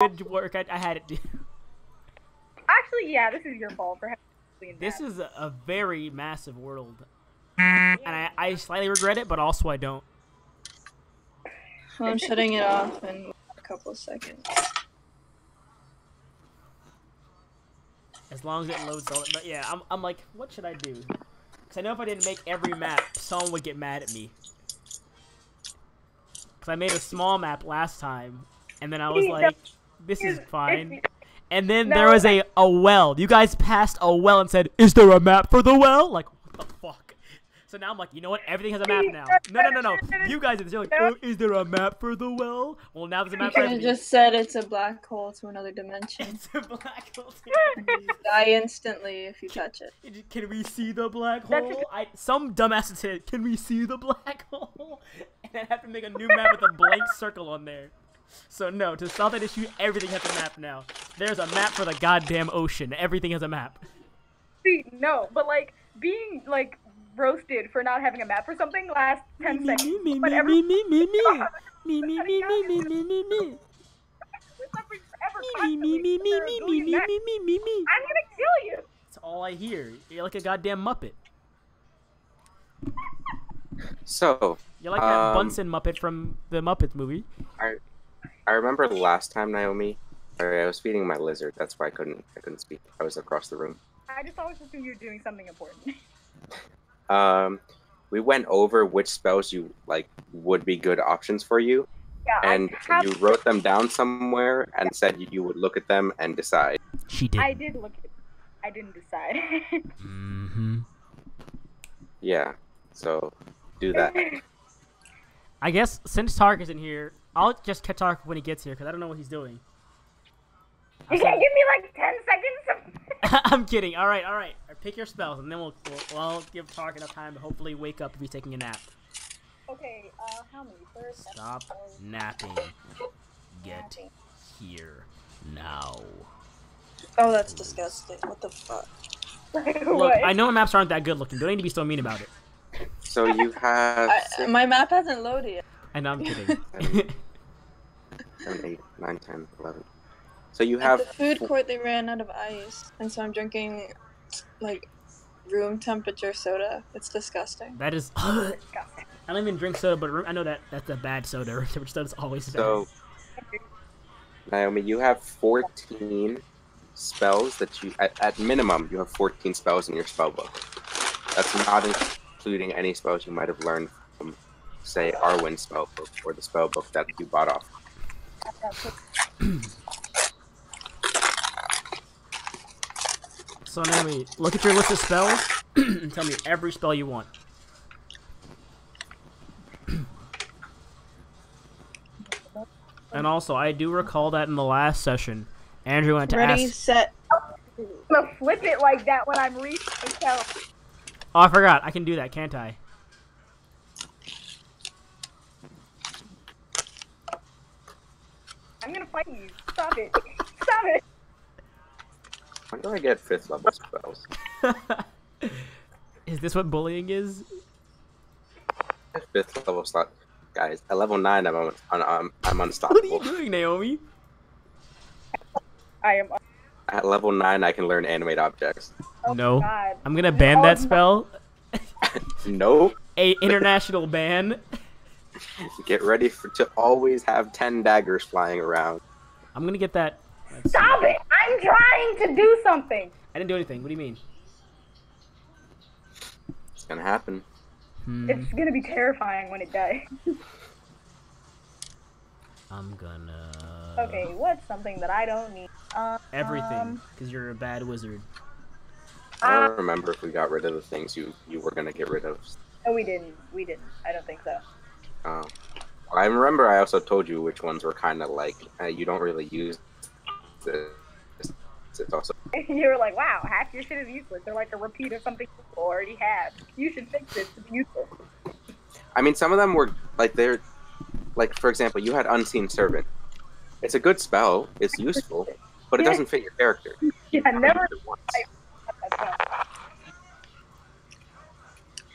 good work I had it do. Actually, yeah, this is your fault for having This is a very massive world. And I slightly regret it, but also I don't. Well, I'm shutting it off in a couple of seconds. As long as it loads all, but yeah, I'm like, what should I do? Because I know if I didn't make every map, someone would get mad at me. Because I made a small map last time, and then I was like, this is fine. And then there was a well. You guys passed a well and said, is there a map for the well? Like, what the fuck? So now I'm like, you know what? Everything has a map now. No. You guys are like, oh, is there a map for the well? Well, now there's a map for everything. You just said it's a black hole to another dimension. It's a black hole. You die instantly if you touch it. Can we see the black hole? Some dumbass said, can we see the black hole? And I have to make a new map with a blank circle on there. So no, to solve that issue, everything has a map now. There's a map for the goddamn ocean. Everything has a map. See, no, but like, being like roasted for not having a map for something lasts 10 seconds. Me. I'm gonna kill you. That's all I hear. You're like a goddamn Muppet. So you're like that Bunsen Muppet from the Muppets movie. I remember last time, Naomi. I was feeding my lizard. That's why I couldn't speak. I was across the room. I just always assumed you were doing something important. We went over which spells you like would be good options for you, and you wrote them down somewhere and said you would look at them and decide. She did. I did look at. I didn't decide. Yeah. So, do that. I guess since Tarkus isn't here, I'll just catch Tarkus when he gets here because I don't know what he's doing. You can't give me like 10 seconds. I'm kidding. All right. Pick your spells, and then we'll give Tark enough time to hopefully wake up if he's taking a nap. Okay. How many? Stop napping. Get here now. Oh, that's disgusting. What the fuck? Look, I know maps aren't that good looking. Don't need to be so mean about it. So you have. My map hasn't loaded yet. I know, I'm kidding. 7, 8, 9, 10, 11. So you have. At the food court, they ran out of ice, and so I'm drinking, like, room temperature soda. It's disgusting. That is. I don't even drink soda, but I know that's a bad soda. Room temperature soda is always bad. So, Naomi, you have 14 spells that you. At minimum, you have 14 spells in your spell book. That's not including any spells you might have learned from, say, Arwen's spell book or the spell book that you bought off. So Naomi, look at your list of spells and tell me every spell you want. And also, I do recall that in the last session, Andrew went to Ready, ask... set. I'm gonna flip it like that when I'm reading myself. Oh, I forgot. I can do that, can't I? I'm gonna fight you. Stop it. Stop it. When do I get 5th level spells? Is this what bullying is? 5th level slot. Guys, at level 9, I'm unstoppable. What are you doing, Naomi? I am. At level 9, I can learn animate objects. Oh No. God. I'm gonna ban that spell. Nope. A international ban. Get ready to always have 10 daggers flying around. I'm gonna get that. Stop it! I'm trying to do something. I didn't do anything. What do you mean? It's gonna happen. It's gonna be terrifying when it does. I'm gonna... Okay, what's something that I don't need? Everything, because you're a bad wizard. I don't remember if we got rid of the things you were gonna get rid of. No, we didn't. We didn't. I don't think so. I remember I also told you which ones were kind of like, you don't really use this. It's also... You were like, wow, half your shit is useless. They're like a repeat of something you already have. You should fix this to be useful. I mean, some of them were, like, they're... Like, for example, you had Unseen Servant. It's a good spell. It's useful. But it doesn't fit your character. Yeah, never...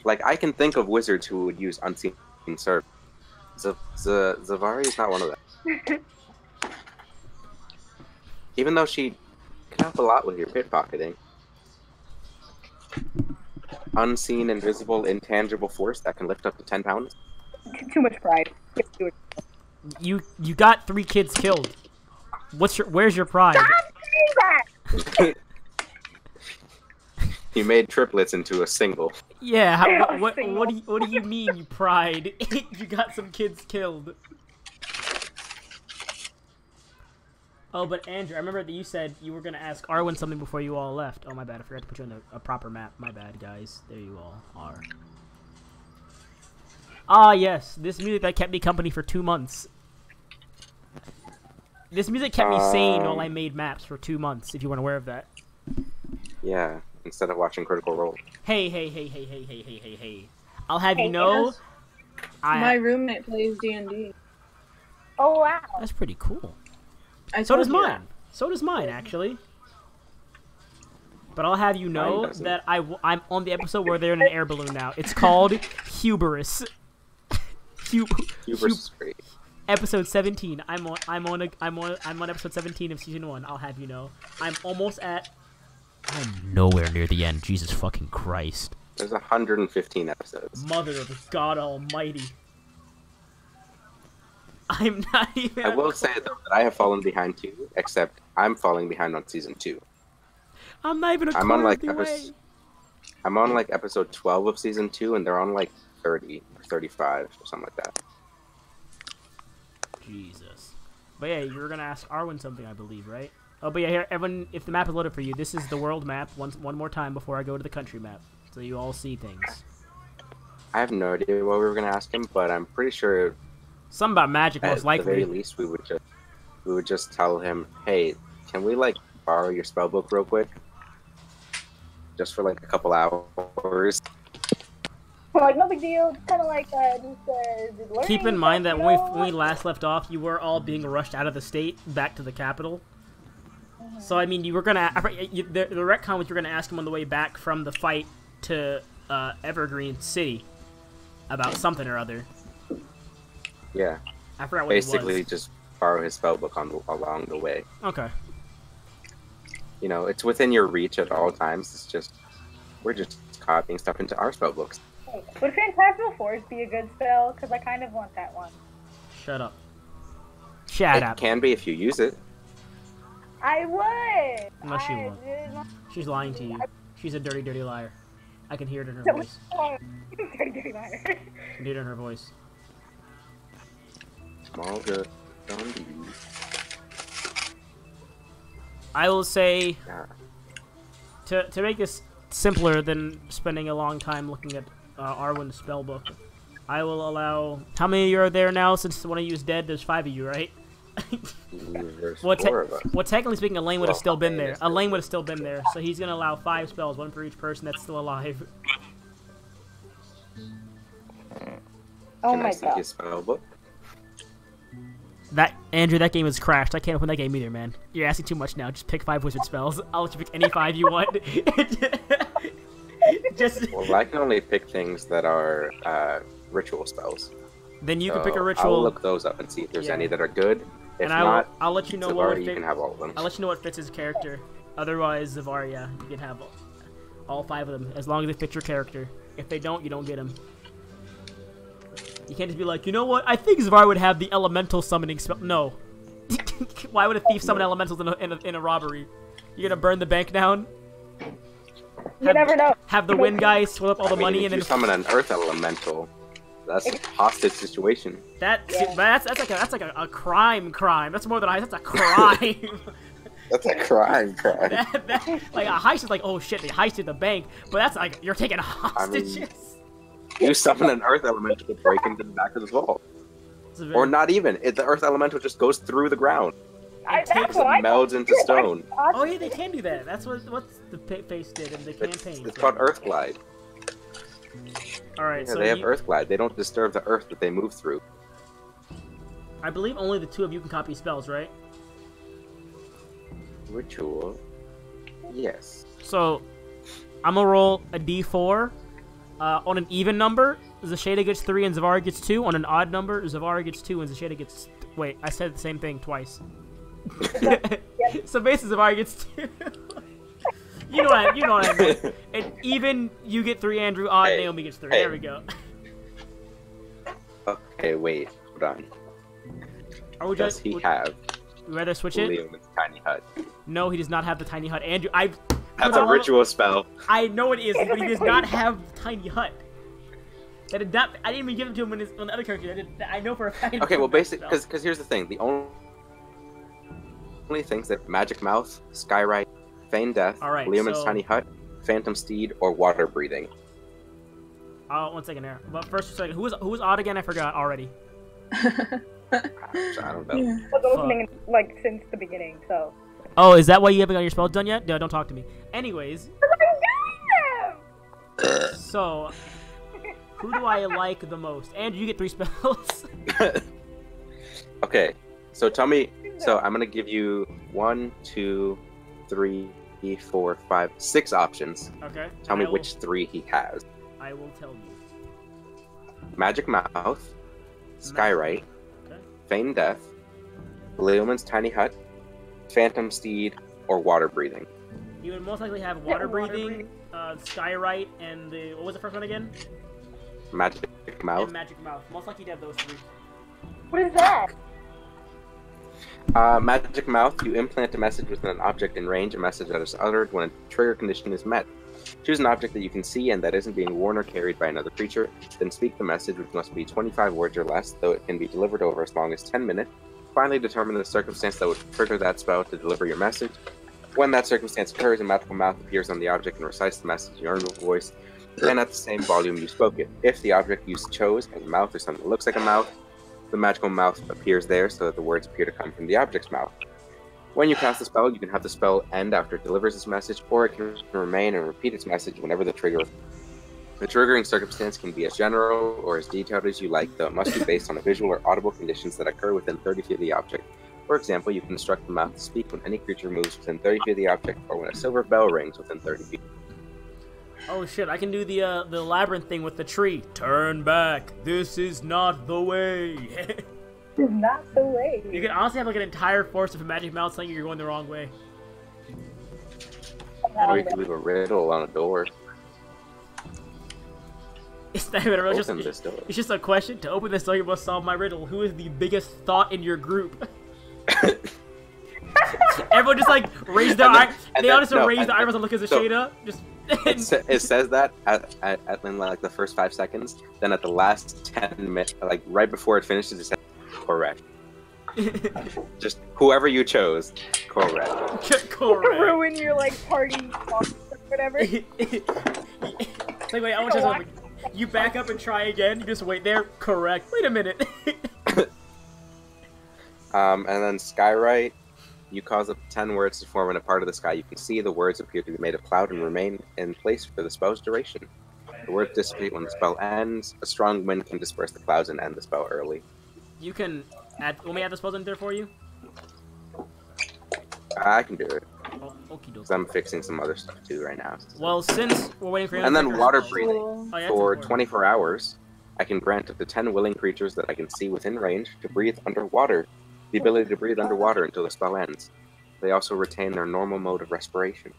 Like, I can think of wizards who would use Unseen Servant. Zavari is not one of them. Even though she can help a lot with your pickpocketing. Unseen, invisible, intangible force that can lift up to 10 pounds. Too much pride. You got 3 kids killed. Where's your pride? Stop saying that! You made triplets into a single. Yeah, what do you mean, you pride? You got some kids killed. Oh, but Andrew, I remember that you said you were gonna ask Arwen something before you all left. Oh, my bad, I forgot to put you on a proper map. My bad, guys. There you all are. Ah, yes, this music that kept me company for 2 months. This music kept me sane while I made maps for 2 months, if you weren't aware of that. Yeah, instead of watching Critical Role. Hey. I'll have you know, my roommate plays D&D. Oh, wow. That's pretty cool. So does mine. So does mine, actually. But I'll have you know that I'm on the episode where they're in an air balloon now. It's called Hubris. Hubris is great. Episode 17. I'm on episode 17 of season 1. I'll have you know. I'm nowhere near the end. Jesus fucking Christ. There's 115 episodes. Mother of God Almighty. I'm not even. I will say though that I have fallen behind too, except I'm falling behind on season 2. I'm not even I'm on like episode 12 of season 2, and they're on like 30 or 35 or something like that. Jesus. But yeah, you were gonna ask Arwen something, I believe, right? Oh, but yeah, here, everyone, if the map is loaded for you, this is the world map. One more time before I go to the country map, so you all see things. I have no idea what we were gonna ask him, but I'm pretty sure. Something about magic, most likely. At the very least, we would just tell him, "Hey, can we like borrow your spellbook real quick, just for like a couple hours?" Like, no big deal. It's kind of like just Keep in mind that when we last left off, you were all being rushed out of the state back to the capital. So I mean, you were gonna the retcon was you're gonna ask him on the way back from the fight to Evergreen City about something or other. Yeah. I forgot what Basically, it was. just borrow his spellbook along the way. Okay. You know, it's within your reach at all times. It's just we're just copying stuff into our spellbooks. Would Phantasmal Force be a good spell? Because I kind of want that one. Shut up. Shut up. It can be if you use it. I would. No, she won't. She's lying to you. She's a dirty, dirty liar. I can hear it in her voice. Dirty, dirty liar. I can hear it in her voice. Small good. I will say, Yeah. to make this simpler than spending a long time looking at Arwen's spellbook, I will allow. How many of you are there now? Since one of you is dead, there's 5 of you, right? There's Well, 4 of us. well, technically speaking, Elaine would have still been there. Yes. Elaine would have still been there, so he's gonna allow 5 spells, 1 for each person that's still alive. Oh Can I my see god. his spellbook? Andrew, that game is crashed. I can't open that game either, man. You're asking too much now. Just pick 5 wizard spells. I'll let you pick any 5 you want. Just. Well, I can only pick things that are ritual spells. Then you can pick a ritual. I'll look those up and see if there's any that are good. If And not, I'll let you know Zavar, what you can have all of them. I'll let you know what fits his character. Otherwise, Zavar, yeah, you can have all 5 of them as long as they fit your character. If they don't, you don't get them. You can't just be like, you know what? I think Zavar would have the elemental summoning spell. No. Why would a thief summon elementals in a robbery? You're gonna burn the bank down? You never know. Have the wind guy swell up all the money if and you then summon an earth elemental, that's a hostage situation. that's like a crime. That's more than that's a crime. That's a crime. Like a heist is like, oh shit, they heisted the bank, but that's like you're taking hostages. You summon an earth elemental to break into the back of the vault. Or not even. The earth elemental just goes through the ground. That's what I melds into stone. Oh yeah, they can do that. That's what the face did in the campaign. It's called Earth Glide. Alright, Yeah, so they have Earth Glide. They don't disturb the earth that they move through. I believe only the 2 of you can copy spells, right? Ritual. Yes. So, I'm gonna roll a d4. On an even number, Zasheda gets 3 and Zavar gets 2. On an odd number, Zavar gets 2 and Zasheda gets... Wait, I said the same thing twice. Yeah, So basically, Zavari gets 2. You know what I mean. And even you get 3, Andrew. Odd, Hey, Naomi gets 3. hey. There we go. Okay, wait, hold on. Or would Does he have you rather switch it? Leoman's tiny hut? No, he does not have the tiny hut. Andrew, That's a ritual spell. I know it is, but he does not have tiny hut. That did not. I didn't even give it to him on the other character. I know for a fact. Okay, well, basically, because here's the thing: the only things that Magic Mouth, Skyrite, Feign Death, Alright, Leoman's so- Tiny Hut, Phantom Steed, or Water Breathing. Oh, 1 second there. But first, second, who was odd again? I forgot already. I don't know. Yeah. was opening like since the beginning, so. Oh, is that why you haven't got your spell done yet? No, don't talk to me. Anyways, so who do I like the most? Andrew, you get 3 spells. Okay, so tell me. So I'm gonna give you 1, 2, 3, 4, 5, 6 options. Okay. Tell me which 3 he has. I will tell you. Magic Mouth, Skyrite, Okay. Feign Death, Leoman's Tiny Hut, Phantom Steed, or Water Breathing. You would most likely have water Water breathing, breathing. Skyrite, and the what was the first one again? Magic Mouth. And Magic Mouth. Most likely you'd have those 3. What is that? Magic Mouth, you implant a message within an object in range, a message that is uttered when a trigger condition is met. Choose an object that you can see and that isn't being worn or carried by another creature, then speak the message, which must be 25 words or less, though it can be delivered over as long as 10 minutes. Finally, determine the circumstance that would trigger that spell to deliver your message. When that circumstance occurs, a magical mouth appears on the object and recites the message in your own voice, and at the same volume you spoke it. If the object you chose has a mouth or something that looks like a mouth, the magical mouth appears there so that the words appear to come from the object's mouth. When you cast the spell, you can have the spell end after it delivers its message, or it can remain and repeat its message whenever the triggering circumstance can be as general or as detailed as you like, though it must be based on a visual or audible conditions that occur within 30 feet of the object. For example, you can instruct the mouth to speak when any creature moves within 30 feet of the object, or when a silver bell rings within 30 feet. Oh shit! I can do the labyrinth thing with the tree. Turn back. This is not the way. This is not the way. You can honestly have like an entire force of a magic mouth telling you you're going the wrong way. Or you can leave a riddle on a door. It's not even a riddle. Open this door. It's just a question. To open this door, you must solve my riddle. Who is the biggest thought in your group? Everyone just like raised their eye. They all just raise their eyebrows and look at Zashada. Just. It says that in like the first 5 seconds. Then at the last 10 minutes, like right before it finishes, it says correct. Just whoever you chose, correct. Correct. Ruin your like party or whatever. It's like, wait, I want to tell something. You back up and try again. You just wait there. Correct. Wait a minute. And then Skyrite, you cause up to 10 words to form in a part of the sky you can see. The words appear to be made of cloud and remain in place for the spell's duration. The words dissipate when the spell ends. A strong wind can disperse the clouds and end the spell early. You can add. Let me add the spells in there for you. I can do it, Oh, okie dokie. because I'm fixing some other stuff too right now. Well, since we're waiting for you. And to then pick water your spells- breathing. Cool. Oh, yeah, For that's important. 24 hours, I can grant up to 10 willing creatures that I can see within range to breathe underwater. The ability to breathe underwater until the spell ends. They also retain their normal mode of respiration.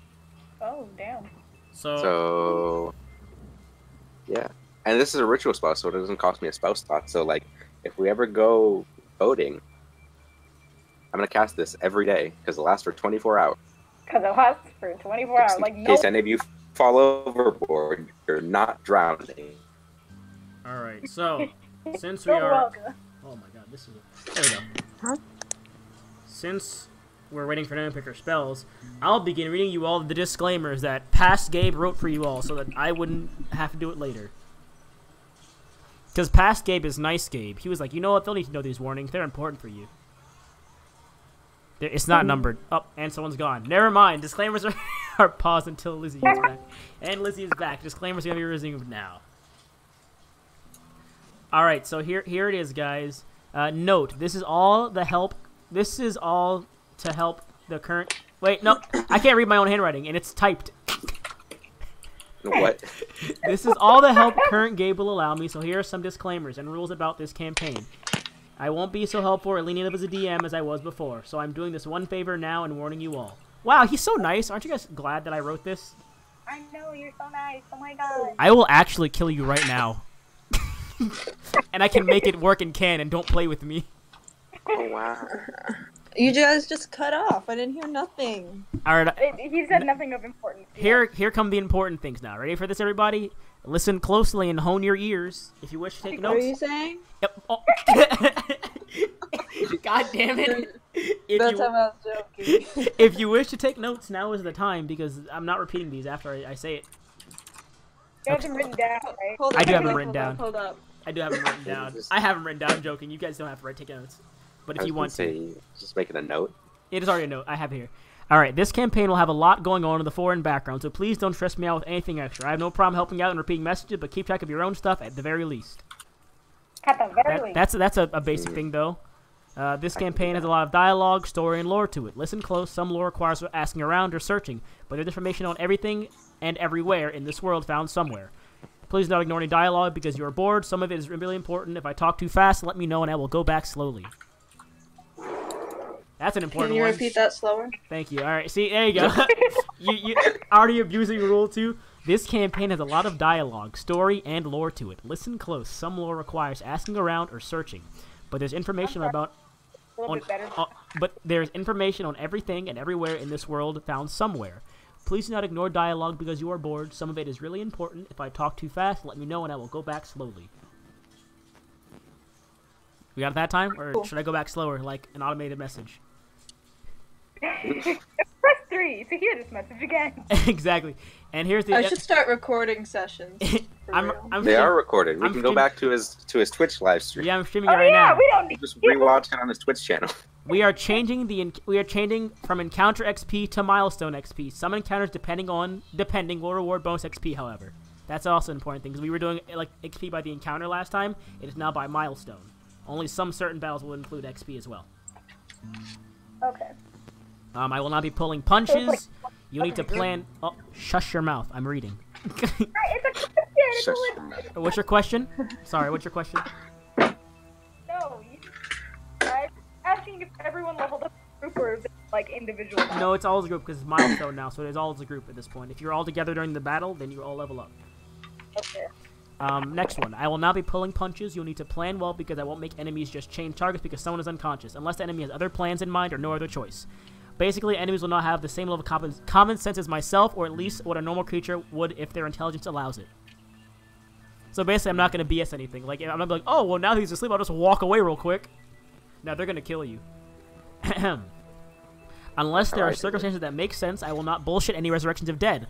Oh damn. So, yeah. And this is a ritual spell, so it doesn't cost me a spell slot. So, like, if we ever go boating, I'm going to cast this every day, because it lasts for 24 hours. Because it lasts for 24 hours. Like In no. case any of you fall overboard, you're not drowning. All right. So, since we You're are. welcome. Oh my god, this is. There we go. Huh? Since we're waiting for them to pick our spells, I'll begin reading you all the disclaimers that past Gabe wrote for you all, so that I wouldn't have to do it later. Because past Gabe is nice Gabe. He was like, you know what? They'll need to know these warnings. They're important for you. It's not numbered. Oh, and someone's gone. Never mind. Disclaimers are paused until Lizzie is back. And Lizzie is back. Disclaimers are going to be resumed now. Alright, so here it is, guys. Note, this is all the help. This is all to help the current... Wait, no. I can't read my own handwriting, and it's typed. What? This is all the help current Gabe will allow me, so here are some disclaimers and rules about this campaign. I won't be so helpful or lenient as a DM as I was before, so I'm doing this one favor now and warning you all. Wow, he's so nice. Aren't you guys glad that I wrote this? I know, you're so nice. Oh my god. I will actually kill you right now. And I can make it work in canon. Don't play with me. Oh, wow. You guys just cut off. I didn't hear nothing. All right. He said nothing of importance. Here come the important things now. Ready for this, everybody? Listen closely and hone your ears if you wish to take notes. What are you saying? Yep. Oh. God damn it. That's how I was joking. If you wish to take notes, now is the time, because I'm not repeating these after I say it. You have them written down, right? Hold I up, do have hold them up, written hold up, down. Hold up. I do have them written down. I have them written down. I'm joking. You guys don't have to take notes. But if you want to. Just making a note. It is already a note. I have it here. Alright, this campaign will have a lot going on in the fore and background, so please don't stress me out with anything extra. I have no problem helping out and repeating messages, but keep track of your own stuff at the very least. At the very least. That's a basic thing, though. This campaign has a lot of dialogue, story, and lore to it. Listen close. Some lore requires asking around or searching, but there's information on everything and everywhere in this world found somewhere. Please don't ignore any dialogue because you are bored. Some of it is really important. If I talk too fast, let me know and I will go back slowly. That's an important one. Can you repeat that slower? Thank you. All right. See, there you go. you already abusing rule 2. This campaign has a lot of dialogue, story, and lore to it. Listen close. Some lore requires asking around or searching, but there's information about. But there's information on everything and everywhere in this world found somewhere. Please do not ignore dialogue because you are bored. Some of it is really important. If I talk too fast, let me know and I will go back slowly. We got it that time? Or should I go back slower, like an automated message? Press 3 to hear this message again. Exactly. And here's the... I should start recording sessions. They are recorded. We can go back to his Twitch live stream. Yeah, I'm streaming it right now. We don't need Just rewatch it on his Twitch channel. We are changing from encounter XP to milestone XP. Some encounters depending will reward bonus XP, however. That's also an important thing because we were doing like XP by the encounter last time. It is now by milestone. Only some certain battles will include XP as well. Okay. I will not be pulling punches. You need to plan. Oh, shush your mouth. I'm reading. It's a question. What's your question? Sorry, what's your question? No. I'm asking if everyone leveled up group or is it like individual? No, it's all as a group because it's milestone now, so it is all as a group at this point. If you're all together during the battle, then you all level up. Okay. Next one. I will not be pulling punches. You'll need to plan well because I won't make enemies just change targets because someone is unconscious, unless the enemy has other plans in mind or no other choice. Basically, enemies will not have the same level of common sense as myself, or at least what a normal creature would if their intelligence allows it. So basically, I'm not going to BS anything. Like, I'm not like, oh, well, now he's asleep, I'll just walk away real quick. No, they're going to kill you. Unless there are circumstances that make sense, I will not bullshit any resurrections of dead.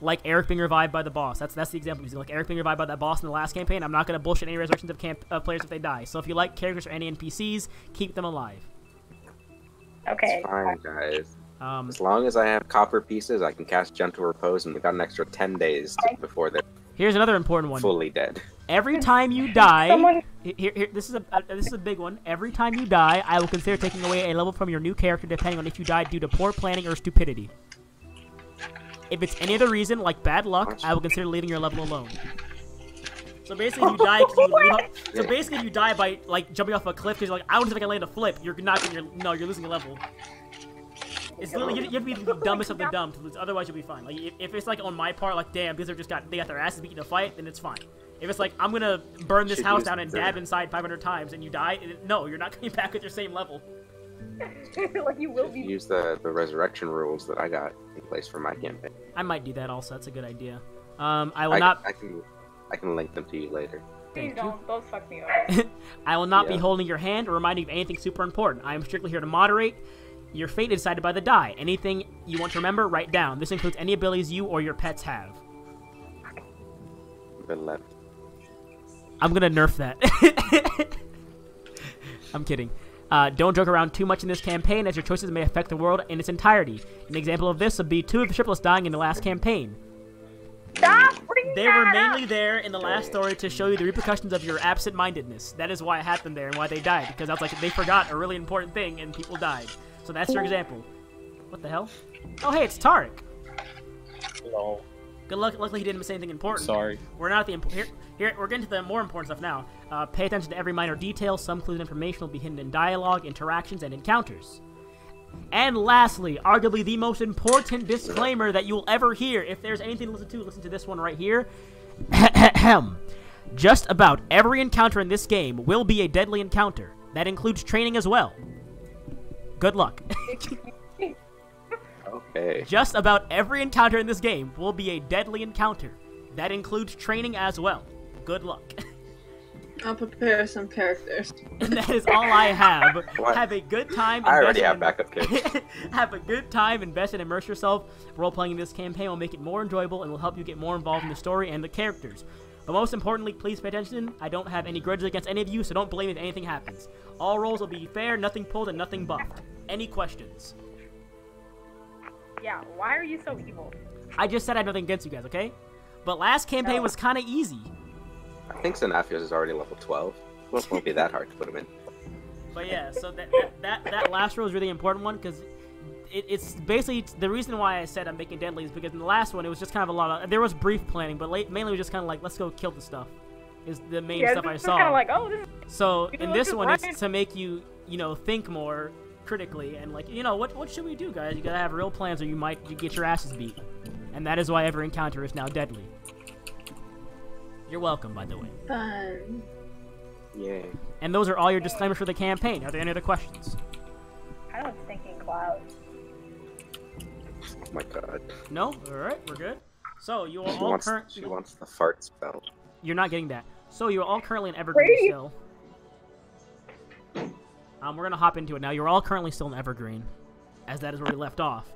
Like Eric being revived by the boss. That's the example. Like Eric being revived by that boss in the last campaign, I'm not going to bullshit any resurrections of players if they die. So if you like characters or any NPCs, keep them alive. Okay. It's fine, guys. As long as I have copper pieces, I can cast Gentle Repose, and we got an extra 10 days before they're Here's another important one. fully dead. Every time you die, this is a big one. Every time you die, I will consider taking away a level from your new character, depending on if you died due to poor planning or stupidity. If it's any other reason, like bad luck, I will consider leaving your level alone. So basically, if you die by like jumping off a cliff because you're like, I don't think I can land a flip. You're you're losing a level. It's literally you have to be the dumbest of the dumb to lose. Otherwise, you'll be fine. Like if it's like on my part, like damn, because they got their asses beat in a fight, then it's fine. If it's like I'm gonna burn this house down and dab inside 500 times and you die, no, you're not coming back at your same level. Like you will be. Use the resurrection rules that I got in place for my campaign. I might do that also. That's a good idea. I will not. I can link them to you later. Please don't. Those fuck me over. I will not be holding your hand or reminding you of anything super important. I am strictly here to moderate. Your fate is decided by the die. Anything you want to remember, write down. This includes any abilities you or your pets have. Good left. I'm gonna nerf that. I'm kidding. Don't joke around too much in this campaign, as your choices may affect the world in its entirety. An example of this would be 2 of the triplets dying in the last campaign. They were mainly there in the last story to show you the repercussions of your absent-mindedness. That is why it happened there and why they died, because I was like, they forgot a really important thing and people died. So that's your example. What the hell? Oh, hey, it's Tarek. Hello. Good luck. Luckily, he didn't miss anything important. Sorry. We're not at the here. We're getting to the more important stuff now. Pay attention to every minor detail. Some clues and information will be hidden in dialogue, interactions, and encounters. And lastly, arguably the most important disclaimer that you will ever hear. If there's anything to listen to this one right here. Just about every encounter in this game will be a deadly encounter. That includes training as well. Good luck. Okay. Just about every encounter in this game will be a deadly encounter. That includes training as well. Good luck. I'll prepare some characters. And that is all I have. What? Have a good time. I already have backup characters. Have a good time, invest and immerse yourself. Role-playing in this campaign will make it more enjoyable and will help you get more involved in the story and the characters. But most importantly, please pay attention. I don't have any grudges against any of you, so don't blame me if anything happens. All rolls will be fair, nothing pulled, and nothing buffed. Any questions? Yeah, why are you so evil? I just said I had nothing against you guys, okay? But last campaign was kind of easy. I think Xenafios is already level 12. Won't be that hard to put him in. But yeah, so that last row is really important one because it's basically the reason why I said I'm making deadly is because in the last one it was just kind of a lot of there was brief planning, but mainly it was just kind of like let's go kill the stuff is the main stuff I saw. Kind of like, oh, this so in this one right. it's to make you think more critically and like what should we do, guys? You gotta have real plans or you get your asses beat, and that is why every encounter is now deadly. You're welcome, by the way. Fun. Yay. And those are all your disclaimers for the campaign. Are there any other questions? I was thinking cloud. Oh my god. No? Alright, we're good. So, you are all She wants the fart spell. You're not getting that. So, you're all currently in Evergreen still. We're gonna hop into it now. You're all currently still in Evergreen, as that is where we left off.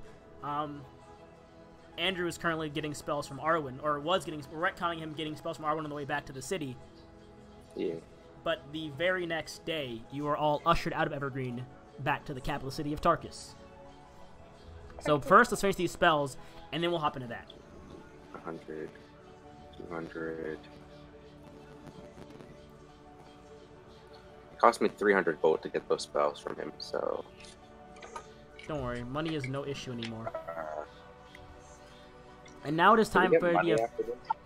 Andrew is currently getting spells from Arwen, or we're retconning him getting spells from Arwen on the way back to the city. Yeah. But the very next day, you are all ushered out of Evergreen back to the capital city of Tarkus. So first, let's finish these spells, and then we'll hop into that. 100, 200. It cost me 300 gold to get those spells from him, so... Don't worry, money is no issue anymore. And now it is time for the...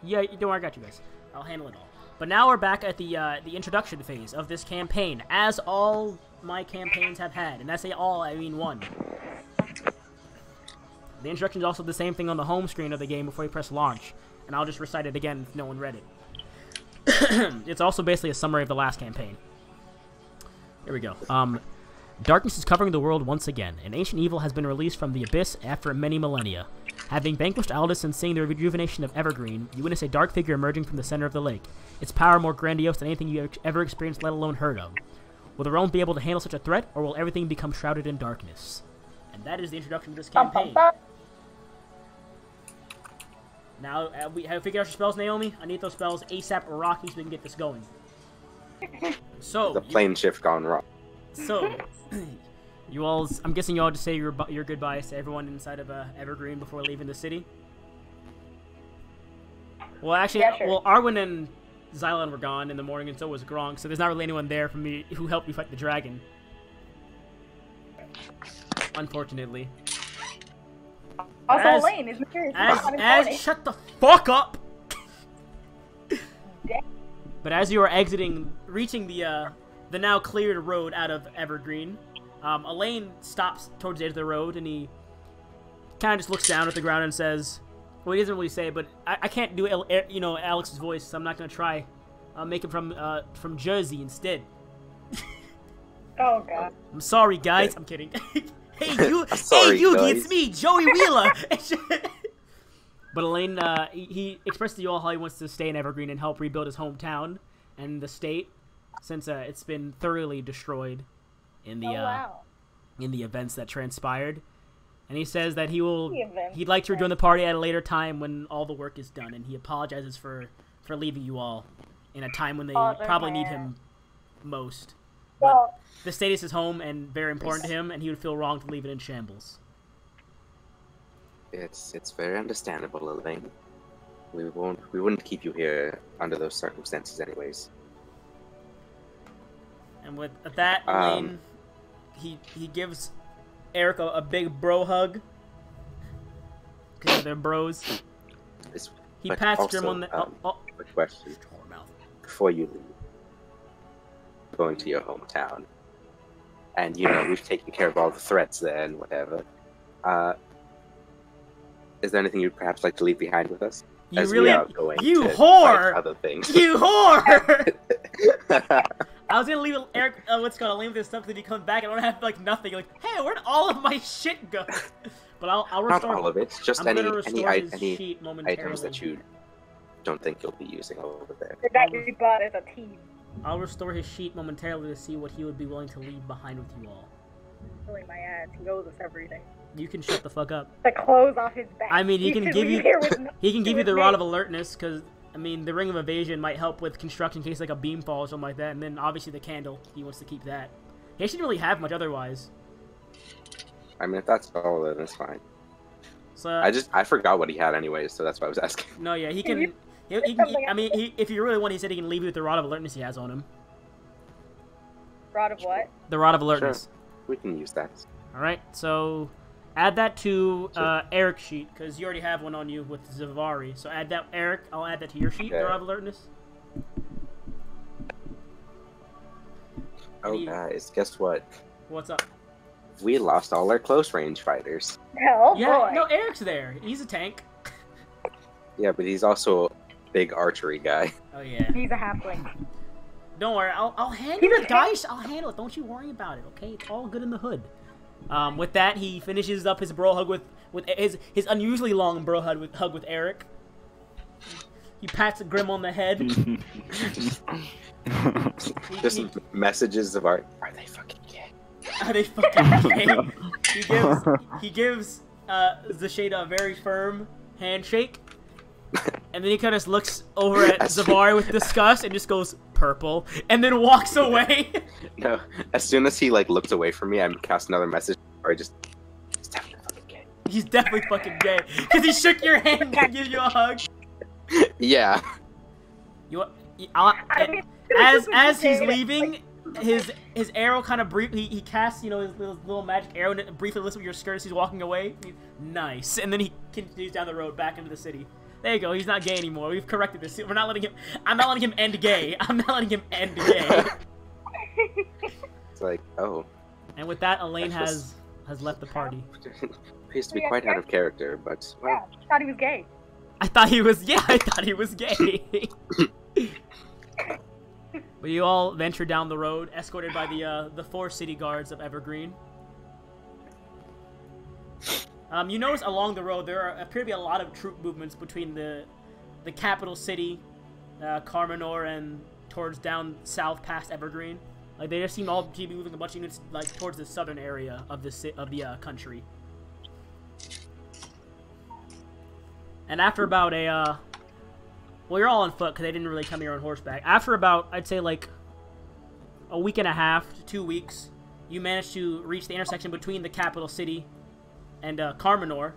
Yeah, don't worry, I got you guys. I'll handle it all. But now we're back at the introduction phase of this campaign, as all my campaigns have had. And I say all, I mean one. The introduction is also the same thing on the home screen of the game before you press launch. And I'll just recite it again if no one read it. It's also basically a summary of the last campaign. Here we go. Darkness is covering the world once again. An ancient evil has been released from the abyss after many millennia. Having vanquished Aldous and seeing the rejuvenation of Evergreen, you witness a dark figure emerging from the center of the lake. Its power more grandiose than anything you have ever experienced, let alone heard of. Will the realm be able to handle such a threat, or will everything become shrouded in darkness? And that is the introduction to this campaign. Now, have we figured out your spells, Naomi? I need those spells ASAP or Rocky so we can get this going. So, the plane shift gone wrong. So, I'm guessing you all just say your goodbyes to everyone inside of Evergreen before leaving the city. Well, actually, yeah, sure. Well, Arwen and Xylon were gone in the morning, and so was Gronk. So there's not really anyone there for me who helped me fight the dragon. Unfortunately. Also, Elaine is mysterious. Shut the fuck up. But as you are reaching the now cleared road out of Evergreen, Elaine stops towards the edge of the road, and he kind of just looks down at the ground and says, well, he doesn't really say, but I can't do, Alex's voice, so I'm not going to try. I'll make him from Jersey instead. Oh, God. I'm sorry, guys. I'm kidding. Hey, Yugi, it's me, Joey Wheeler. But Elaine, he expressed to you all how he wants to stay in Evergreen and help rebuild his hometown and the state, since it's been thoroughly destroyed in the in the events that transpired. And he says that he'd like to rejoin the party at a later time when all the work is done, and he apologizes for leaving you all in a time when they probably need him most. But the state is his home and very important to him, and he would feel wrong to leave it in shambles. It's very understandable, Elaine. We wouldn't keep you here under those circumstances, anyways. And with that, Elaine, he gives Eric a big bro hug because they're bros. He But pats also, Grim on the. Quick question. Before you leave, going to your hometown, and we've taken care of all the threats there and whatever. Is there anything you'd perhaps like to leave behind with us? You As really, we are going you to whore! fight other things. You whore! I was gonna leave Eric, what's called, leave this stuff until he comes back. I don't have like nothing. Like, hey, where'd all of my shit go? But I'll restore. Not all of it. Just any sheet momentarily. items that you don't think you'll be using over there. The guy we bought as a team. I'll restore his sheet momentarily to see what he would be willing to leave behind with you all. Killing my ass. He owes us everything. You can shut the fuck up. The clothes off his back. I mean, he can give you the with Rod me. of Alertness, because I mean, the Ring of Evasion might help with construction in case like a beam falls or something like that, and then obviously the candle. He wants to keep that. He actually didn't really have much otherwise. I mean, if that's all, then it's fine. So I forgot what he had anyways, so that's why I was asking. no, yeah, he can. I mean, if you really want, he said he can leave you with the Rod of Alertness he has on him. Rod of what? The Rod of Alertness. Sure. We can use that. All right, so add that to Eric's sheet because you already have one on you with Zavari. So add that, Eric. I'll add that to your sheet. Okay. The Rod of Alertness. Oh, guys, guess what? What's up? We lost all our close range fighters. Hell Yeah, boy. no, Eric's there. He's a tank. Yeah, but he's also a big archery guy. Oh yeah. He's a halfling. Don't worry, I'll handle He's a it, guys. I'll handle it. Don't you worry about it, okay? It's all good in the hood. With that, he finishes up his bro hug with his unusually long bro hug with Eric. He pats Grim on the head. Just messages of are they fucking gay? Are they fucking gay? He gives Zasheda a very firm handshake. And then he kind of looks over at Zavari with disgust and just goes purple, and then walks away. No, as soon as he looks away from me, I cast another message. Or he's definitely fucking gay. He's definitely fucking gay because he shook your hand and gave you a hug. Yeah. As he's leaving, his arrow kind of he casts his little magic arrow and it briefly lifts up your skirt as he's walking away. Nice, and then he continues down the road back into the city. There you go. He's not gay anymore. We've corrected this. We're not letting him. I'm not letting him end gay. I'm not letting him end gay. It's like, oh. And with that, Elaine has left the party. Appears to be quite out of character, but well. Yeah, I thought he was gay. I thought he was gay. But you all venture down the road, escorted by the 4 city guards of Evergreen. You notice along the road there appear to be a lot of troop movements between the capital city, Carmenor, and towards down south past Evergreen. Like they just seem all to be moving a bunch of units towards the southern area of the country. And after about well, you're all on foot because they didn't really come here on horseback. After about, I'd say a week and a half to 2 weeks, you manage to reach the intersection between the capital city and Carmenor.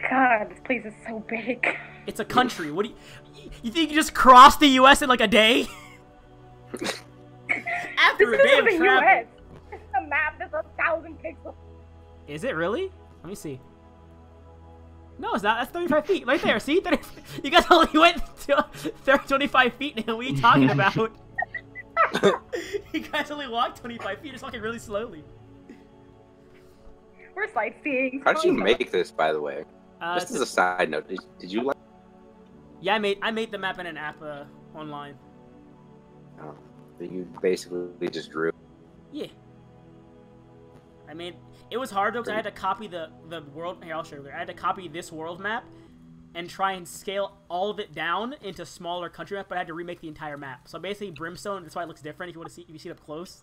God, this place is so big. It's a country. What do you think you just crossed the U.S. in like a day? After a day of travel. US. It's a map that's 1,000 pixels. Is it really? Let me see. No, it's not. That's 35 feet. Right there. See? You guys only went to 25 feet now. What are you talking about? You guys only walked 25 feet. Just walking really slowly. We're sightseeing. How did you make this, by the way? Just as a side note, did you Yeah, I made the map in an app online. Oh, you basically just drew. Yeah. I mean, it was hard though because I had to copy the world. Here, I'll show you. I had to copy this world map and try and scale all of it down into smaller country map, but I had to remake the entire map. So basically, Brimstone. That's why it looks different. If you see it up close,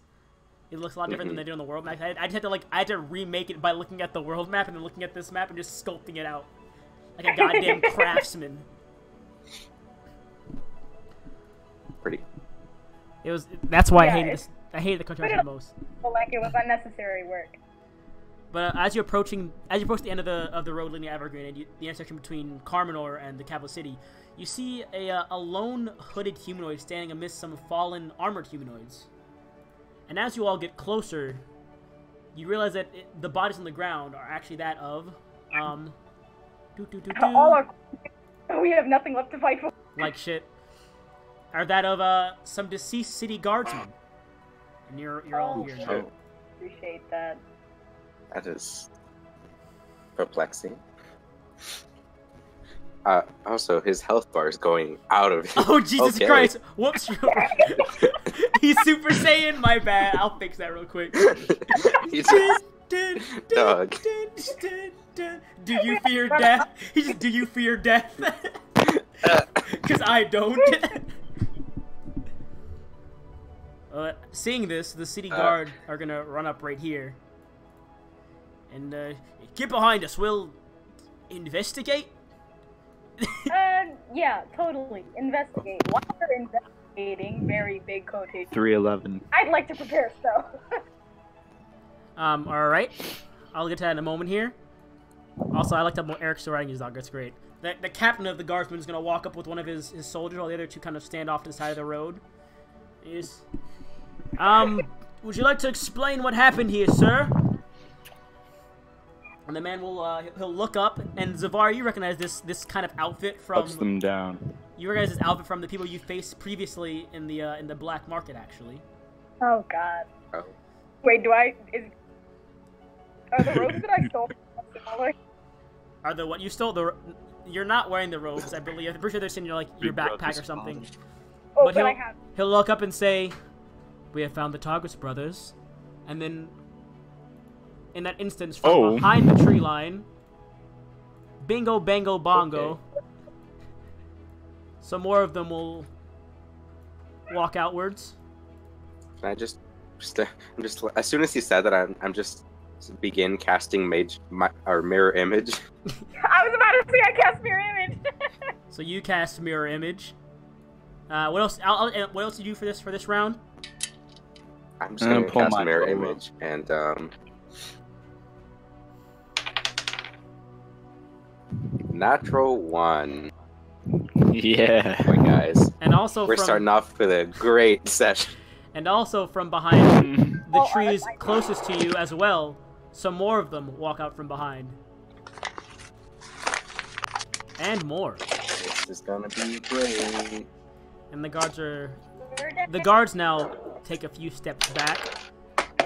it looks a lot different than they do on the world map. I just had to I had to remake it by looking at the world map and then looking at this map and just sculpting it out like a goddamn craftsman. Pretty. It was. That's why I hated this. I hated the country the most. But like it was unnecessary work. But as you approach the end of the road leading to Evergreen and the intersection between Carmenor and the capital city, you see a lone hooded humanoid standing amidst some fallen armored humanoids. And as you all get closer, you realize that the bodies on the ground are actually that of All are We have nothing left to fight for. like shit, are that of some deceased city guardsmen. And you're all here now. Oh, Appreciate that. that is perplexing. Also, his health bar is going out of him. Oh, Jesus Okay. Christ! Whoops! He's Super Saiyan. My bad. I'll fix that real quick. He's dog. Do you fear death? He just, do you fear death? Because I don't. Seeing this, the city guard are gonna run up right here. And, get behind us. We'll investigate. Yeah, totally. Investigate. While we're investigating, very big quotation. 311. I'd like to prepare so. Alright. I'll get to that in a moment here. Also, I liked how Eric's still riding his dog. That's great. The captain of the guardsmen is going to walk up with one of his soldiers while the other two kind of stand off to the side of the road. Yes. Would you like to explain what happened here, sir? And the man will, he'll look up, and Zavar, you recognize this kind of outfit from... Puts them down. You recognize this outfit from the people you faced previously in the black market, actually. Oh, God. Oh. Wait, are the robes that I stole similar? Are the what you stole? You're not wearing the robes, I believe. I'm pretty sure they're in your Big backpack brother's or something. Oh, But but I have. he'll look up and say, "We have found the Tarkus brothers," and then, in that instance, from behind the tree line, bingo, bango, bongo, some more of them will walk outwards. Can I just I'm just as soon as he said that, I'm just begin casting mirror image. I was about to say I cast mirror image. So you cast mirror image. What else? What else did you do for this round? I'm just gonna pull cast my mirror photo. image and natural 1. Yeah. Boy, guys, And also we're starting off with a great session. And also from behind the trees closest to you as well, some more of them walk out from behind. And more. This is gonna be great. And the guards now take a few steps back,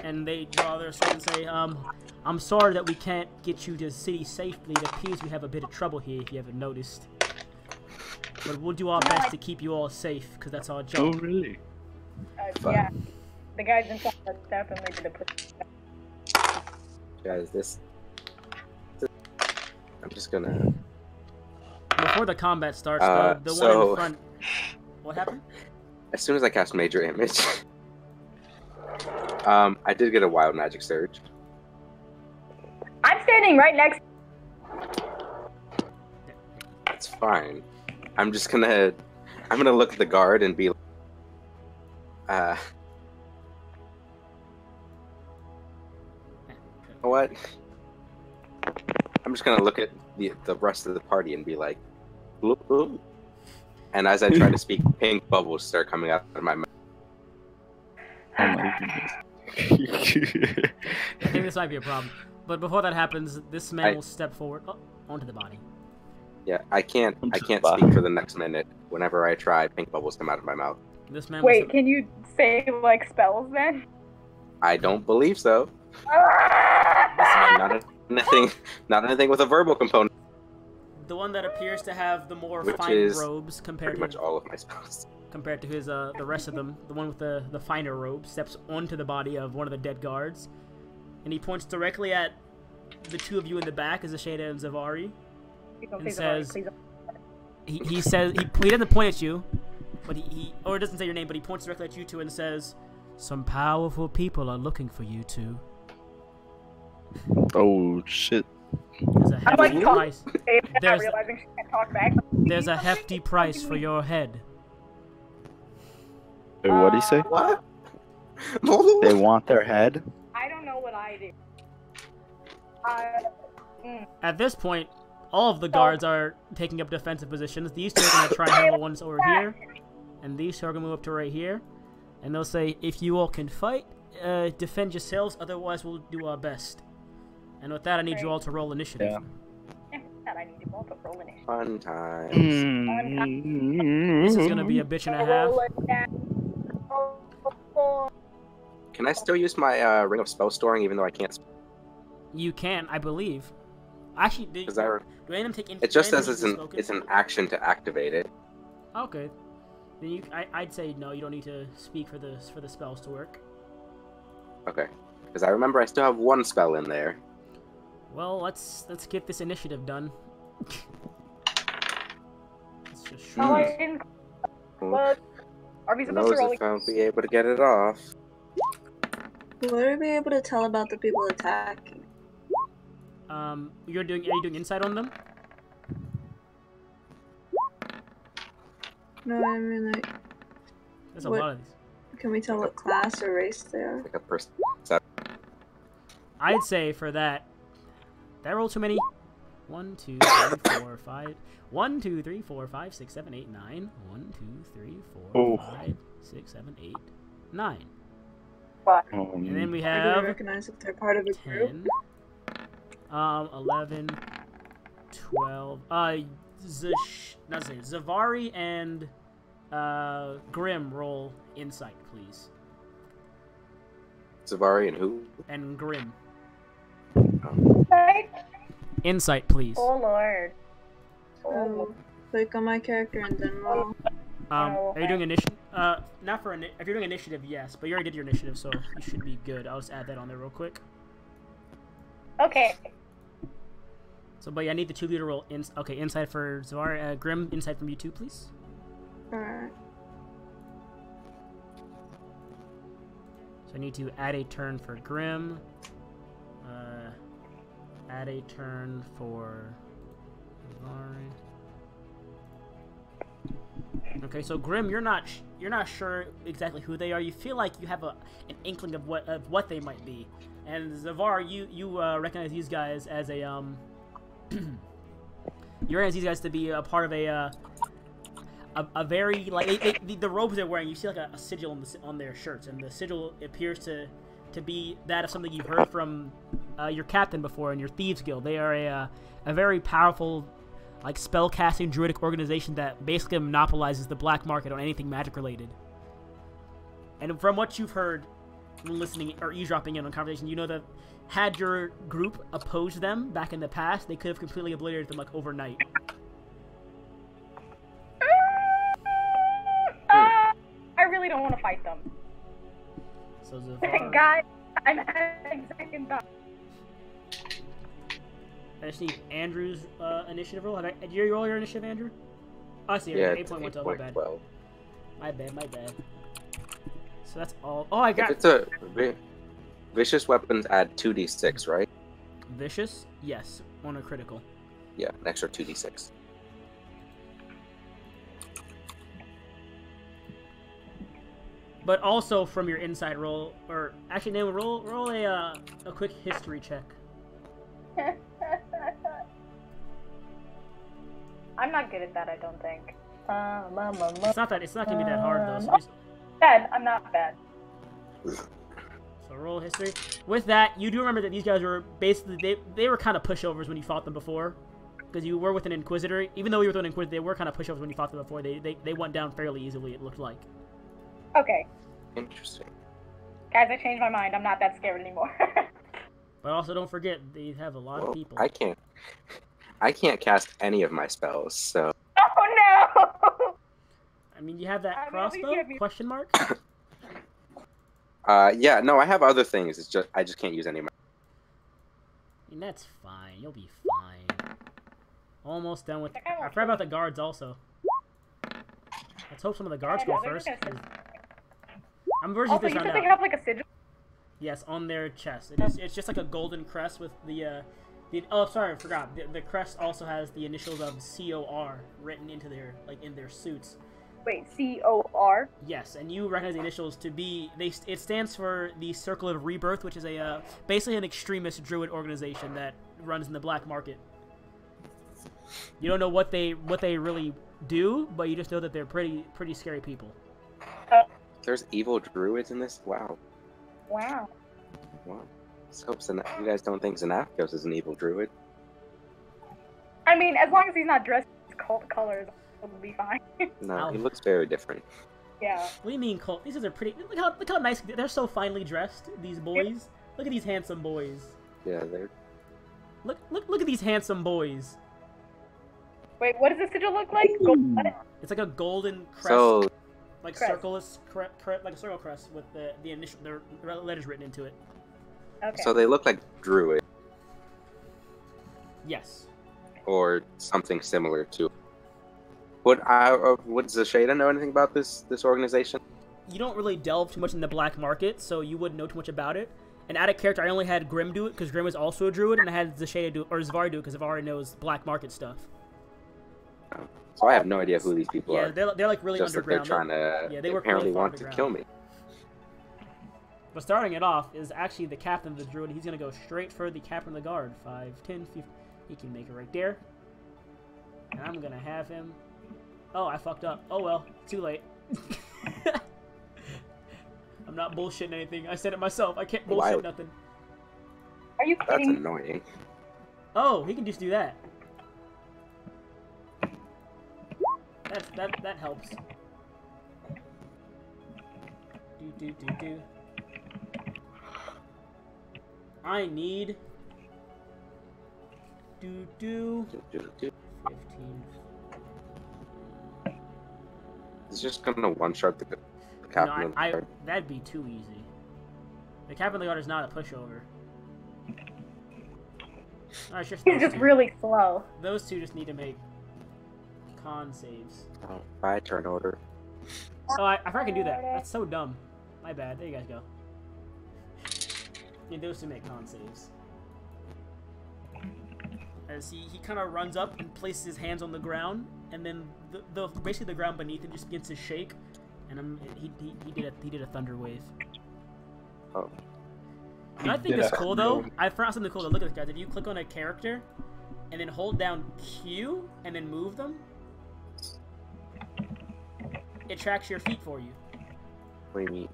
and they draw their sword and say, I'm sorry that we can't get you to the city safely. It appears we have a bit of trouble here, if you haven't noticed. But we'll do our best to keep you all safe, because that's our job. Oh, really? Yeah, the guys in front of us definitely did a push. Guys, I'm just gonna... Before the combat starts, the one in front... What happened? As soon as I cast major image, I did get a wild magic surge. I'm standing right next. It's fine. I'm gonna look at the guard and be like, what? I'm just gonna look at the rest of the party and be like, ooh. And as I try to speak, pink bubbles start coming out of my mouth. Oh my goodness. I think this might be a problem. But before that happens, this man will step forward onto the body. Yeah, I can't speak for the next minute. Whenever I try, pink bubbles come out of my mouth. This man. Wait, can you say like spells then? I don't believe so. Not anything with a verbal component. The one that appears to have the more Which fine is robes compared Pretty to much all of my spells. compared to his the rest of them, the one with the finer robes steps onto the body of one of the dead guards, and he points directly at the two of you in the back, as Asheda and Zavari, and says, he says he doesn't point at you, but he or doesn't say your name, but he points directly at you two and says, "Some powerful people are looking for you two. Oh shit. There's a hefty price. Not realizing she can't talk back. There's a hefty price for your head." Wait, what'd he say? What? They want their head? I don't know what I did. At this point, all of the guards are taking up defensive positions. These two are going to try and handle the ones over here, and these two are going to move up to right here. And they'll say, if you all can fight, defend yourselves, otherwise we'll do our best. And with that, I need you all to roll initiative. Yeah. You both have roll initiative. Fun times. This is gonna be a bitch and a half. Can I still use my Ring of Spell Storing even though I can't? You can, I believe. Actually, do any of them take? It just says it's an action to activate it. Okay. Then I'd say no. You don't need to speak for the spells to work. Okay. Because I remember I still have one spell in there. Well, let's get this initiative done. Let's just Oh, I didn't. What? Are we supposed to roll? If I'll be able to get it off. What are we able to tell about the people attacking? Are you doing insight on them? No, I mean like. There's a lot of these. Can we tell what class or race they are? Like a person. I'd say for that. Did I roll too many? 1, 2, 3, 4, 5. 1, 2, 3, 4, 5, 6, 7, 8, 9. 1, 2, 3, 4, 5, 6, 7, 8, 9. And then we have. Do we recognize if they're part of a 10, group? 11, 12. Zavari and Grim roll insight, please. Zavari and who? And Grim. Right? Insight, please. Oh lord. Oh, click on my character and then roll. Are you doing initiative? Not for if you're doing initiative, yes, but you already did your initiative, so you should be good. I'll just add that on there real quick. Okay. So, but yeah, I need the 2 of you to roll. Okay, insight for Zavari. Grim, insight from you too, please. Alright. So I need to add a turn for Grim. Add a turn for Zavari. Okay, so Grim, you're not sure exactly who they are. You feel like you have an inkling of what they might be. And Zavar, you recognize these guys as a you recognize these guys to be a part of a very like the robes they're wearing. You see like a sigil on their shirts, and the sigil appears to be that of something you've heard from your captain before in your thieves guild. They are a very powerful, like, spell-casting druidic organization that basically monopolizes the black market on anything magic related. And from what you've heard when listening or eavesdropping in on conversation, you know that had your group opposed them back in the past, they could have completely obliterated them like overnight. I really don't want to fight them. So Zavar, Guys, I'm having second thought. I just need Andrew's initiative roll. Did you roll your initiative, Andrew? Oh, I see. Yeah, 8.1 total. My bad. 12. My bad. So that's all. Oh, I got. If it's a vicious weapons, add 2d6, right? Vicious? Yes, on a critical. Yeah, an extra 2d6. But also from your inside roll, or actually, no, roll a quick history check. I'm not good at that, I don't think. It's not gonna be that hard though. So, Bad. I'm not bad. so roll history. With that, you do remember that these guys were basically they were kind of pushovers when you fought them before, because you were with an Inquisitor. Even though you were with an Inquisitor, they were kind of pushovers when you fought them before. They went down fairly easily. It looked like. Okay. Interesting. Guys, I changed my mind. I'm not that scared anymore. But also, don't forget they have a lot of people. I can't cast any of my spells, so. Oh no! I mean, you have that crossbow? Question mark? Yeah, no, I have other things. It's just I just can't use any of my. I mean, that's fine. You'll be fine. Almost done with. I forgot about the guards also. Let's hope some of the guards go first. I'm version Also, this you round said they out. have like a sigil? Yes, on their chest. It's just like a golden crest with the oh, sorry, I forgot. The crest also has the initials of COR written into their in their suits. Wait, COR? Yes, and you recognize the initials to be it stands for the Circle of Rebirth, which is a basically an extremist druid organization that runs in the black market. You don't know what they really do, but you just know that they're pretty scary people. There's evil druids in this? Wow. Wow. Wow. Let's hope you guys don't think Xanathos is an evil druid. I mean, as long as he's not dressed in cult colors, it'll be fine. No, Ow. he looks very different. Yeah. What do you mean cult? These guys are pretty. Look how nice they're. So finely dressed. These boys. Look at these handsome boys. Yeah, they're. Look at these handsome boys. Wait, what does the sigil look like? Gold. It's like a golden crest, So like crest. like a circle crest with the initial the letters written into it. Okay. so they look like druid Yes. or something similar to. Would Zashada know anything about this organization? You don't really delve too much in the black market, so you wouldn't know too much about it. And out of character, I only had Grim do it because Grim is also a druid, and I had Zashada do or Zvar do it because Zvar knows black market stuff. So I have no idea who these people Yeah, are. they're like really Just that they're underground. trying to. Yeah, they work apparently really far want to kill me. But starting it off is actually the captain of the druid. He's going to go straight for the captain of the guard. 5, 10, 15. He can make it right there. And I'm going to have him... Oh, I fucked up. Oh well, too late. I'm not bullshitting anything. I said it myself. I can't bullshit nothing. Are you That's kidding? annoying. Oh, he can just do that. That helps. Do. I need 15. It's just gonna one-shot the captain of the guard. That'd be too easy. The captain of the guard is not a pushover. Alright, just He's those just two. really slow. Those two just need to make con saves. Oh, bye, turn order. Oh, I forgot I can do that. That's so dumb. My bad. There you guys go. Yeah, those two make con saves. As he kind of runs up and places his hands on the ground, and then basically the ground beneath him just begins to shake, and he did a thunder wave. Oh. What I think is cool though, I found something cool. Look at this, guys. If you click on a character, and then hold down Q, and then move them, it tracks your feet for you. What do you mean?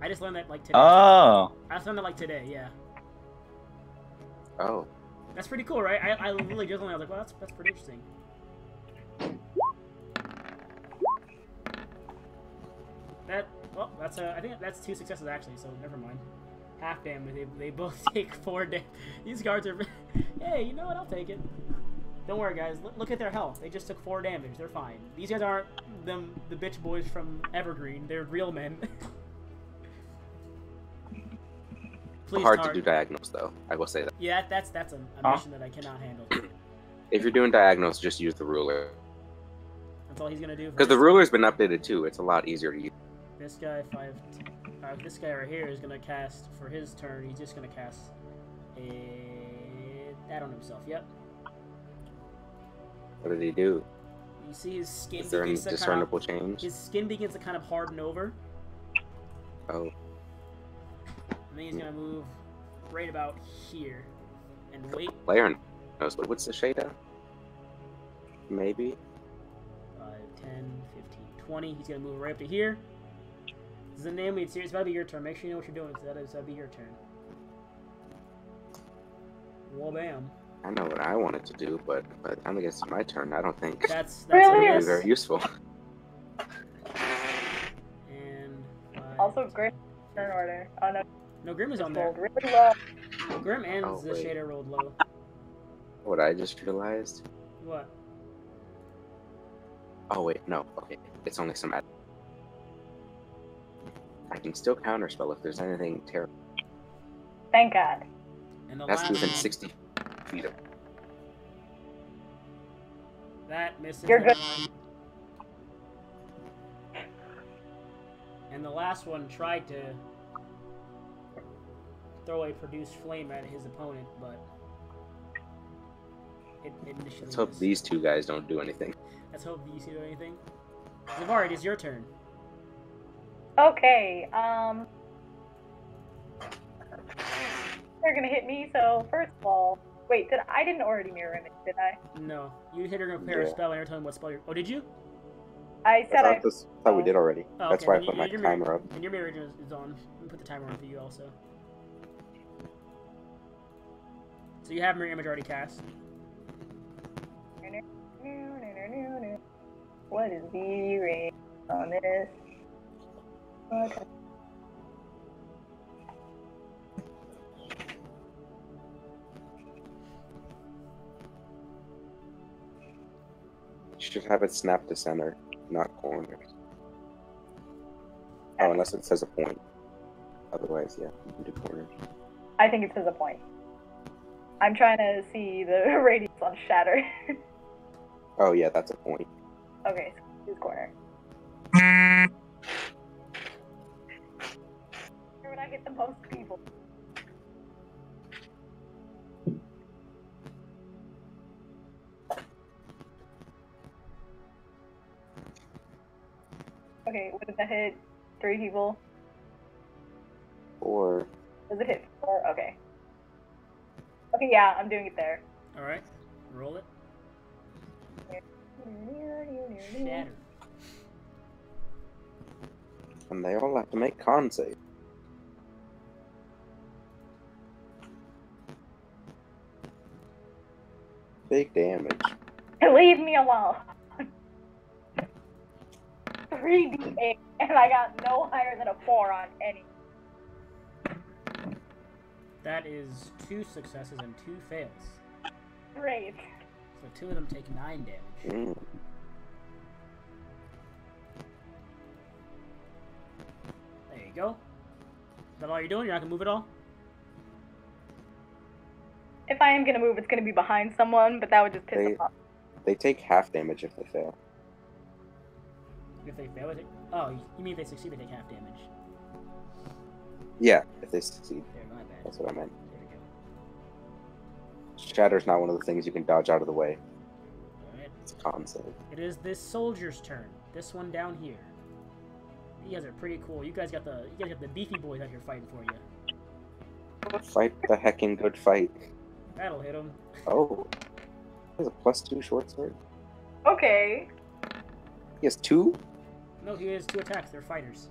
I just learned that like today. Oh. I just learned that like today, yeah. Oh. That's pretty cool, right? I literally just learned. I was like, well, that's pretty interesting. I think that's 2 successes actually. So never mind. Half damage. They both take 4 damage. These guards are. Hey, you know what? I'll take it. Don't worry, guys. Look at their health. They just took 4 damage. They're fine. These guys aren't the bitch boys from Evergreen. They're real men. Please, Hard to do diagonals, though. I will say that. Yeah, that's a mission that I cannot handle. If you're doing diagonals, just use the ruler. That's all he's gonna do. Because the ruler's been updated too. It's a lot easier to use. This guy this guy right here is gonna cast for his turn. He's just gonna cast that on himself. Yep. What did he do? You see his skin. Is there any discernible change? His skin begins to kind of harden over. Oh. And then he's gonna move right about here and wait. Player knows. But what's the shader? Maybe. 5, 10, 15, 20. He's gonna move right up to here. This is the name we serious. It's about to be your turn. Make sure you know what you're doing. Because that'll be your turn. Well, bam. I know what I wanted to do, but by the time it gets to my turn, I don't think That's Really? a it'll miss. be very useful. And 5, Also, Grim turn order. Oh no, no, Grim is on there. rolled really low. Grim and Oh, the wait. shader rolled low. What I just realized. What? Oh wait, no. Okay, it's only some. I can still counterspell if there's anything terrible. Thank God. And the That's last within one, 60 feet of. that misses. You're good. everyone. And the last one tried to throw a produced flame at his opponent, but it initially Let's hope missed. these two guys don't do anything. Let's hope these two do anything. Zavar, it is your turn. Okay. They're gonna hit me. So first of all, wait. I didn't already mirror image, did I? No, you hit her to prepare a Yeah. spell, and you're telling what spell you're. Oh, did you? I said I. thought we did already. Oh, That's okay, why I then put my your timer up. And your mirror is on. Let me put the timer on for you also. So you have mirror image already cast. What is the rate on this? Okay. You should have it snap to center, not corners. Oh, unless it says a point. Otherwise, yeah, you can do corners. I think it says a point. I'm trying to see the radius on shatter. Oh, yeah, that's a point. Okay, so this corner. Where would I get the most people? Okay, what did that hit? 3 people? Or Does it hit 4? Okay. Okay, yeah, I'm doing it there. Alright, roll it. Shatter. and they all have to make con save. Big damage. Leave me alone. 3d8, and I got no higher than a 4 on any. That is 2 successes and 2 fails. Great. So 2 of them take 9 damage. Mm. There you go. Is that all you're doing? You're not gonna move at all? If I am gonna move, it's gonna be behind someone, but that would just piss them off. They take half damage if they fail. If they fail, they take... Oh, you mean if they succeed, they take half damage. Yeah, if they succeed. There, my bad. That's what I meant. There we go. Shatter's not one of the things you can dodge out of the way. Alright. It's a con save. It is this soldier's turn. This one down here. You guys are pretty cool. You guys got the beefy boys out here fighting for you. Fight the heckin' good fight. That'll hit him. Oh. He has a +2 short sword. Okay. He has 2? No, he has 2 attacks. They're fighters.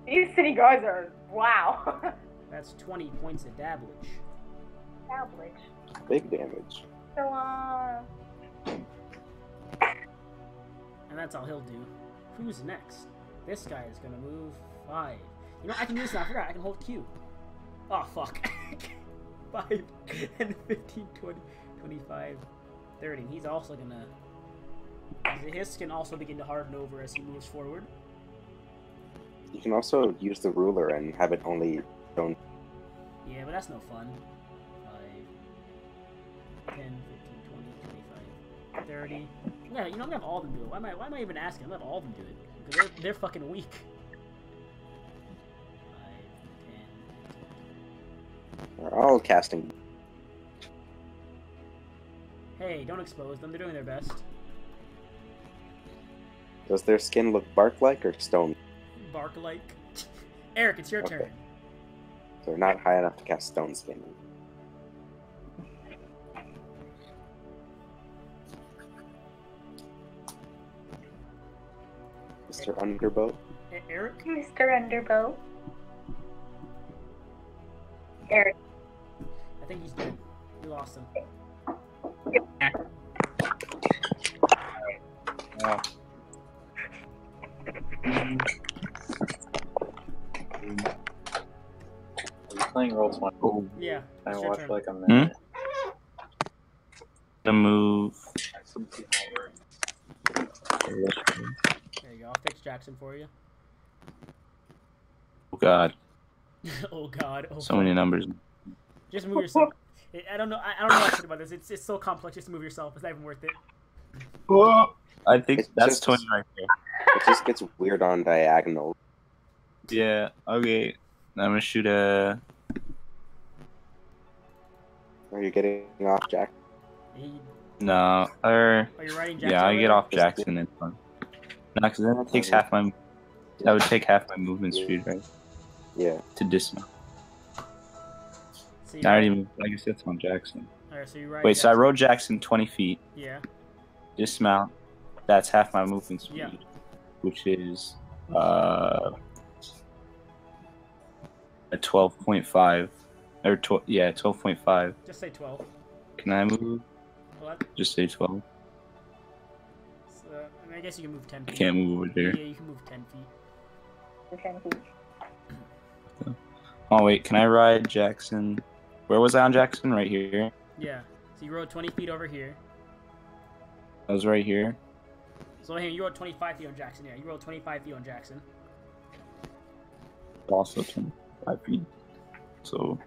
These city guards are wow. That's 20 points of damage. Average. Big damage. So And that's all he'll do. Who's next? This guy is gonna move 5. You know, I can do this now. I forgot. I can hold Q. Oh, fuck. 5, 10, 15, 20, 25, 30. He's also gonna... His can also begin to harden over as he moves forward. You can also use the ruler and have it only shown. Yeah, but that's no fun. 5, 10, 15, 20, 25, 30. Yeah, you know, I'm gonna have all of them do it. Why am I even asking? I'm gonna have all of them do it. Because they're fucking weak. 5, 10... They're all casting. Hey, don't expose them. They're doing their best. Does their skin look bark-like or stone? Bark-like. Eric, it's your Okay. turn. They're not high enough to cast stone skin. Mr. Underbow? Eric? Mr. Underbow. Eric. I think he's dead. We lost him. Yeah. Are you playing Roll20? Oh, Yeah, I it's your watched turn. like a minute. the move. There you go. I'll fix Jackson for you. Oh god, Oh god. Oh, so many numbers. just move yourself. I don't know. I don't know what to say about this. It's so complex. Just to move yourself. It's not even worth it. I think It's that's just- 20 right there. It just gets weird on diagonal. Yeah. Okay. I'm gonna shoot a. Are you getting off, Jack? No. Or Are you writing Jackson? yeah, I already? get off Jackson and fun. No, because then that takes half my. That would take half my movement speed, right? Yeah. To dismount. So I already moved. I guess that's on Jackson. Alright, so you write. Wait, so I Jackson. rode Jackson 20 feet. Yeah. Dismount. That's half my movement speed, Yeah. which is a 12.5 or 12.5. Just say 12. Can I move? Well, that, Just say 12. I I guess you can move 10 I feet. can't move over there. Yeah, you can move 10 feet. For 10 feet. Oh wait, can I ride Jackson? Where was I on Jackson? Right here. Yeah. So you rode 20 feet over here. I was right here. So hang on, you rode 25 feet on Jackson. Yeah, you rode 25 feet on Jackson. Also 25 feet. So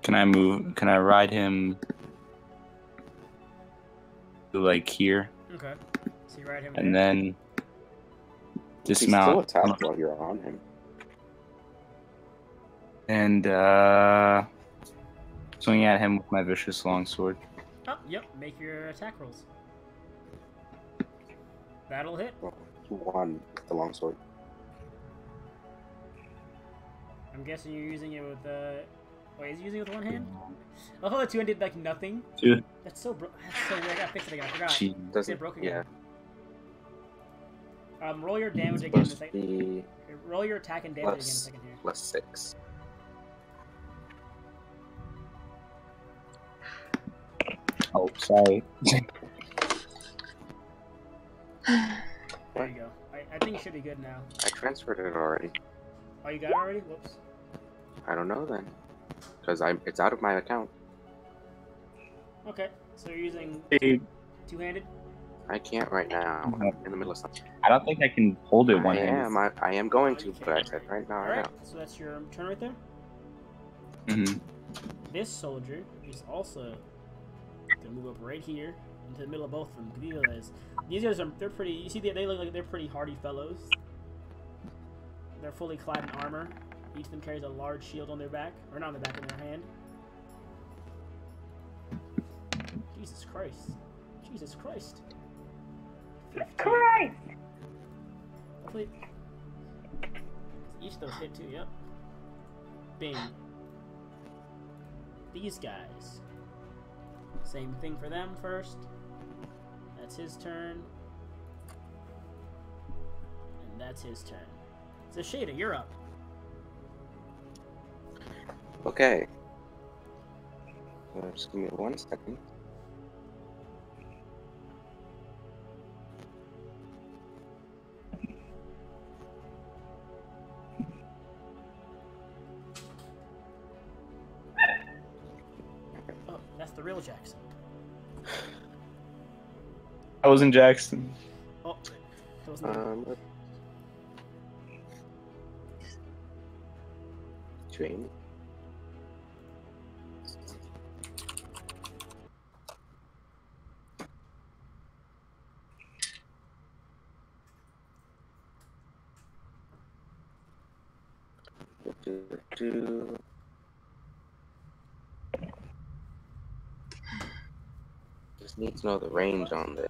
can I move? Can I ride him to like here? Okay. So you ride him And there. then He's still dismount attacked while you're on him. and swing at him with my vicious longsword. Oh, yep. Make your attack rolls. That'll hit. Well, you won with the longsword. I'm guessing you're using it with wait, is he using it with one hand? Oh, the two-handed like nothing. Dude. That's so weird. I gotta fix it again. I forgot. She Doesn't. It broke Yeah. again. Roll your damage again in a Supposed to second. be Roll your attack and damage again in a second here. +6. Oh, sorry. There you go. I think it should be good now. I transferred it already. Oh, you got it already? Whoops. I don't know then, because it's out of my account. Okay, so you're using Dude, two-handed? I can't right now. I'm in the middle of something. I don't think I can hold it one I hand. am. I am going to, but I said right now. Alright, so that's your turn right there. Mm-hmm. This soldier is also gonna move up right here into the middle of both of them. These guys are they're pretty. You see, they look like they're pretty hardy fellows. They're fully clad in armor. Each of them carries a large shield on their back, or not on their back, in their hand. Jesus Christ! Jesus Christ! 15. Christ! Hopefully, each of those hit too. Yep. Bing. These guys. Same thing for them first. That's his turn. And that's his turn. So Shada, you're up. Okay. Just give me 1 second. Oh, that's the real Jackson. I was in Jackson. Oh, that was me. Train. Just need to know the range on this.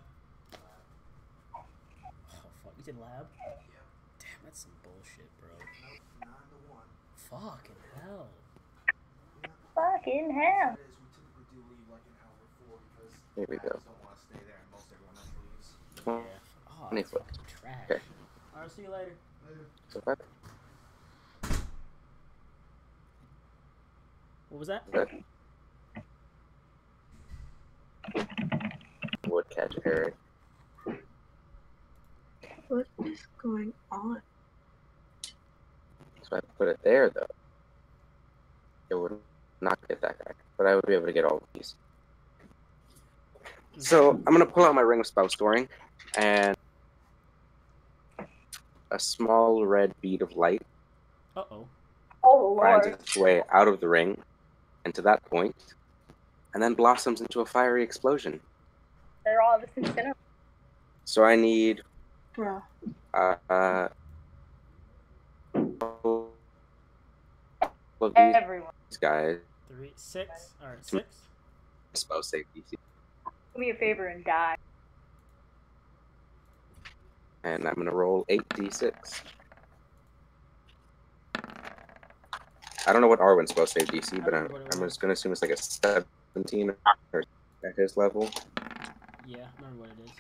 Oh fuck, you did lab? Damn, that's some bullshit, bro. Fucking hell. Fucking hell. Here we go. Yeah. 20 foot. Trash. Okay. Alright, see you later. So that, What was that? would catch Eric. What is going on? So I put it there though. It would not get that guy, but I would be able to get all of these. So I'm gonna pull out my ring of spell storing and a small red bead of light Uh-oh. Oh finds lord. its way out of the ring and to that point, and then blossoms into a fiery explosion. They're all this incentive. So I need Bruh. all of Everyone. these guys 3, 6. Alright, 6. spell save DC, Do me a favor and die. and I'm gonna roll 8d6. I don't know what Arwen's spell save DC, but I'm just gonna assume it's like a 17 or at his level. Yeah, I remember what it is.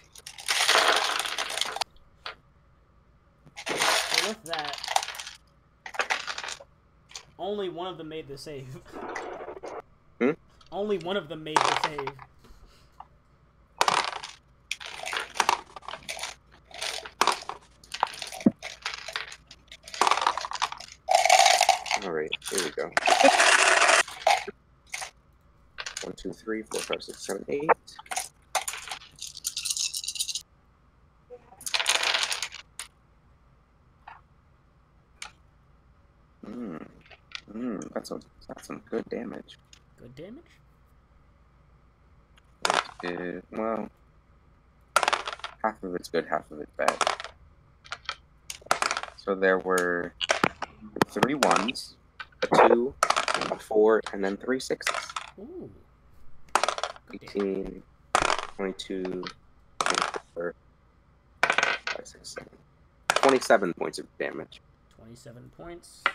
So with that, only one of them made the save. Hmm? Only one of them made the save. go. 1, 2, 3, 4, 5, 6, 7, 8. That's some good damage. Good damage? Well, half of it's good, half of it's bad. So there were 3 1s, a 2, a 4, and then 3 6s. Ooh. 18, 22, 24, 5, 6, 7. 27 points of damage. 27 points. So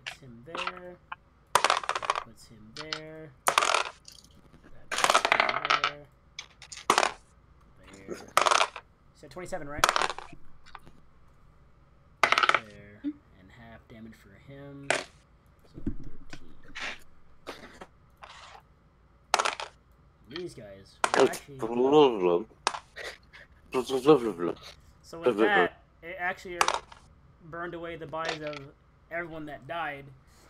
puts him there. That puts him there. That puts him there. There. You said 27, right? There. And half damage for him. So 13. These guys were actually... So with that, it actually burned away the bodies of everyone that died.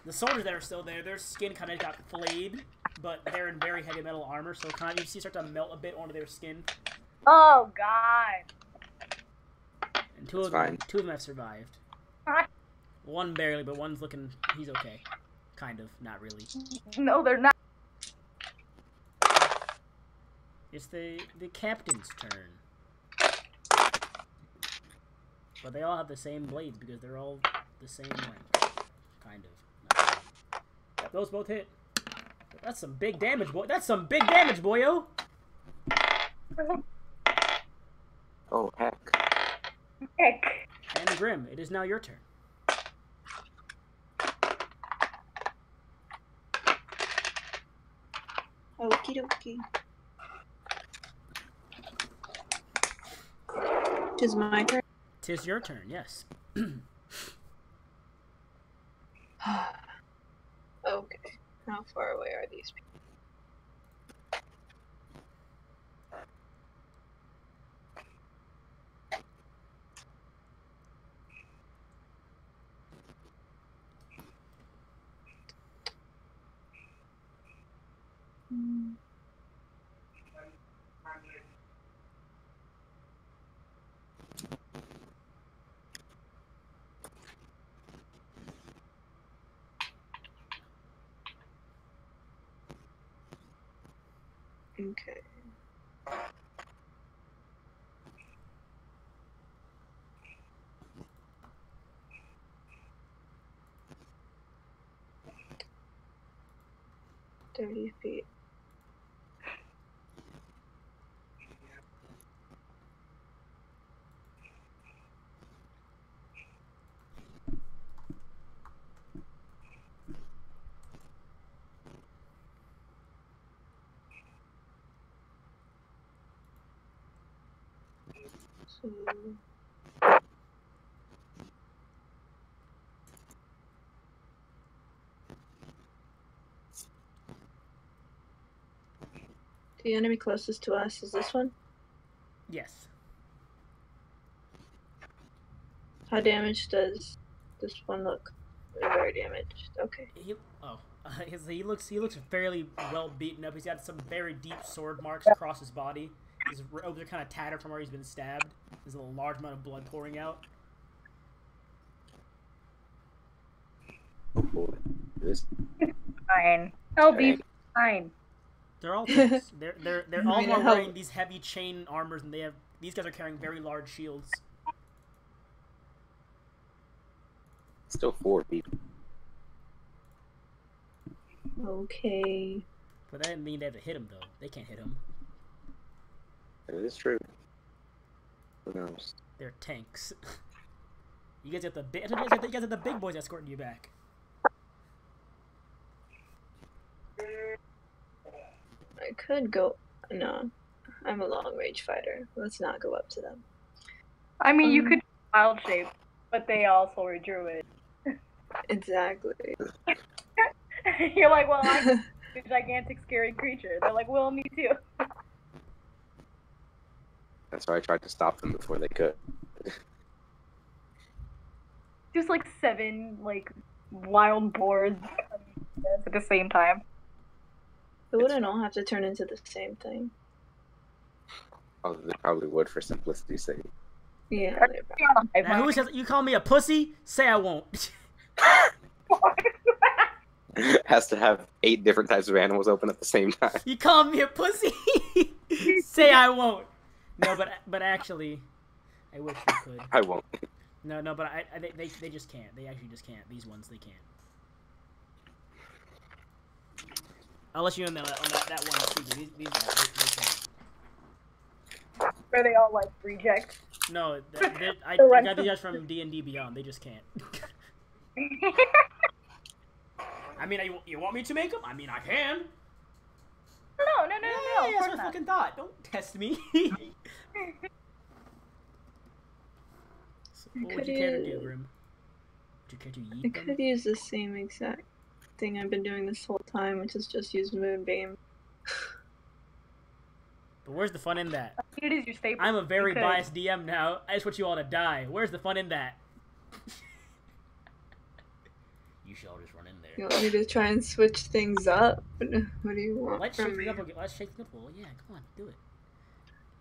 The soldiers that are still there, their skin kind of got flayed, but they're in very heavy metal armor, so kind of you see start to melt a bit onto their skin. Oh God. And two of them have survived. One barely, but one's looking. He's okay, kind of, not really. No, they're not. It's the captain's turn. But they all have the same blades because they're all the same rank. Kind of. Not really. Those both hit. That's some big damage, boy. That's some big damage, boyo. Oh, heck. Heck. And Grim, it is now your turn. Okie dokie. Tis my turn. Tis your turn, yes. Okay. How far away are these people? Okay. $30 feet. So... The enemy closest to us is this one? Yes. How damaged does this one look? Very damaged. Okay. He looks fairly well beaten up. He's got some very deep sword marks across his body. His robes are kind of tattered from where he's been stabbed. There's a large amount of blood pouring out. Oh boy. This Fine. I'll be fine. They're all tanks. They're all wearing these heavy chain armors, and these guys are carrying very large shields. still 4 people. Okay. But that didn't mean they have to hit him, though. They can't hit him. It is true. Who knows? They're tanks. You guys have the big boys escorting you back. I could go. No, I'm a long range fighter. Let's not go up to them. I mean, you could wild shape, but they also are druid. Exactly. You're like, well, I'm a gigantic, scary creature. They're like, well, me too. That's why I tried to stop them before they could. Just like 7 like wild boars at the same time. It wouldn't all have to turn into the same thing. Oh, they probably would for simplicity's sake. Yeah. Now, who says you call me a pussy? Say I won't. Has to have 8 different types of animals open at the same time. You call me a pussy? Say I won't. No, but actually, I wish you could. I won't. No, but they just can't. They actually just can't. These ones, they can't. Unless you're on that one. These guys, they can't. Where they all like reject. No, I got these guys from D&D Beyond. They just can't. I mean, you want me to make them? I mean, I can. No. Yeah, that's what I fucking thought. Don't test me. So, what would you care to do, Grim? Would you care to yeet I them? could use the same exact thing I've been doing this whole time, which is just use Moonbeam. But where's the fun in that? It is your staple. I'm a very biased DM now. I just want you all to die. Where's the fun in that? You should all just run in there. You want me to try and switch things up? What do you want Let's from shake me? it up. Let's shake it up. Well, yeah, come on, do it.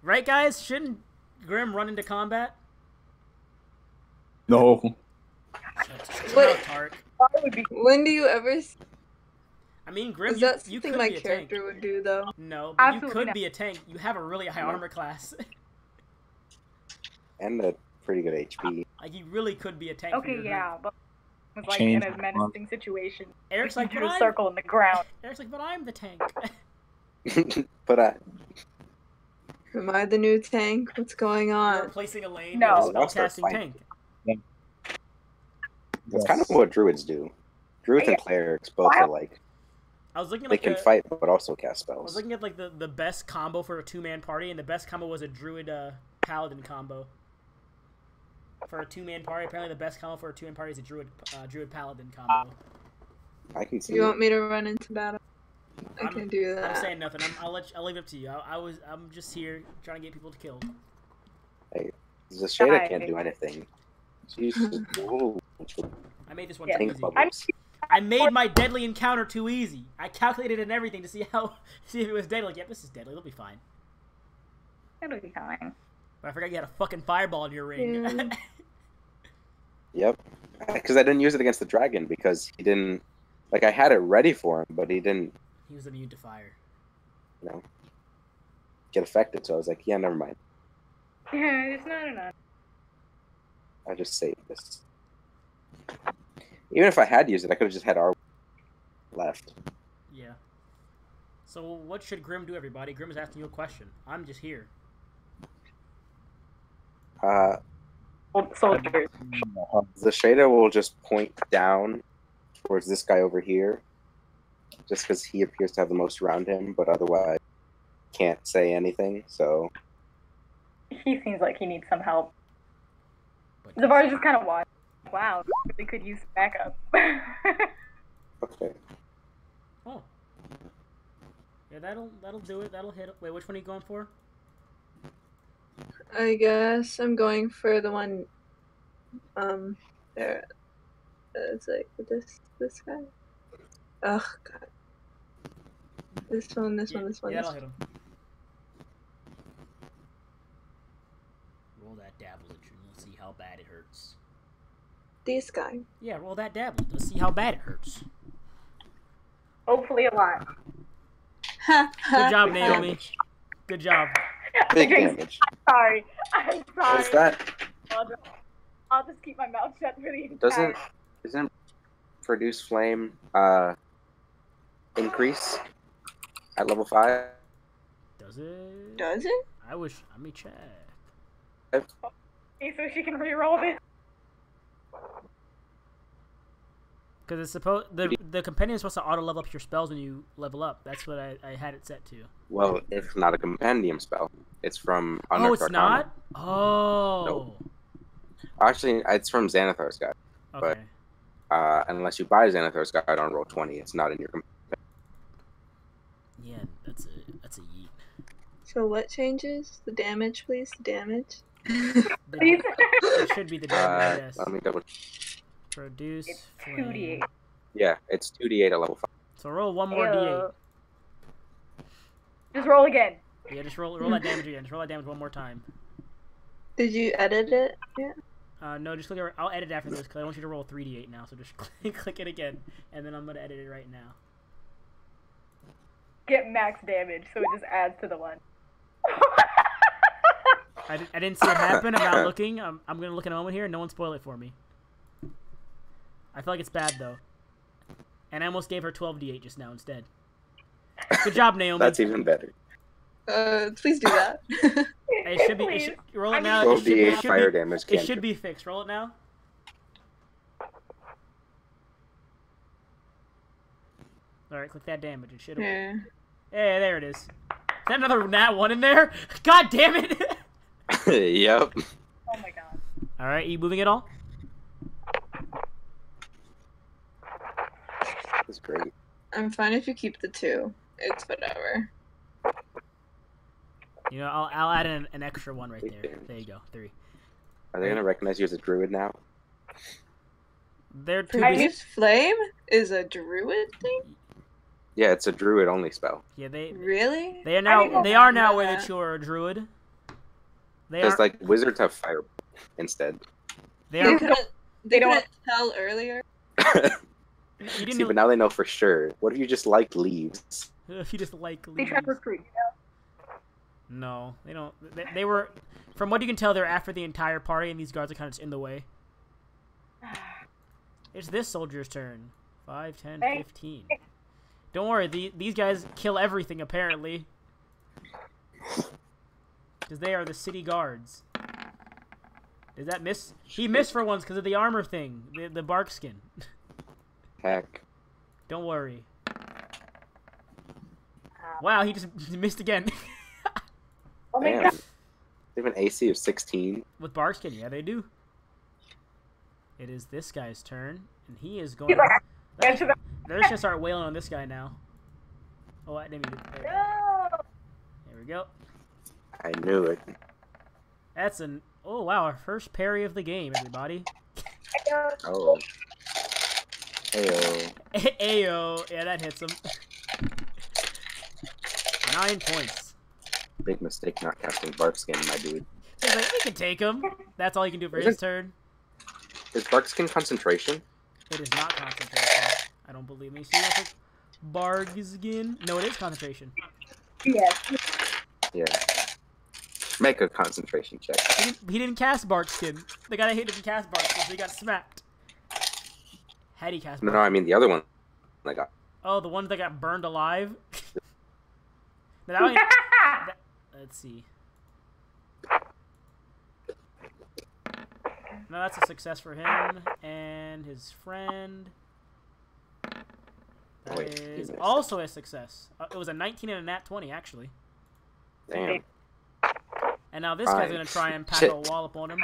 Right, guys? Shouldn't Grim run into combat? No. What? Tark. When do you ever? I mean, Grim, Is that you something could my be a tank. character would do though? No, but you Absolutely could not. be a tank. You have a really high armor class. And a pretty good HP. Like, you really could be a tank. for Okay, your yeah, group. but it was like Change in a menacing situation. Eric's He like, drew but a I'm... circle in the ground. Eric's like, but I'm the tank. But Am I the new tank? What's going You're on? replacing a lane No. with a spellcasting tank. that's kind of what druids do. Druids and clerics both are like, I was looking at they like can fight but also cast I was spells. looking at like the best combo for a 2-man party, and the best combo was a druid paladin combo. For a 2-man party, apparently the best combo for a 2-man party is a druid paladin combo. I can see You it. want me to run into battle? I I'm- can do that. I'm saying nothing. I'll leave it up to you. I'm just here trying to get people to kill. Zasheda can't do anything. She's whoa. I made this one Yeah. too Pink easy. bubbles. I made my deadly encounter too easy. I calculated and everything to see if it was deadly. Like, yep, this is deadly. It'll be fine. It'll be fine. But I forgot you had a fucking fireball in your ring. Yeah. Yep. Because I didn't use it against the dragon because he didn't. Like, I had it ready for him, but he didn't, He was immune to fire. get affected. So I was like, yeah, never mind. Yeah, it's not enough. I just saved this. Even if I had used it, I could have just had our left. Yeah. So what should Grim do, everybody? Grim is asking you a question. I'm just here. Soldiers. Zasheda will just point down towards this guy over here, just because he appears to have the most around him, but otherwise can't say anything. So He seems like he needs some help. But Zavara's just kind of watching. Wow, they could use backup. okay. Oh. Yeah, that'll do it. That'll hit it. Wait, which one are you going for? I guess I'm going for the one. There. It's like this guy. Oh god. This one. Yeah, This one. Yeah, that'll hit him. Roll that dabble at you. Let's see how bad it hurts. This guy. Yeah, roll that dabble. Let's see how bad it hurts. Hopefully a lot. Good job, Naomi. Good job. Big Okay, damage. Sorry. I'm sorry. What's that? I'll just keep my mouth shut for the entire. Doesn't produce flame increase at level 5? Does it? Does it? I wish. Let me check. Okay, so she can reroll this. Because it's supposed the companion is supposed to auto level up your spells when you level up. That's what I had it set to. Well, it's not a compendium spell. It's from Oh, Unearthed it's Arcana. not. Oh. Actually, it's from Xanathar's Guide. Okay. Unless you buy Xanathar's Guide on roll 20, it's not in your Yeah, that's a yeet. So what changes? The damage, please. The damage. It should be the damage. Yes. Let me double. Produce It's flame. 2d8. Yeah, it's 2d8 at level 5. So roll one more Ew. d8. Just roll again. Yeah, just roll that damage again. Just roll that damage one more time. Did you edit it? Yeah. No, just click it. I'll edit after this because I want you to roll 3d8 now. So just click it again, and then I'm gonna edit it right now. Get max damage, so it just adds to the one. I didn't see it happen. I'm not looking. I'm gonna look in a moment here. No one spoil it for me. I feel like it's bad though. And I almost gave her 12d8 just now instead. Good job, Naomi. That's even better. Please do that. It should be. Roll it now. 12d8 fire damage. It should be fixed. Roll it now. All right, click that damage. It should. Yeah. Hey, there it is. Is that another nat 1 in there? God damn it! Yep. Oh my god. All right, you moving at all? That's great. I'm fine if you keep the 2. It's whatever. You know, I'll add an extra 1 right there. There you go, 3. Are they gonna recognize you as a druid now? They're too busy. Produce Flame is a druid thing? Yeah, it's a druid only spell. Yeah, Really? they are now aware that you're a druid. They Because are. like wizards have fire instead. They They are. couldn't tell earlier. You See, didn't. but now they know for sure. What if you just like leaves? If you just like. They try to recruit, No, they don't. They were. From what you can tell, they're after the entire party, and these guards are kind of just in the way. It's this soldier's turn. 5, 10, 15. Don't worry, these guys kill everything, apparently. Because they are the city guards. Did that miss? He missed for once because of the armor thing. The bark skin. Heck. Don't worry. Wow, he just missed again. Oh my Damn. god. They have an AC of 16. With bark skin, yeah, they do. It is this guy's turn, and he is going... They're just gonna start wailing on this guy now. Oh, I didn't mean to... There we go. I knew it. That's an... Oh, wow, our first parry of the game, everybody. Oh. Heyo. Ayo. Yeah, that hits him. 9 points. Big mistake not casting Barkskin, my dude. He's like, we can take him. That's all he can do for his turn. Is Barkskin concentration? It is not concentration. I don't believe me. See, that's Bargskin. No, it is concentration. Yes. Yeah. Make a concentration check. He didn't cast Barkskin. The guy that hit didn't cast Barkskin, so he got smacked. Had he cast Barkskin? No, I mean the other one. I got. Oh, the ones that got burned alive? Let's see. No, that's a success for him and his friend. That Wait, is also a success. It was a 19 and a nat 20, actually. Damn. And now this guy's gonna try and pack a wallop on him.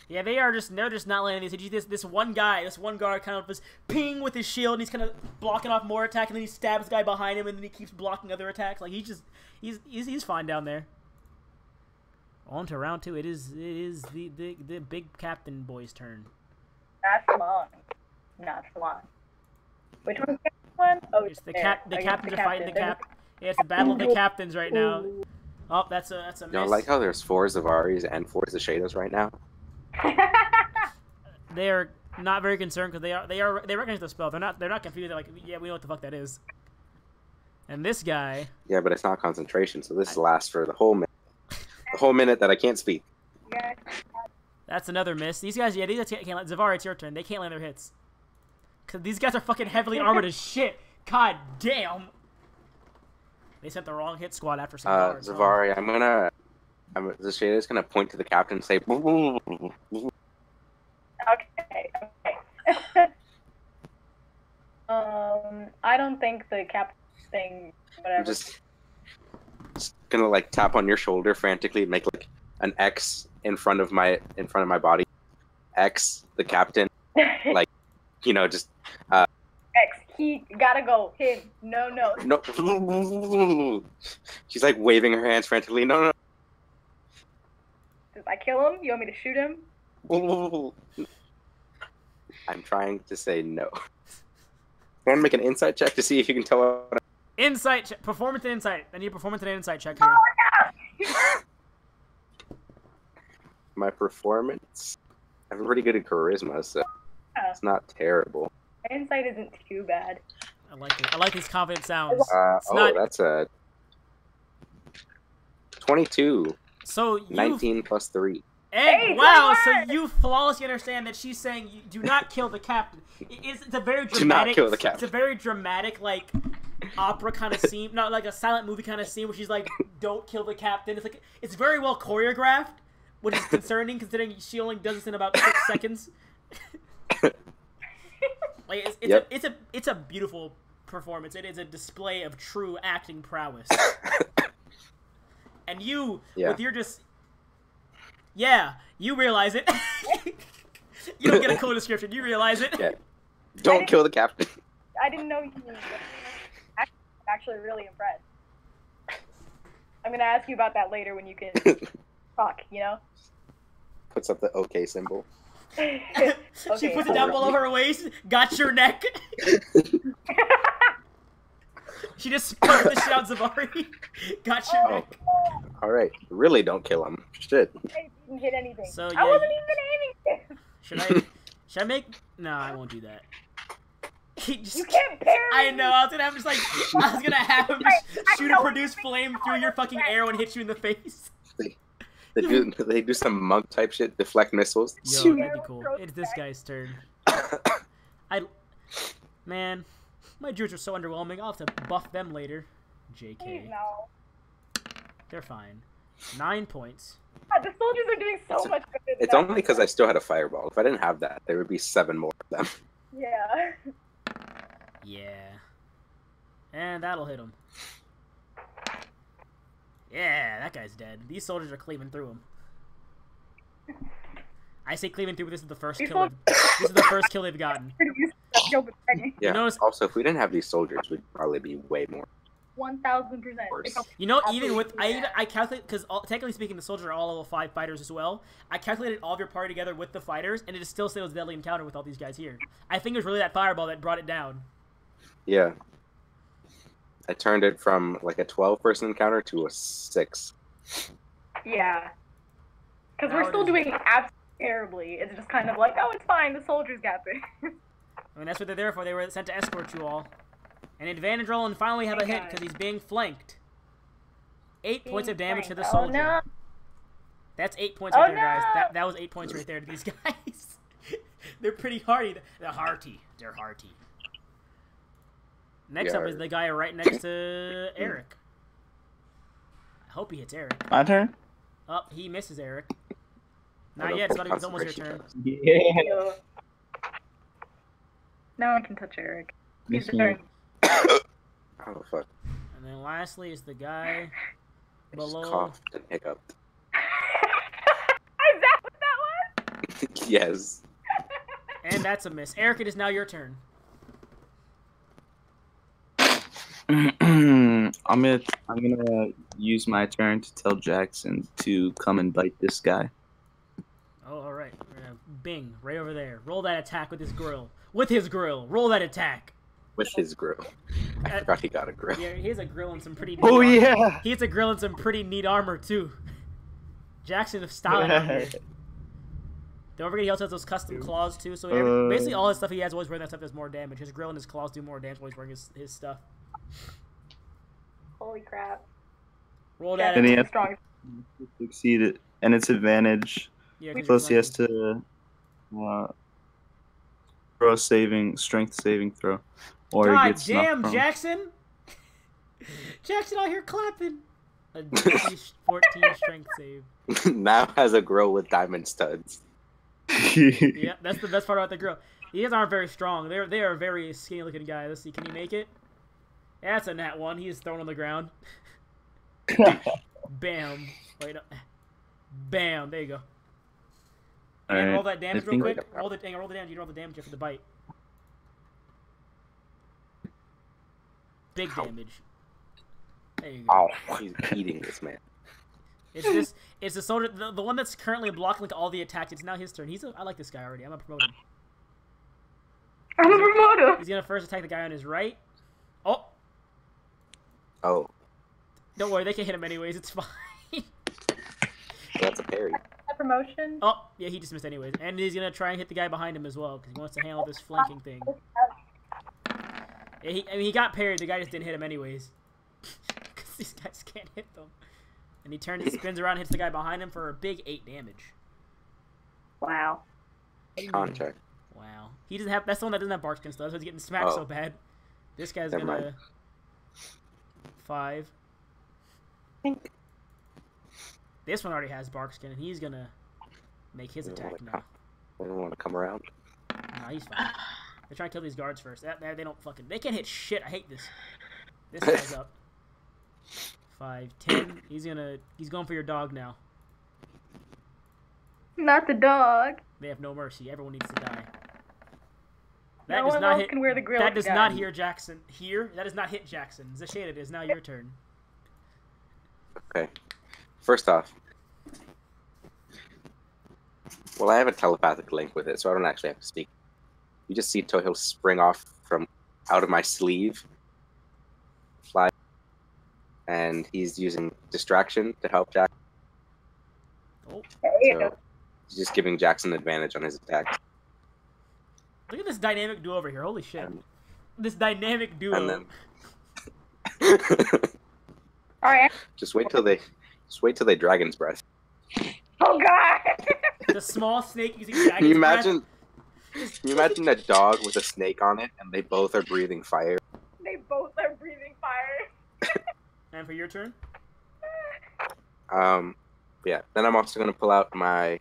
Yeah, they're just not letting this one guard kind of just ping with his shield, and he's kind of blocking off more attack, and then he stabs the guy behind him, and then he keeps blocking other attacks. Like he's fine down there. On to round 2. It is the big captain boy's turn. Not long. Not long. Which one's the one? Oh, It's the captains are fighting the cap. Yeah, it's the battle of the captains right now. Oh, that's a miss. You know, I like how there's 4 Zavaris and 4 Zashadas right now. They are not very concerned because they recognize the spell. They're not confused. They're like, yeah, we know what the fuck that is. And this guy. Yeah, but it's not concentration, so this lasts for the whole minute. The whole minute that I can't speak. That's another miss. These guys can't land. Zavari, it's your turn. They can't land their hits. Because these guys are fucking heavily armored as shit. God damn. They sent the wrong hit squad after some guards. Zavari, Zashada's gonna point to the captain and say, Okay. I don't think the captain thing. Whatever. I'm just gonna like tap on your shoulder frantically, make like an X in front of my body. X, the captain, like, you know, just X. He gotta go. Him. No. no. She's like waving her hands frantically. No. Does I kill him? You want me to shoot him? I'm trying to say no. Want to make an insight check to see if you can tell what Insight check. Performance and insight. I need a performance and insight check here. my performance. I'm pretty good at charisma, so it's not terrible. Insight isn't too bad. I like it. I like these confident sounds. That's a 22. So 19 plus 3. And wow, so you flawlessly understand that she's saying you do not kill the captain. It's a very dramatic. Do not kill the captain. It's a very dramatic, like opera kind of scene, not like a silent movie kind of scene where she's like, "Don't kill the captain." It's very well choreographed, which is concerning considering she only does this in about 6 seconds. Like it's a beautiful performance. It is a display of true acting prowess. And you, with your just. Yeah, you realize it. You don't get a cool description. You realize it. Yeah. Don't kill the captain. I didn't know you were actually really impressed. I'm going to ask you about that later when you can talk, you know? Puts up the OK symbol. Okay, she puts it down below her waist. Got your neck. She just spurs the shit out Zavari. Got your neck. Alright, really don't kill him. Shit. I didn't hit anything. So, yeah, I wasn't even aiming. Should I make... No, I won't do that. You can't parry. I know, I was gonna have him just shoot a produce flame through your fucking arrow and hit you in the face. They do some monk type shit, deflect missiles. Yo, that'd be cool. It's this guy's turn. Man, my druids are so underwhelming. I'll have to buff them later. JK. Please, no. They're fine. 9 points. God, the soldiers are doing so much better than It's only because I still had a fireball. If I didn't have that, there would be 7 more of them. Yeah. Yeah. And that'll hit him. Yeah, that guy's dead. These soldiers are cleaving through him. I say cleaving through, but this is the first kill. This is the first kill they've gotten. Yeah. Notice, also, if we didn't have these soldiers, we'd probably be way more. 1000%. You know, even with I calculate because technically speaking, the soldiers are all level 5 fighters as well. I calculated all of your party together with the fighters, and it is still a deadly encounter with all these guys here. I think it was really that fireball that brought it down. Yeah. I turned it from like a 12-person encounter to a 6. Yeah. Because we're still doing absolutely terribly. It's just kind of like, oh, it's fine. The soldiers got this. I mean, that's what they're there for. They were sent to escort you all. An advantage roll and finally have a hit because he's being flanked. 8 points of damage to the soldier. No. That's 8 points right there, guys. That was 8 points right there to these guys. They're pretty hardy. They're hearty. They're hearty. Next up is the guy right next to Eric. I hope he hits Eric. My turn? Oh, he misses Eric. Not yet. It's almost your turn. Yeah. No one can touch Eric. He's turn. Oh, fuck. And then lastly is the guy below. Just coughed and hiccuped. Is that what that was? Yes. And that's a miss. Eric, it is now your turn. I'm gonna use my turn to tell Jackson to come and bite this guy. Oh, all right. Bing, right over there. Roll that attack with his grill. With his grill. Roll that attack. With his grill. I forgot he got a grill. Yeah, he has a grill and some pretty neat Oh, armor. yeah! He has a grill and some pretty neat armor, too. Jackson of styling out here. Don't forget he also has those custom claws, too. So basically all his stuff he has always wearing that stuff does more damage. His grill and his claws do more damage while he's wearing his stuff. Holy crap. Roll that And he has strong. to succeed it, and it's advantage. Yeah, 'cause Plus, he you're has to throw a strength saving throw, or God he gets damn, knocked prone. Jackson! Jackson out here clapping. A 14 strength save. Now has a grill with diamond studs. Yeah, that's the best part about the grill. These guys aren't very strong. They are very skinny looking guys. Let's see, can he make it? Yeah, that's a nat 1. He's thrown on the ground. Bam. Wait up. Bam. There you go. And roll that damage real quick. Roll the damage. You roll the damage after the bite. Big damage. There you go. Oh, he's eating this man. It's the soldier, the one that's currently blocking like all the attacks. It's now his turn. I like this guy already. I'm gonna promote him. I'm a promoter. He's gonna first attack the guy on his right. Oh, Oh, don't worry, they can hit him anyways. It's fine. that's a parry. A promotion. Oh, yeah, he just missed anyways. And he's gonna try and hit the guy behind him as well because he wants to handle this flanking thing. Yeah, I mean, he got parried. The guy just didn't hit him anyways. Because these guys can't hit them. And he turns, spins around, and hits the guy behind him for a big 8 damage. Wow. Contract. Wow. He doesn't have. That's the one that doesn't have bark skin stuff. So he's getting smacked so bad. This guy's Never gonna mind. 5. This one already has bark skin, and he's gonna make his attack now. They don't want to come around. No, he's fine. They're trying to kill these guards first. They don't fucking. They can't hit shit. I hate this. This guy's up. 5, 10. He's going for your dog now. Not the dog. They have no mercy. Everyone needs to die. That No does one not else hit. can wear the grill That does gun. not hear Jackson. Here. That does not hit Jackson. Zashade, it is now your turn. Okay. First off, well, I have a telepathic link with it, so I don't actually have to speak. You just see Tohil spring off from out of my sleeve, fly, and he's using distraction to help Jack. Oh, So he's just giving Jackson advantage on his attacks. look at this dynamic duo over here. Holy shit. This dynamic duo. And then All right. just wait till they dragon's breath. Oh God. The small snake using dragon's Can you breath. imagine? Can you imagine a dog with a snake on it, and they both are breathing fire? They both are breathing fire. And for your turn? Yeah. Then I'm also gonna pull out my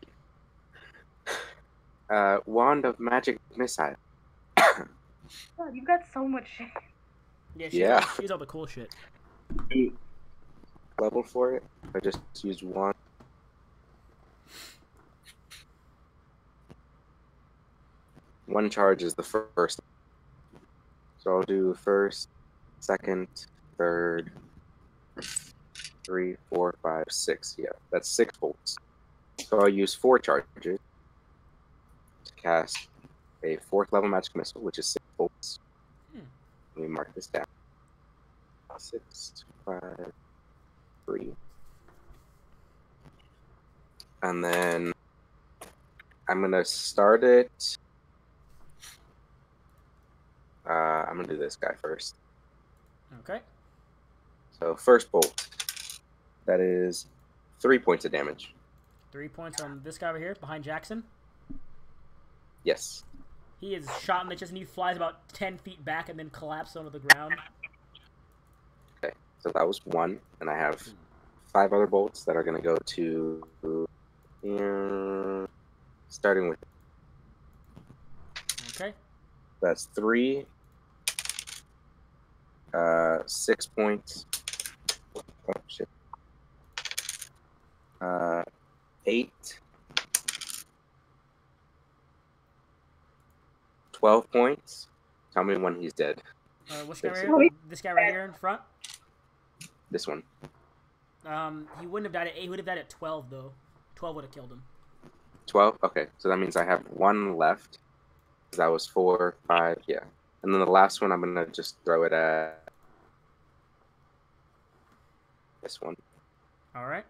wand of magic missile. God, you've got so much shit. Yeah, she's all the cool shit. Level for it. I just used one. One charge is the first. So I'll do first, second, third, 3, 4, 5, 6. Yeah, that's 6 bolts. So I'll use 4 charges to cast a 4th level magic missile, which is 6 bolts. Let me mark this down. 6, 5, 3. And then I'm going to start it. I'm going to do this guy first. Okay. So first bolt. That is 3 points of damage. 3 points on this guy over here, behind Jackson. Yes. He is shot in the chest and he flies about 10 feet back and then collapses onto the ground. Okay. So that was 1. And I have 5 other bolts that are going to go to... starting with... Okay. That's 3. 6 points. Oh, shit. 8. 12 points. Tell me when he's dead. Which guy right here? This guy right here in front? This one. He wouldn't have died at 8. He would have died at 12, though. 12 would have killed him. 12? Okay. So that means I have 1 left. That was 4, 5, yeah. And then the last one, I'm going to just throw it at this one. Alright.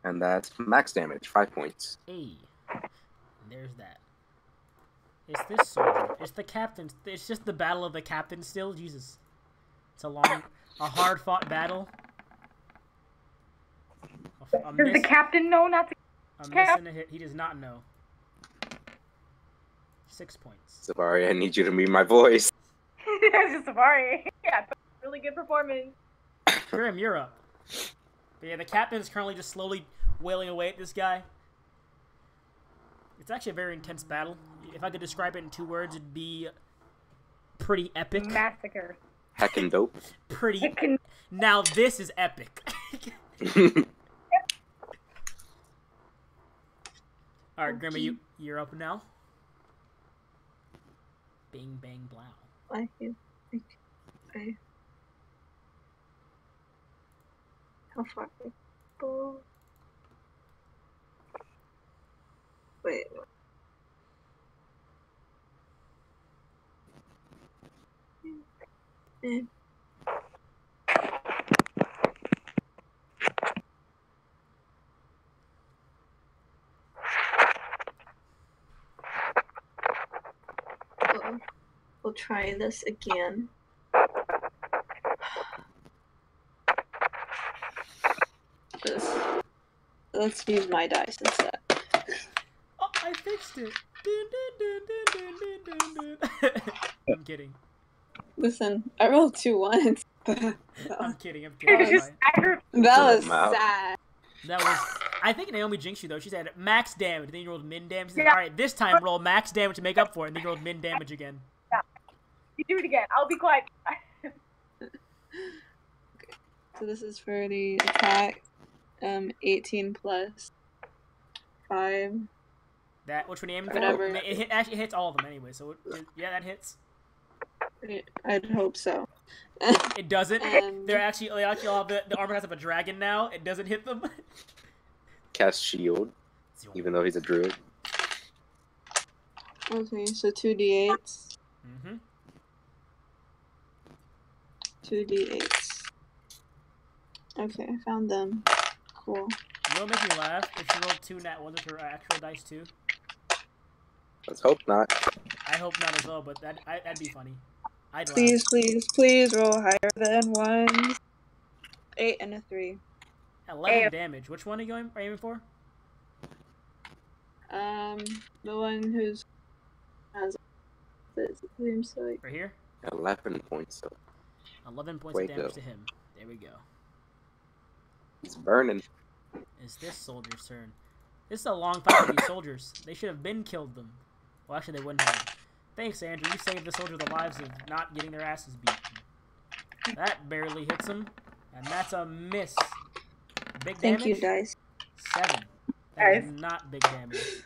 And that's max damage, 5 points. Hey. There's that. It's this soldier. It's the captain. It's just the battle of the captain still. Jesus. It's a hard-fought battle. Does the captain know not to? I'm missing a hit. He does not know. 6 points. Savari, I need you to be my voice. Sorry. Yeah, really good performance. Grim, you're up. But yeah, the captain is currently just slowly wailing away at this guy. It's actually a very intense battle. If I could describe it in 2 words, it'd be pretty epic. Massacre. Heckin' dope. Pretty. Now this is epic. Alright, Grimmy, you're up now. Bing, bang, blow. I feel like I... How far did I go? Wait. Eh. Uh-oh. We'll try this again. Let's use my dice instead. Oh, I fixed it. I'm kidding. Listen, I rolled 2 ones. I'm kidding. I'm kidding. It's fine. That was Wow. sad. That was. I think Naomi jinxed you though. She said max damage. Then you rolled min damage. She said, Yeah. all right, this time roll max damage to make up for it. And then you rolled min damage again. You do it again. I'll be quiet. So this is for the attack. 18 plus 5. That which one you aiming for? Whatever. It actually hits all of them anyway. So yeah, that hits. I'd hope so. It doesn't. And- They actually all have the armor has up a dragon now. It doesn't hit them. Cast shield, even though he's a druid. Okay, so 2d8s. Mm-hmm. 2d8s. Okay, I found them. Cool. You know what makes me laugh? If you roll 2 nat 1s with your actual dice too. Let's hope not. I hope not as well, but that'd be funny. I'd laugh. Please, please, please roll higher than 1. 8 and a 3. 11 damage. Which one are you aiming for? The one who's has the sight. Right here? 11 points. So 11 points Wake of damage up. to him. There we go. he's burning. Is this soldier's turn? This is a long fight for these soldiers. They should have been killed them. Well, actually, they wouldn't have. Thanks, Andrew. You saved the soldiers the lives of not getting their asses beat. That barely hits them, and that's a miss. Big damage? Thank you, dice. 7. That is not big damage.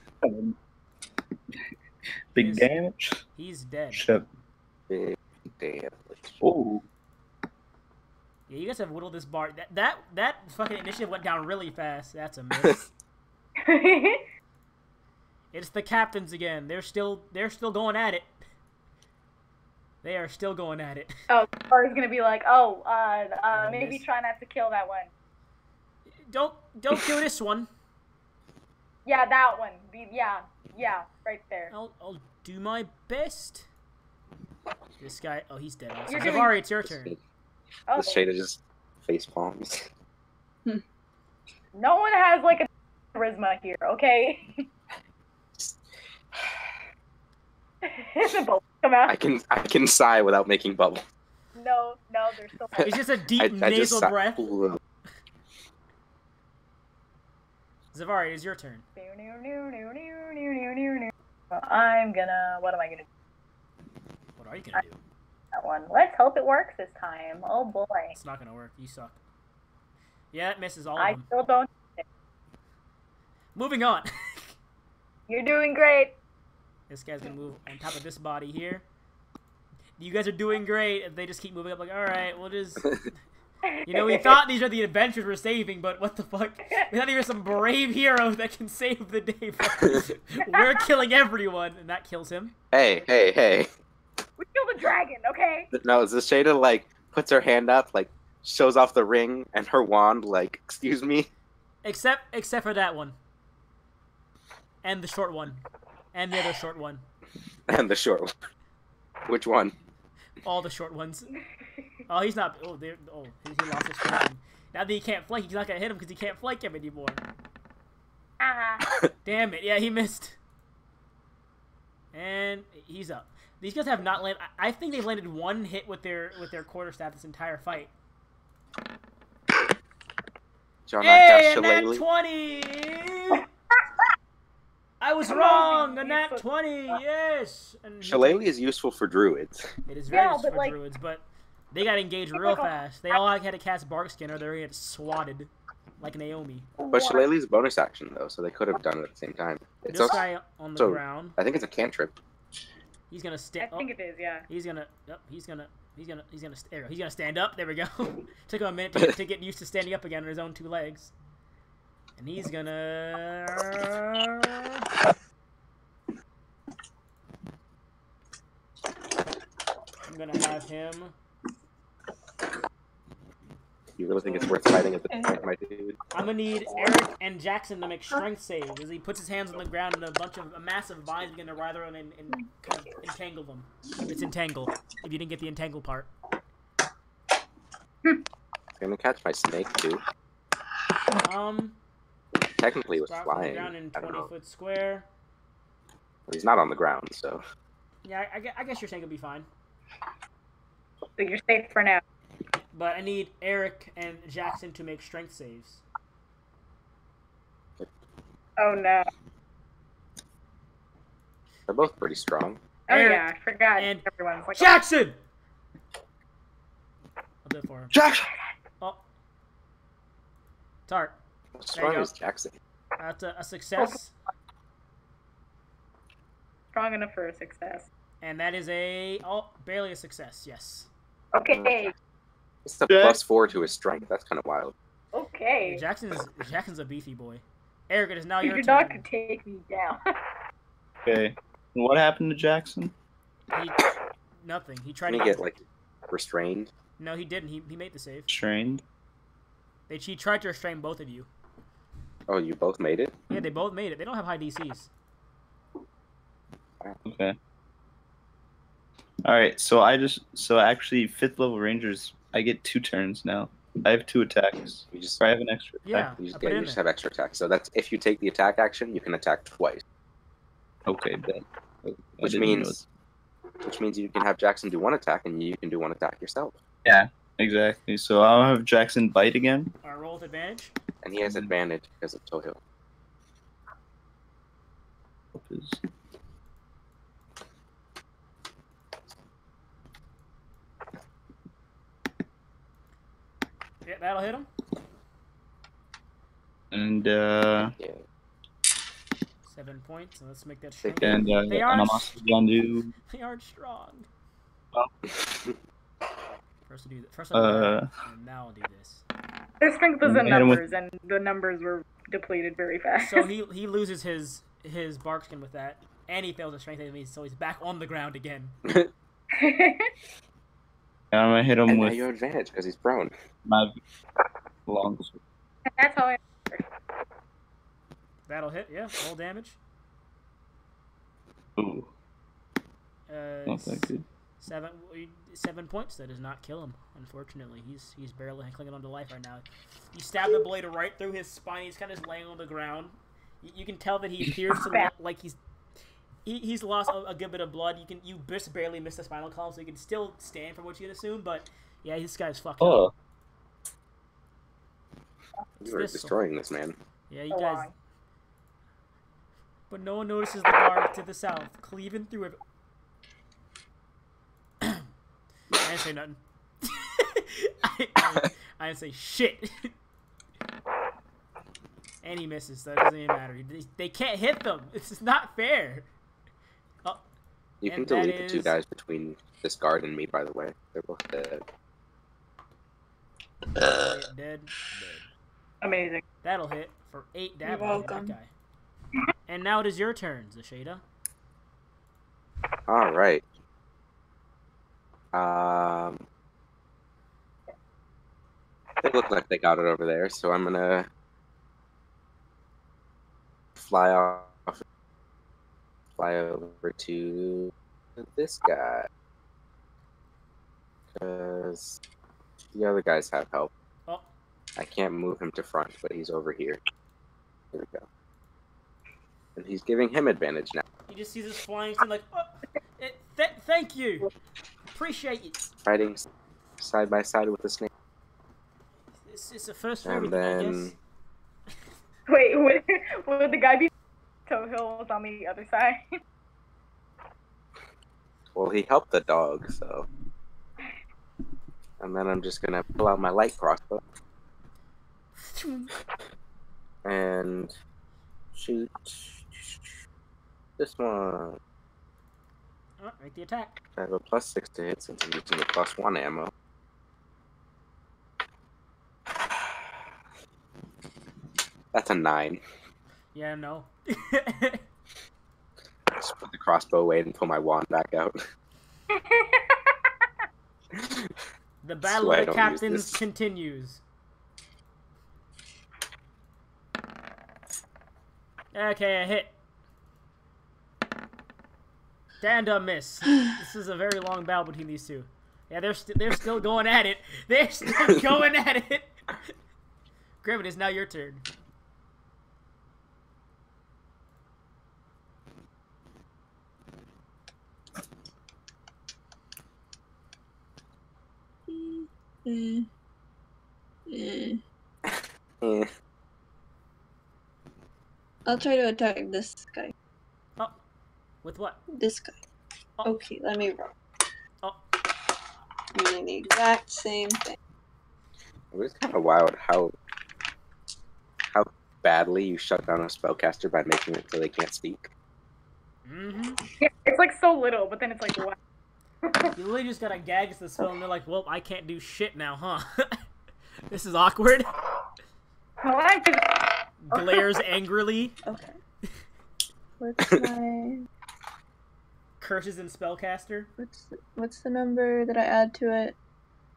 Big He's- damage. He's dead. Shit. Big damage. Oh. Yeah, you guys have whittled this bar. That fucking initiative went down really fast. That's a miss. It's the captains again. They're still going at it. They are still going at it. Oh, Bar's gonna be like, maybe try not to kill that one. Don't kill this one. Yeah, that one. Yeah, right there. I'll do my best. This guy. Oh, he's dead. Also. You're doing- Zavari, it's your turn. Oh, The Shada just face palms. no one has like a charisma here, okay? Simple. Come out. I can sigh without making bubble. No, there's still. It's just a deep I just nasal sigh. breath. Ooh. Zavari, it's your turn. I'm gonna. What am I gonna do? What are you gonna do? That one. Let's hope it works this time. Oh boy. It's not gonna work. You suck. Yeah, it misses all of I them. still don't. Moving on. You're doing great. This guy's gonna move on top of this body here. You guys are doing great. If they just keep moving up, like, all right, we'll just. You know, we thought these are the adventures we're saving, but what the fuck? We thought these are some brave heroes that can save the day. But we're killing everyone, and that kills him. Hey. We killed a dragon, okay? No, the Shada like puts her hand up, like shows off the ring and her wand, like, excuse me. Except for that one. And the short one. And the other short one. And the short one. Which one? All the short ones. Oh, he's not. Oh, he lost his flanking. Now that he can't flank, he's not gonna hit him because he can't flank him anymore. Damn it! Yeah, he missed. And he's up. These guys have not landed. I think they've landed one hit with their quarterstaff this entire fight. John, Hey, a I've got nat Shillelagh. 20! I was wrong. A nat 20. Yes. And Shillelagh is useful for druids. it is very Yeah, useful but, for like- druids, but they got engaged real fast. They all had to cast Barkskin or they're gonna get swatted, like Naomi. But Shillelagh's bonus action though, so they could have done it at the same time. It's This also, guy on the so- ground. I think it's a cantrip. He's gonna I stand. think it is, yeah. He's gonna stand up. There we go. Took him a minute to get used to standing up again on his own 2 legs. And he's gonna. I'm gonna have him You really think it's worth fighting at this point, my dude? I'm gonna need Eric and Jackson to make strength saves as he puts his hands on the ground and a massive vines begin to writhe around and kind of entangle them. It's entangle. If you didn't get the entangle part. It's gonna catch my snake too. Technically, it was flying. Down in 20-foot square. Well, he's not on the ground, so. Yeah, I guess your snake will be fine. So you're safe for now. But I need Eric and Jackson to make strength saves. Oh no. They're both pretty strong. Oh Eric yeah, I forgot. and Everyone's like, Jackson! I'll do it for him. Jackson! Oh. Tart. How There strong you go. is Jackson? That's a success. strong enough for a success. And that is barely a success, yes. Okay. It's a +4 to his strength. That's kind of wild. Okay. Jackson's a beefy boy. Eric, it is now your You're turn. not gonna take me down. Okay. What happened to Jackson? Nothing. He tried Can to he get, like, restrained? No, he didn't. He made the save. Strained? He tried to restrain both of you. Oh, you both made it? Yeah, they both made it. They don't have high DCs. Okay. Alright, so actually 5th level rangers, I get 2 turns now. I have 2 attacks. You just, I have an extra attack. Yeah, you just, I put it you in just there. have extra attack. So that's if you take the attack action, you can attack twice. Okay, then. Which means you can have Jackson do 1 attack and you can do 1 attack yourself. Yeah, exactly. So I'll have Jackson bite again. Alright, roll with advantage. And he has advantage because of Toho. Yeah, that'll hit him. And Yeah. 7 points. So let's make that strong. and They are I'm also gonna do They aren't strong. First I'll do that. First I'll do that, and now I'll do this. Their strength was in Hit him with- numbers, and the numbers were depleted very fast. So he loses his bark skin with that, and he fails a strength save, so he's back on the ground again. I'm gonna hit him And now with you have advantage because he's prone. my long sword. That's how I. That'll hit. Yeah, roll damage. Ooh, not that good. 7 points. That does not kill him. Unfortunately, he's barely clinging on to life right now. You stab the blade right through his spine. He's kind of just laying on the ground. You can tell that he appears to like he's lost a good bit of blood. You just barely missed the spinal column, so you can still stand from what you'd assume. But yeah, this guy's fucked up. Oh, You are destroying this man. Yeah, you guys. But no one notices the guard to the south, cleaving through it. I didn't say nothing. I didn't say shit. And he misses, so it doesn't even matter. They can't hit them. It's just not fair. Oh, You can and delete that the 2 is- guys between this guard and me, by the way. They're both dead. Dead. Amazing. That'll hit for 8 You're damage on that welcome. guy. And now it is your turn, Zashada. Alright. They look like they got it over there, so I'm gonna fly over to this guy. Because the other guys have help. Oh. I can't move him to front, but he's over here. There we go. And he's giving him advantage now. He just sees this flying thing like, oh, thank you. Appreciate it. Fighting side by side with the snake. It's a first for And everything, I then guess. Wait, would the guy be Toe Hill was on the other side? well, he helped the dog, so. And then I'm just gonna pull out my light crossbow and shoot this one. Oh, make the attack. I have a +6 to hit since I'm using the +1 ammo. That's a 9. Yeah, no. Just put the crossbow away and pull my wand back out. The battle Swear I of the don't use captains this. continues. Okay, a hit. And a miss. This is a very long battle between these two. Yeah, they're still going at it. They're still going at it. Griffin, it's now your turn. I'll try to attack this guy. Oh, with what? This guy. Oh. Okay, let me roll. Oh. I'm doing the exact same thing. It was kind of wild how badly you shut down a spellcaster by making it so they can't speak. Mm-hmm. Yeah, it's like so little, but then it's like, wow. You literally just gotta gag the spell, and they're like, well, I can't do shit now, huh? This is awkward. I like it. Glares angrily. Okay. What's my... Curses in spellcaster. What's the number that I add to it?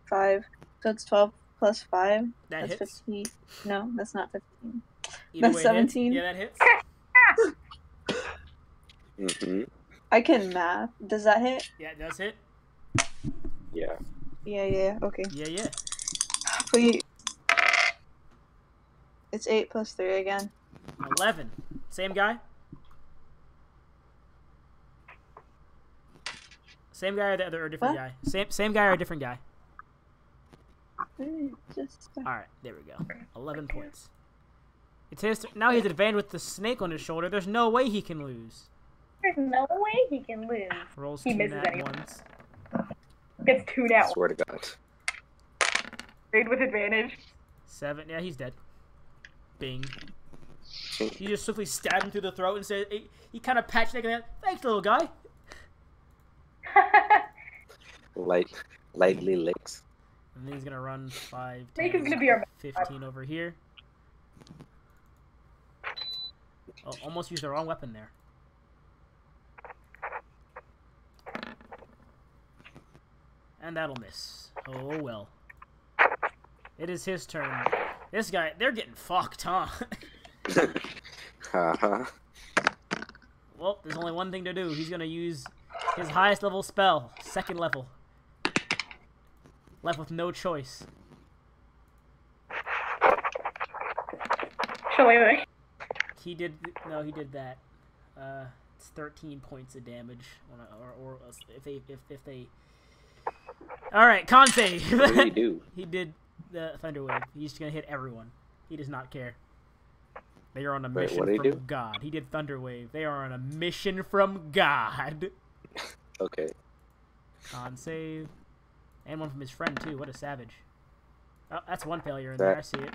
5. So it's 12 plus 5. That that's hits. 15. No, that's not 15. Either That's way, 17. Yeah, that hits. Mm-hmm. I can math. Does that hit? Yeah, it does hit. Yeah. Yeah, okay. Yeah. Wait. It's 8 plus 3 again. 11. Same guy? Same guy or a different guy? Same guy or a different guy? Alright, there we go. 11 points. It's his now he has advantage with the snake on his shoulder. There's no way he can lose. There's no way he can lose. Rolls He 2 misses nat anyway. ones. Gets 2 now. Swear to God. Trade with advantage. 7. Yeah, he's dead. Bing. You just swiftly stab him through the throat and say, he kind of patched neck and that. Thanks, little guy. Lightly licks. And then he's gonna run 5, Snake is 10, gonna be our 15 over here. Oh, almost used the wrong weapon there. And that'll miss. Oh well. It is his turn. This guy, they're getting fucked, huh? Well, there's only one thing to do. He's gonna use his highest level spell, 2nd level. Left with no choice. Wait. He did that. It's 13 points of damage. Or if they. All right, con save. What did he do? He did the thunder wave. He's just gonna hit everyone. He does not care. They are on a mission what did he from do? God. He did thunder wave. They are on a mission from God. Okay. Con save. And one from his friend, too. What a savage. Oh, that's one failure in there. I see it.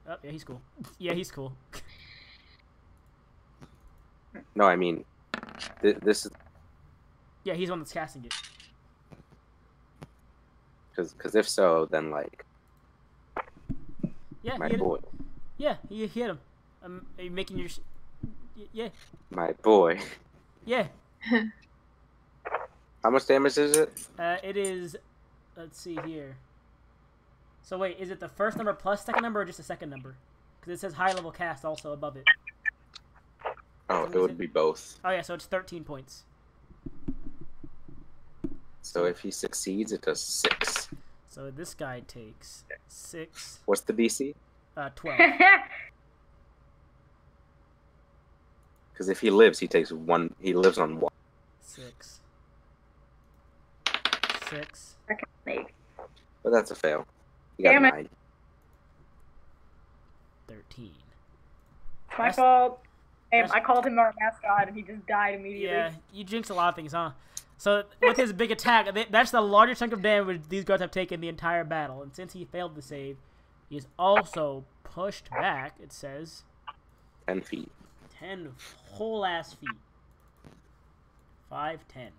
Oh, yeah, he's cool. Yeah, he's cool. No, I mean, this is... Yeah, he's the one that's casting it. Because if so, then, like... Yeah, my he hit boy. him. Yeah, he hit him. Are you making your... Yeah. My boy. Yeah. How much damage is it? It is... Let's see here. So wait, is it the first number plus 2nd number or just the 2nd number? Because it says high level cast also above it. Oh, it would be both. Oh yeah, so it's 13 points. So if he succeeds, it does 6. So this guy takes 6. What's the DC? 12. Because if he lives, he takes 1. He lives on 1. 6. 6. Snake. But that's a fail. You got Damn it. 9. 13. It's my fault. I called him our mascot and he just died immediately. Yeah, you jinx a lot of things, huh? So with his big attack, that's the largest chunk of damage these guards have taken the entire battle. And since he failed to save, he is also pushed back, it says. 10 feet. 10 whole ass feet. 5, 10.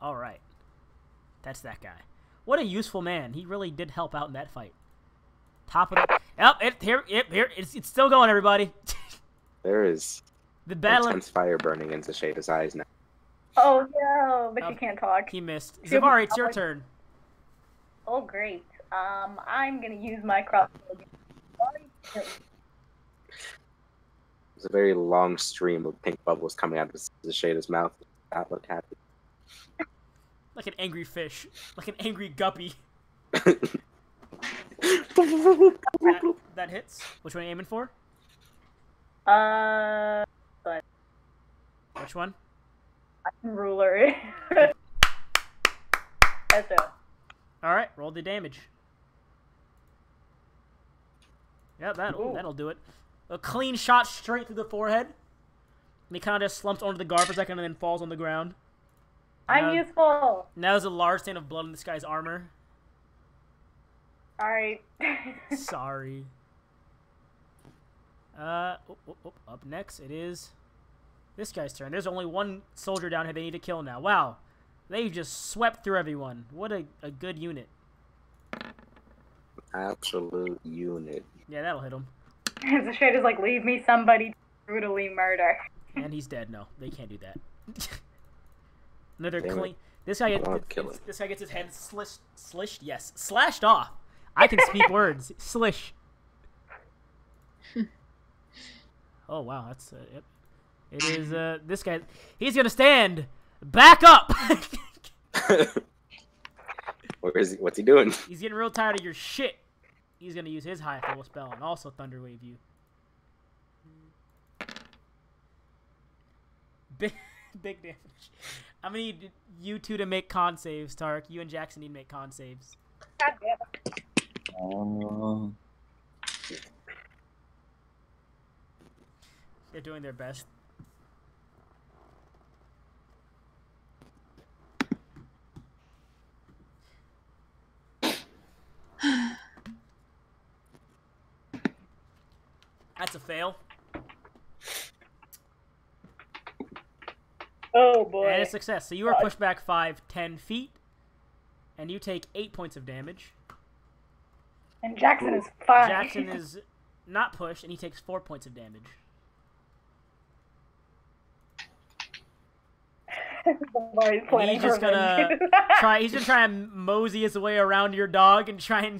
Alright. That's that guy. What a useful man. He really did help out in that fight. Top of the... Yep, here, it's still going, everybody. There is The battle... intense fire burning into Shada's eyes now. Oh no, but you can't talk. He missed. Zavari, it's your turn. Oh great. I'm gonna use my crossbow. There's a very long stream of pink bubbles coming out of the Shader's mouth. That look happy. Like an angry fish. Like an angry guppy. That hits. Which one are you aiming for? But Which one? ruler. That's it. Alright, roll the damage. Yeah, that'll do it. A clean shot straight through the forehead. And he kind of just slumps onto the guard for a second and then falls on the ground. I'm useful. Now there's a large stain of blood in this guy's armor. Alright. Sorry. Up next, it is this guy's turn. There's only one soldier down here they need to kill now. Wow. They've just swept through everyone. What a good unit. Absolute unit. Yeah, that'll hit him. The Shader's like, leave me somebody to brutally murder. And he's dead. No, they can't do that. Another Damn clean. it. This guy Kill him. this guy gets his head slashed. Yes, slashed off. I can speak words. Slish. Oh wow, that's yep. It is this guy. He's gonna stand back up. Where is he? What's he doing? He's getting real tired of your shit. He's gonna use his high level spell and also Thunderwave you. Big damage. I'm gonna need you two to make con saves, Tark. You and Jackson need to make con saves. God damn it. They're doing their best. That's a fail. Oh boy. And a success. So you are pushed back 10 feet, and you take 8 points of damage. And Jackson is fine. Jackson is not pushed, and he takes 4 points of damage. He's just gonna try. He's gonna try and mosey his way around your dog and try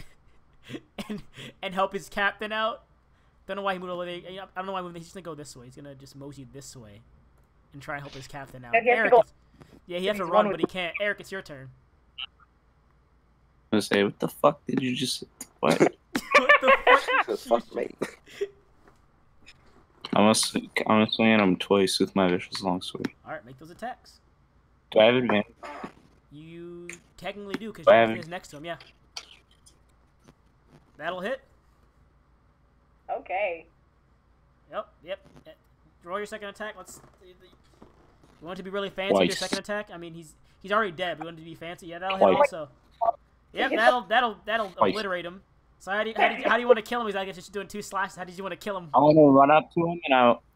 and help his captain out. Don't know why he moved over there. I don't know why he moved. He's just gonna go this way. He's gonna just mosey this way and try and help his captain out. Eric, yeah, he has to run, but he can't. Eric, it's your turn. I was gonna say, what the fuck did you just? What? What the fuck? Fuck me. I'm gonna swing at him twice with my vicious longsword. All right, make those attacks. Do I have advantage? You technically do because Do I Jackson have- is next to him. Yeah, that'll hit. Okay. Yep. Roll your second attack. You want it to be really fancy with your Twice. second attack? I mean, he's already dead. We want it to be fancy. Yeah, that'll Twice. hit also. Yep, that'll Twice. obliterate him. So how do you want to kill him? He's like just doing 2 slashes. How did you want to kill him? I want to run up to him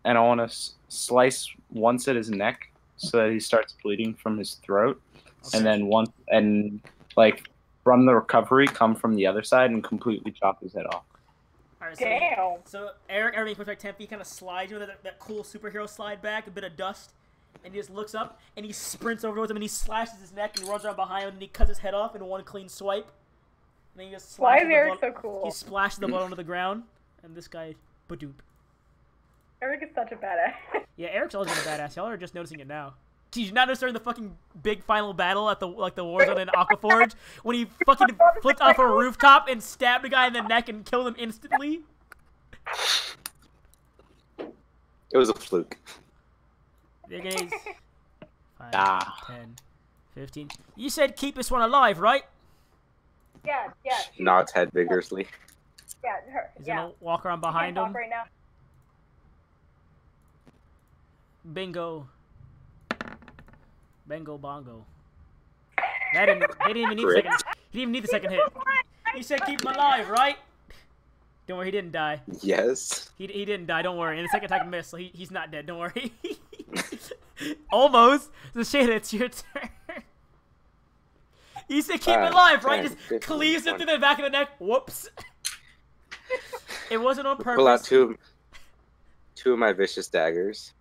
and I want to slice once at his neck so that he starts bleeding from his throat, Okay. and then from the recovery come from the other side and completely chop his head off. All right, Damn. so Eric, everything puts back 10 feet, kind of slides, you know, that cool superhero slide back, a bit of dust, and he just looks up and he sprints over towards him and he slashes his neck and he runs around behind him and he cuts his head off in one clean swipe. And then he just Why splashes is the Eric blood. so cool? He splashes the blood onto the ground, and this guy, badoop. Eric is such a badass. Yeah, Eric's always been a badass. Y'all are just noticing it now. Did you not notice during the fucking big final battle at the war zone in Aquaforge when he fucking flipped off a rooftop and stabbed a guy in the neck and killed him instantly? It was a fluke. There goes 5, Ah. 10, 15. You said keep this one alive, right? Yeah. Nods head vigorously. Yeah, her. He's Yeah. gonna walk around behind Can't him. talk right now. Bingo. Bingo bongo. They didn't even need the second. He didn't even need the second hit. He said keep him alive, right? Don't worry, he didn't die. Yes. He didn't die. Don't worry. And the second attack missed, so he's not dead. Don't worry. Almost. The shit, it's your turn. He said keep him 5, alive, right? 10, Just 15, cleaves him 20. through the back of the neck. Whoops. It wasn't on purpose. Pull out two of my vicious daggers.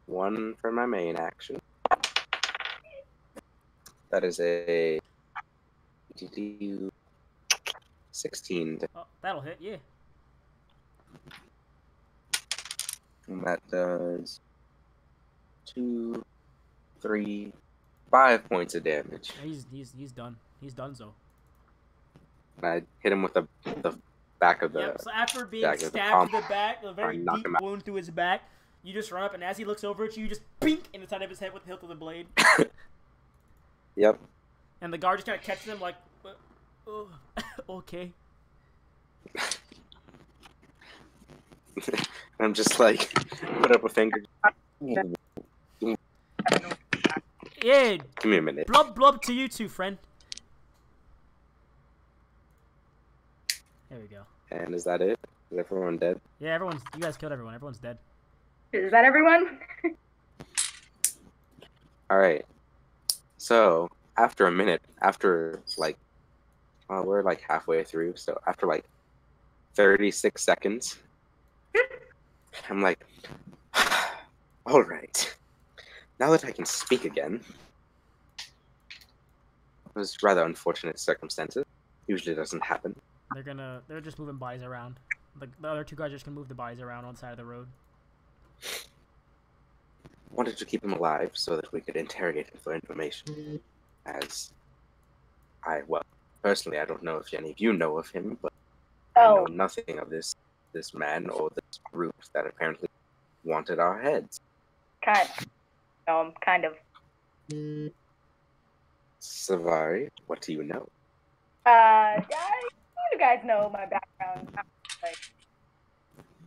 One for my main action. That is a 16. Oh, that'll hit, yeah. And that does 2, 3, 5 points of damage. He's done. He's done so. And I hit him with the back of the. Yep. So after being back of the stabbed palm. to the back, a very knock deep him out. wound through his back, you just run up, and as he looks over at you, you just pink in the side of his head with the hilt of the blade. Yep. And the guard just kind of catches him like, okay. I'm just like, put up a finger. Yeah. Give me a minute. Blub to you too, friend. There we go. And is that it? Is everyone dead? Yeah, you guys killed everyone. Everyone's dead. Is that everyone? Alright. So, after a minute, after like, we're like halfway through, so after like 36 seconds, I'm like, alright. Now that I can speak again, it was rather unfortunate circumstances. Usually doesn't happen. They're just moving bodies around. The other two guys just can move the bodies around on the side of the road. Wanted to keep him alive so that we could interrogate him for information. As personally, I don't know if any of you know of him, but I know nothing of this man or this group that apparently wanted our heads. Kind of. Savari, what do you know? You guys know my background. I'm like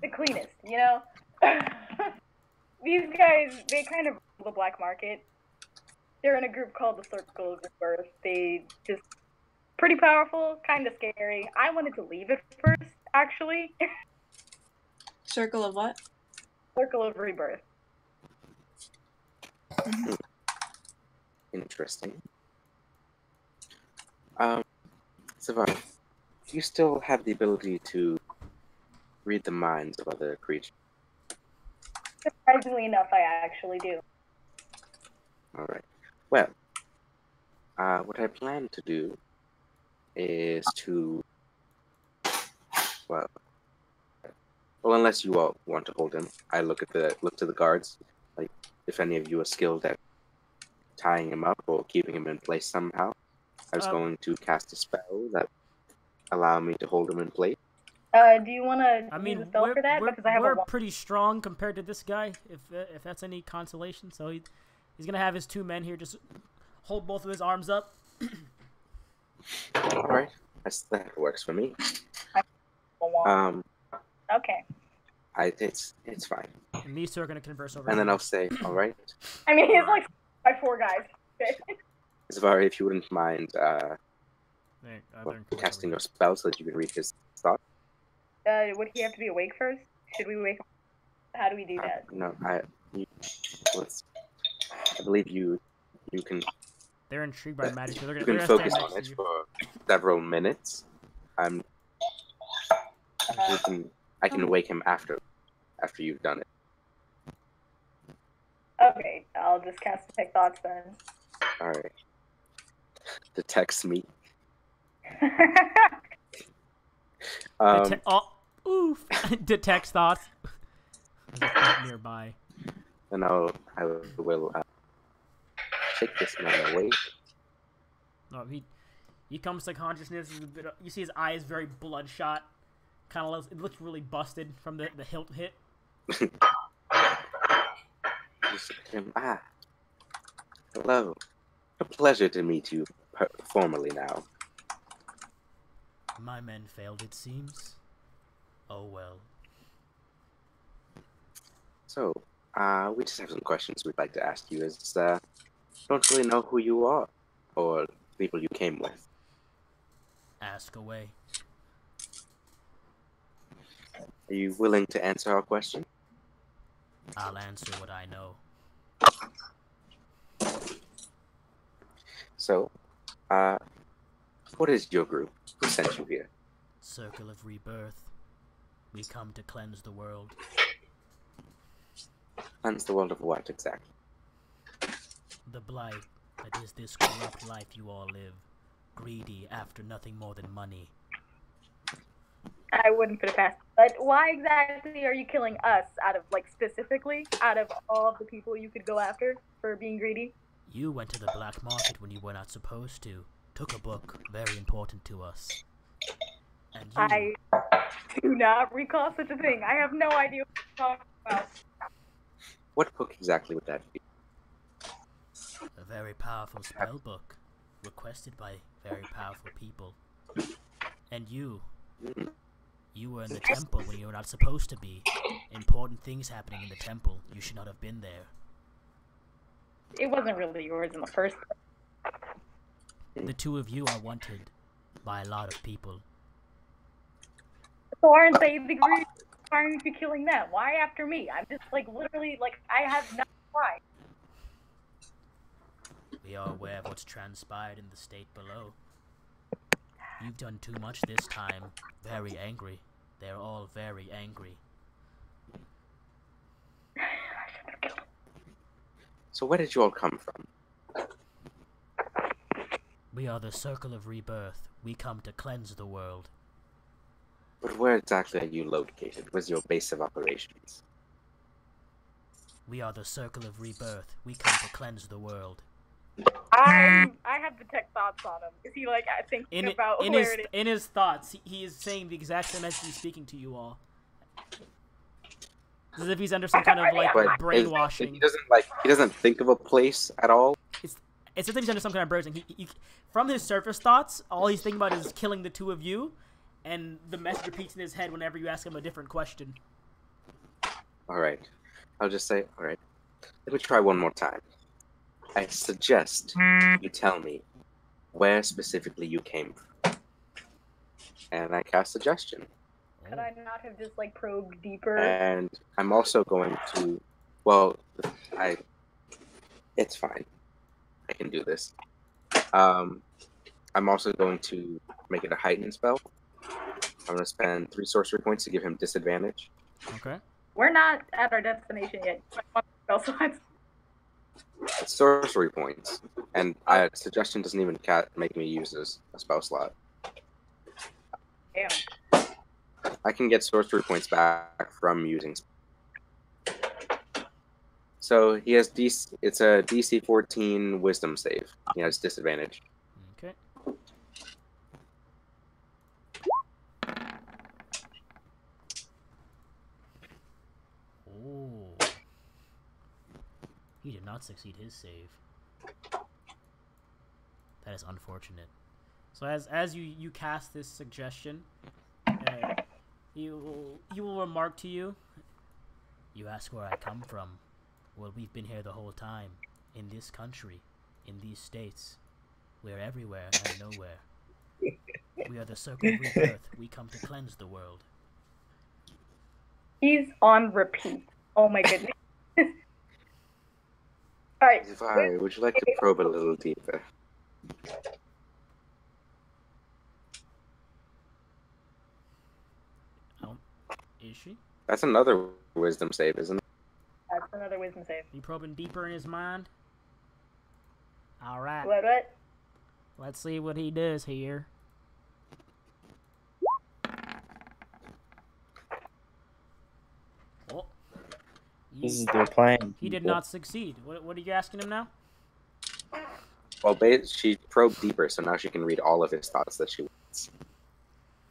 the cleanest, you know? These guys, they kind of rule the black market. They're in a group called the Circle of Rebirth. They just pretty powerful, kind of scary. I wanted to leave it first, actually. Circle of what? Circle of Rebirth. Interesting. Savari, do you still have the ability to read the minds of other creatures? Surprisingly enough, I actually do. Alright. Well, what I plan to do is to, well, unless you all want to hold him, I look to the guards, like if any of you are skilled at tying him up or keeping him in place somehow. I was going to cast a spell that allow me to hold him in place. Do you want to use a spell for that? Because I have we're pretty strong compared to this guy, if that's any consolation. So he's gonna have his two men here just hold both of his arms up. All right, that works for me. Okay. It's fine. And these two are gonna converse over. And then I'll say, all right. I mean, he's like by 4 guys. Zavari, if you wouldn't mind casting your spell so that you can read his thoughts. Would he have to be awake first? Should we wake him? How do we do that? No, I believe you can. They're intrigued by magic. So you can focus on it for several minutes. I can wake him after you've done it. Okay, I'll just cast Detect Thoughts then. All right. Detects me. Detects thoughts. Nearby. And I will take this man away. No, he comes to consciousness. You see his eyes very bloodshot. Kind of it looks really busted from the hilt hit. Hello. A pleasure to meet you formally now. My men failed, it seems. Oh well. So, we just have some questions we'd like to ask you. Don't really know who you are, or the people you came with. Ask away. Are you willing to answer our question? I'll answer what I know. So, what is your group? Who sent you here? Circle of Rebirth. We come to cleanse the world. Cleanse the world of what, exactly? The blight that is this corrupt life you all live. Greedy after nothing more than money. I wouldn't put it past. But why exactly are you killing us specifically out of all of the people you could go after for being greedy? You went to the black market when you were not supposed to. Took a book very important to us. And you... I do not recall such a thing. I have no idea what you're talking about. What book exactly would that be? A very powerful spell book, requested by very powerful people. And you were in the temple when you were not supposed to be. Important things happening in the temple. You should not have been there. It wasn't really yours in the first place. The two of you are wanted by a lot of people. So aren't they the greedy? Why aren't you killing them? Why after me? I'm just literally I have nothing. Why? We are aware of what's transpired in the state below. You've done too much this time. Very angry. They're all very angry. So where did you all come from? We are the Circle of Rebirth. We come to cleanse the world. But where exactly are you located? Where's your base of operations? We are the Circle of Rebirth. We come to cleanse the world. I have the tech thoughts on him. Is he thinking about where it is? In his thoughts, he is saying the exact same as he's speaking to you all. As if he's under some kind of brainwashing. He doesn't think of a place at all. It's as if he's under some kind of brainwashing. He from his surface thoughts, all he's thinking about is killing the two of you, and the message repeats in his head whenever you ask him a different question. All right, I'll just say, all right. Let me try one more time. I suggest you tell me where specifically you came from. And I cast suggestion. Could I not have just probed deeper? And I'm also going to, it's fine. I can do this. I'm also going to make it a heightened spell. I'm going to spend 3 sorcery points to give him disadvantage. Okay. We're not at our destination yet. Spell slots. It's sorcery points, and suggestion doesn't even make me use a spell slot. Damn. I can get sorcery points back from using. So he has it's a DC 14 Wisdom save. He has disadvantage. Okay. Oh. He did not succeed his save. That is unfortunate. So as you cast this suggestion, he will remark to you. You ask where I come from. Well, we've been here the whole time. In this country. In these states. We're everywhere and nowhere. We are the Circle of Rebirth. We come to cleanse the world. He's on repeat. Oh my goodness. Alright. Zivai, would you like to probe a little deeper? Is she? That's another wisdom save, isn't it? That's another wisdom save. You probing deeper in his mind? Alright. What? Let's see what he does here. Oh. This is their plan. He did not succeed. What are you asking him now? Well, she probed deeper, so now she can read all of his thoughts that she wants.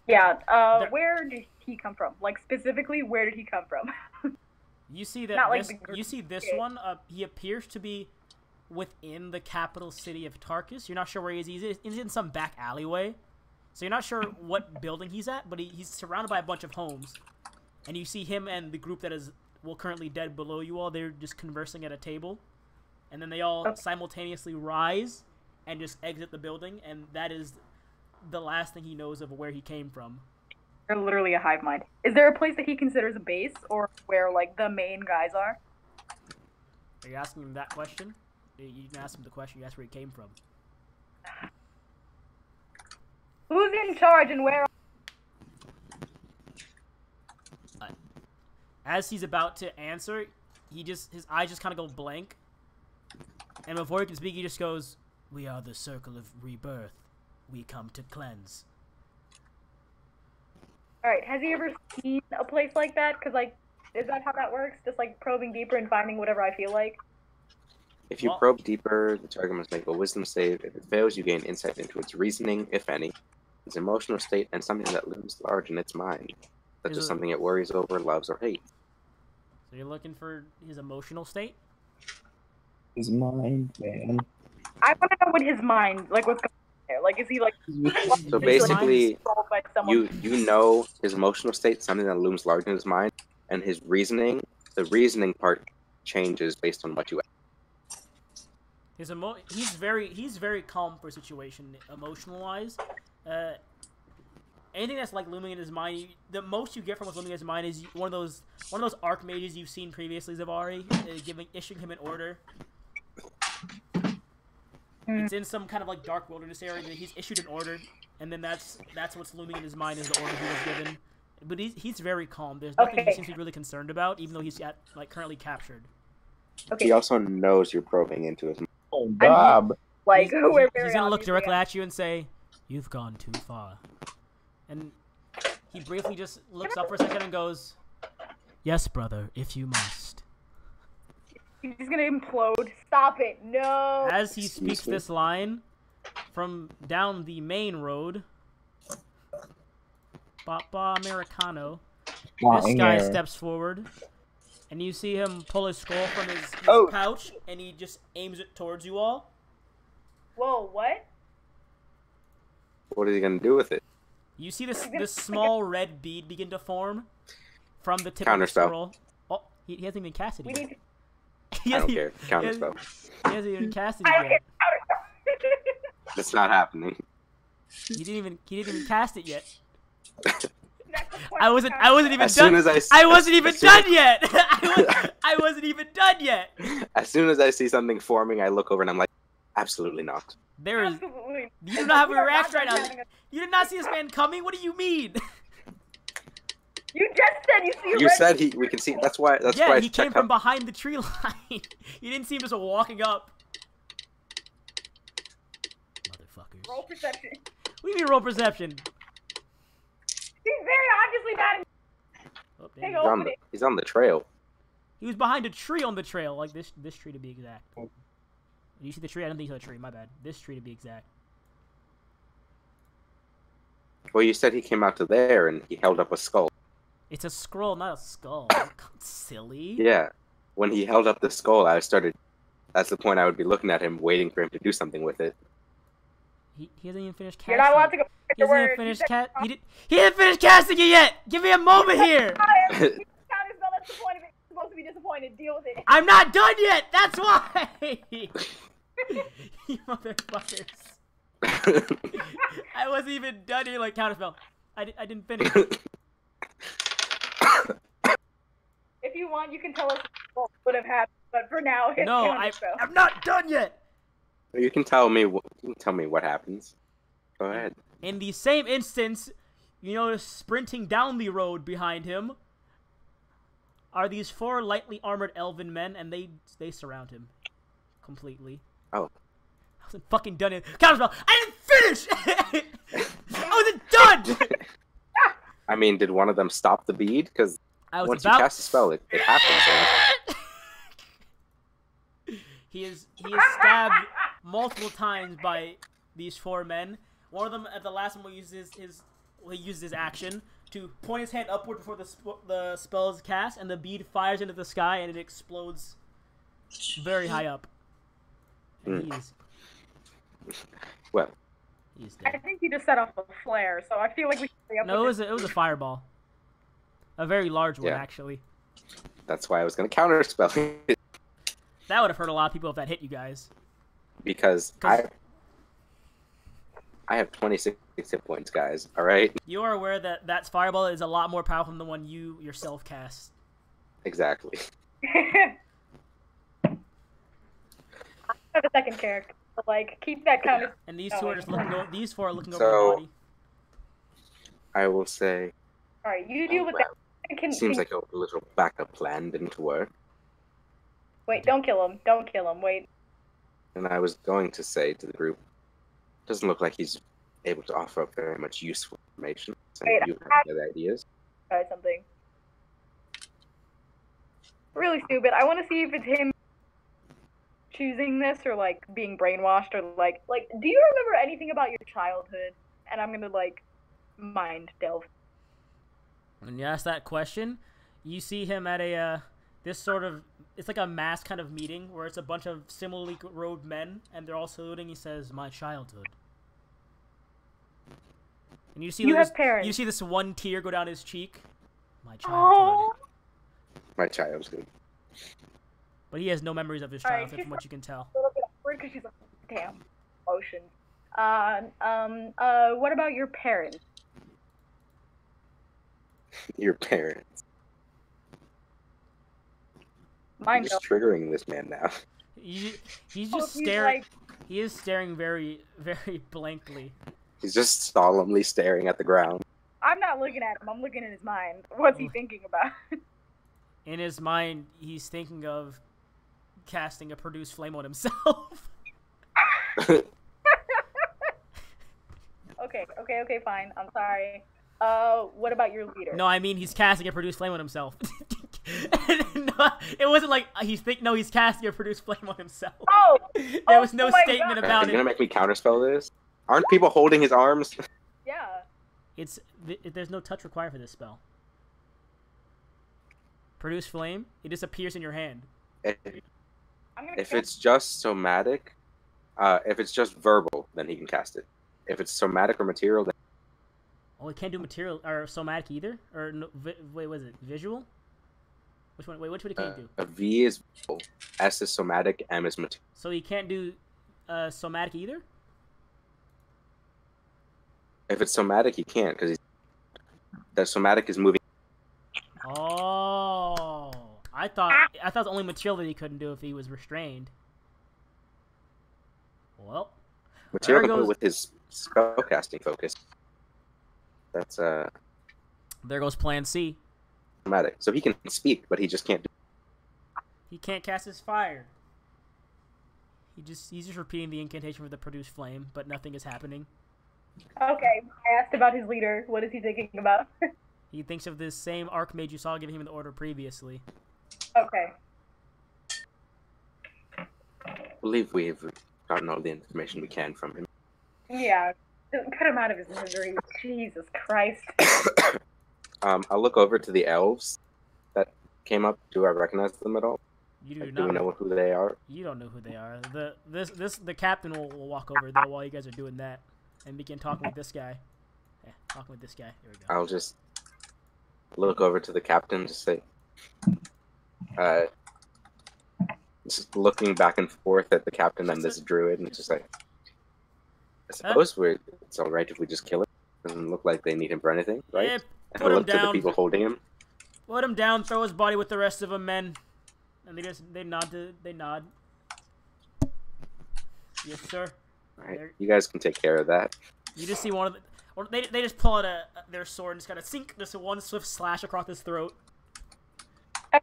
Yeah, where did he come from? Specifically, where did he come from? You see that you see this one, he appears to be within the capital city of Tarkus. You're not sure where he is. He's in some back alleyway. So you're not sure what building he's at, but he's surrounded by a bunch of homes. And you see him and the group that is, currently dead below you all. They're just conversing at a table. And then they all simultaneously rise and just exit the building. And that is the last thing he knows of where he came from. They're literally a hive mind. Is there a place that he considers a base, or where, the main guys are? Are you asking him that question? You can ask him the question. You asked where he came from. Who's in charge and where? As he's about to answer, his eyes just kind of go blank. And before he can speak, he just goes, "We are the Circle of Rebirth. We come to cleanse." Alright, has he ever seen a place like that? Because, like, is that how that works? Just, like, probing deeper and finding whatever I feel like? If you probe deeper, the target must make a wisdom save. If it fails, you gain insight into its reasoning, if any, its emotional state, and something that looms large in its mind, such as something it worries over, loves, or hates. So you're looking for his emotional state? His mind, man. I want to know what his mind, like, what's going on there. Like, is he, like... So basically, you know his emotional state, something that looms large in his mind, and his reasoning, the reasoning part changes based on what you ask. He's very calm for a situation, emotional-wise. Anything that's like looming in his mind, the most you get from what's looming in his mind is one of those archmages you've seen previously, Zavari, issuing him an order. It's in some kind of like dark wilderness area. He's issued an order, and then that's what's looming in his mind is the order he was given. But he's very calm. There's nothing he seems to be really concerned about, even though he's currently captured. Okay. He also knows you're probing into his mind. Oh, Bob. Like, he's gonna look directly at you and say, "You've gone too far." And he briefly just looks up for a second and goes, "Yes, brother, if you must." He's gonna implode. Stop it. No. As he speaks this line, from down the main road, Papa Americano, this guy steps forward, and you see him pull his scroll from his pouch, and he just aims it towards you all. Whoa, what? What is he gonna do with it? You see this small red bead begin to form from the tip of the scroll. Oh, he hasn't even cast it yet. I don't care. Counterspell. He hasn't even cast it yet. It's not happening. He didn't even cast it yet. I wasn't even done. I wasn't even done yet. I wasn't even done yet. As soon as I see something forming, I look over and I'm like, absolutely not. There is. You do not have a reaction right now. You did not see this man coming. What do you mean? You just said you see. You said we can see. That's why. Yeah, he came from behind the tree line. You didn't see him just walking up. Motherfuckers. Roll perception. What do you mean roll perception? He's very obviously not. He's on the trail. He was behind a tree on the trail, like this tree to be exact. Did you see the tree? I don't think you saw the tree. My bad. This tree to be exact. Well, you said he came out to there and he held up a skull. It's a scroll, not a skull. Silly. Yeah. When he held up the skull, that's the point I would be looking at him, waiting for him to do something with it. He hasn't even finished casting. You're not allowed to go. He hasn't even finished he didn't finish casting it yet! Give me a moment here! That's the point of it. You're supposed to be disappointed. Deal with it. I'm not done yet! That's why! You motherfuckers. I wasn't even done here like counterspell. I didn't finish. If you want, you can tell us what would have happened, but for now, it's I'm not done yet! You can tell me what happens. Go ahead. In the same instance, you notice sprinting down the road behind him are these 4 lightly armored elven men, and they surround him completely. Oh. I wasn't fucking done yet. Counterspell! I didn't finish! I wasn't done! I mean, did one of them stop the bead? Because once you cast a spell, it happens. He is stabbed multiple times by these 4 men. One of them, at the last one, he uses his action to point his hand upward before the spell is cast, and the bead fires into the sky, and it explodes very high up. And Well, he's dead. I think he just set off a flare, so I feel like we should stay up. No, it was a fireball, a very large one actually. That's why I was gonna counterspell it. That would have hurt a lot of people if that hit you guys. Because I have 26 hit points, guys. All right. You are aware that fireball is a lot more powerful than the one you yourself cast. Exactly. I have a second character, so, like, keep that kind of. And these 2 are just looking over. These 4 are looking over the body. I will say. All right, you deal with that. Seems like a little backup plan didn't work. Wait, don't kill him. Don't kill him. Wait. And I was going to say to the group, doesn't look like he's able to offer up very much useful information. So Wait, you have other ideas. Try something. Really stupid. I want to see if it's him choosing this or like being brainwashed or like do you remember anything about your childhood? And I'm gonna like mind delve. When you ask that question, you see him at a this sort of, it's like a mass kind of meeting where it's a bunch of similarly robed men and they're all saluting. He says, "My childhood." And you see You have parents. You see this one tear go down his cheek. My childhood. Oh. My childhood. But he has no memories of his Alright, childhood, from what you can tell. A little bit awkward because she's like, damn, emotions. What about your parents? Your parents. Mine You're don't. just triggering this man now. He's Oh, just he's staring. like- He is staring very, very blankly. He's just solemnly staring at the ground. I'm not looking at him. I'm looking in his mind. What's he thinking about? In his mind, he's thinking of casting a produce flame on himself. Okay, fine. I'm sorry. What about your leader? No, I mean he's casting a produce flame on himself. No, it wasn't like he's casting a produce flame on himself. Oh! There was no oh my statement God. Are about you gonna it. make me counterspell this? Aren't people holding his arms? Yeah. There's no touch required for this spell. Produce flame, it just appears in your hand. I'm gonna If kill- it's just somatic, if it's just verbal, then he can cast it. If it's somatic or material, then Oh, it can't do material or somatic either. Or no, wait, was it visual? Which one? Wait, which one can he do? a V is visual, S is somatic, M is material. So he can't do somatic either. If it's somatic, he can't because that somatic is moving. Oh, I thought it was only material that he couldn't do if he was restrained. Well, Material There can goes- do with his spellcasting focus. That's there goes Plan C. somatic. So he can speak, but he just can't do. He can't cast his fire. He's just repeating the incantation for the produce flame, but nothing is happening. Okay, I asked about his leader. What is he thinking about? He thinks of this same archmage you saw giving him the order previously. Okay. I believe we've gotten all the information we can from him. Yeah. Cut him out of his misery. Jesus Christ. I'll look over to the elves that came up. Do I recognize them at all? You do Like, do we not. know who they are? You don't know who they are. The captain will walk over though while you guys are doing that, and begin talking with this guy. Yeah, talking with this guy. Here we go. I'll just look over to the captain, just say, just looking back and forth at the captain and this druid, and just like, I suppose it's all right if we just kill him. Doesn't look like they need him for anything, right? Yeah, And put I him look to the down. people holding him. Put him down. Throw his body with the rest of the men, and they nod. Yes, sir. All right, There- you guys can take care of that. You just see one of the. Or they just pull out their sword and just kind of sink. Just one swift slash across his throat. I'm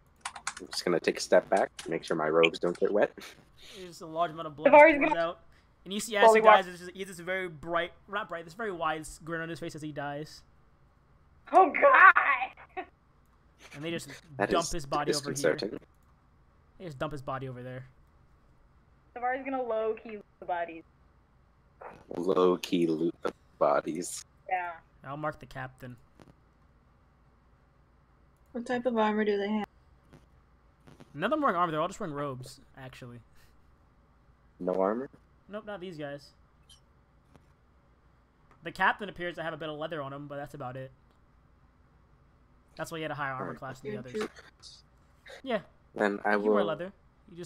just gonna take a step back, make sure my robes don't get wet. There's a large amount of blood Tavari's pours gonna- out. And you see as Slowly he dies, he has this very bright, not bright, this very wide grin on his face as he dies. Oh God. And they just That dump is his body over here. disconcerting. They just dump his body over there. Savari's gonna low key loot the bodies. Low key loot the bodies. Yeah. I'll mark the captain. What type of armor do they have? None of them wearing armor, they're all just wearing robes, actually. No armor. Nope, not these guys. The captain appears to have a bit of leather on him, but that's about it. That's why he had a higher armor Alright. class than the others. Yeah, Then I you wear will. leather.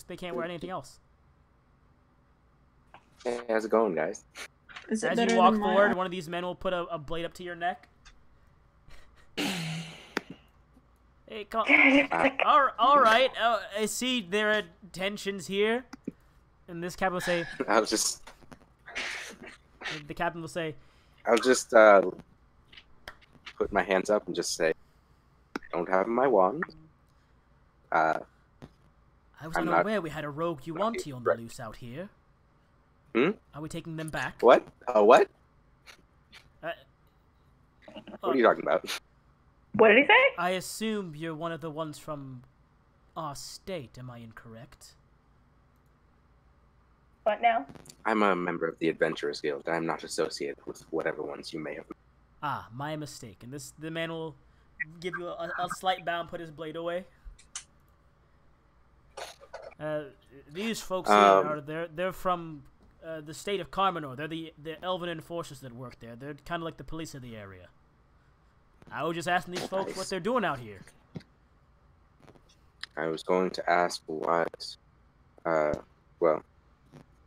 They can't wear anything else. Hey, how's it going, guys? Is it As better you walk than my forward, armor? one of these men will put a blade up to your neck. Hey, come. All right. I see there are tensions here, and this captain will say. I'll just The captain will say, put my hands up and just say, I don't have my wand. "I was I'm unaware not- we had a rogue Yuan-Ti on the loose out here. Hmm? Are we taking them back?" What? What? What are you talking about? What did he say? I assume you're one of the ones from our state. Am I incorrect? What now? I'm a member of the Adventurers Guild. I'm not associated with whatever ones you may have. Ah, my mistake. And the man will give you a slight bow and put his blade away. These folks here they're from the state of Carmenor. They're the elven enforcers that work there. They're kind of like the police of the area. I was just asking these folks what they're doing out here. I was going to ask what, well,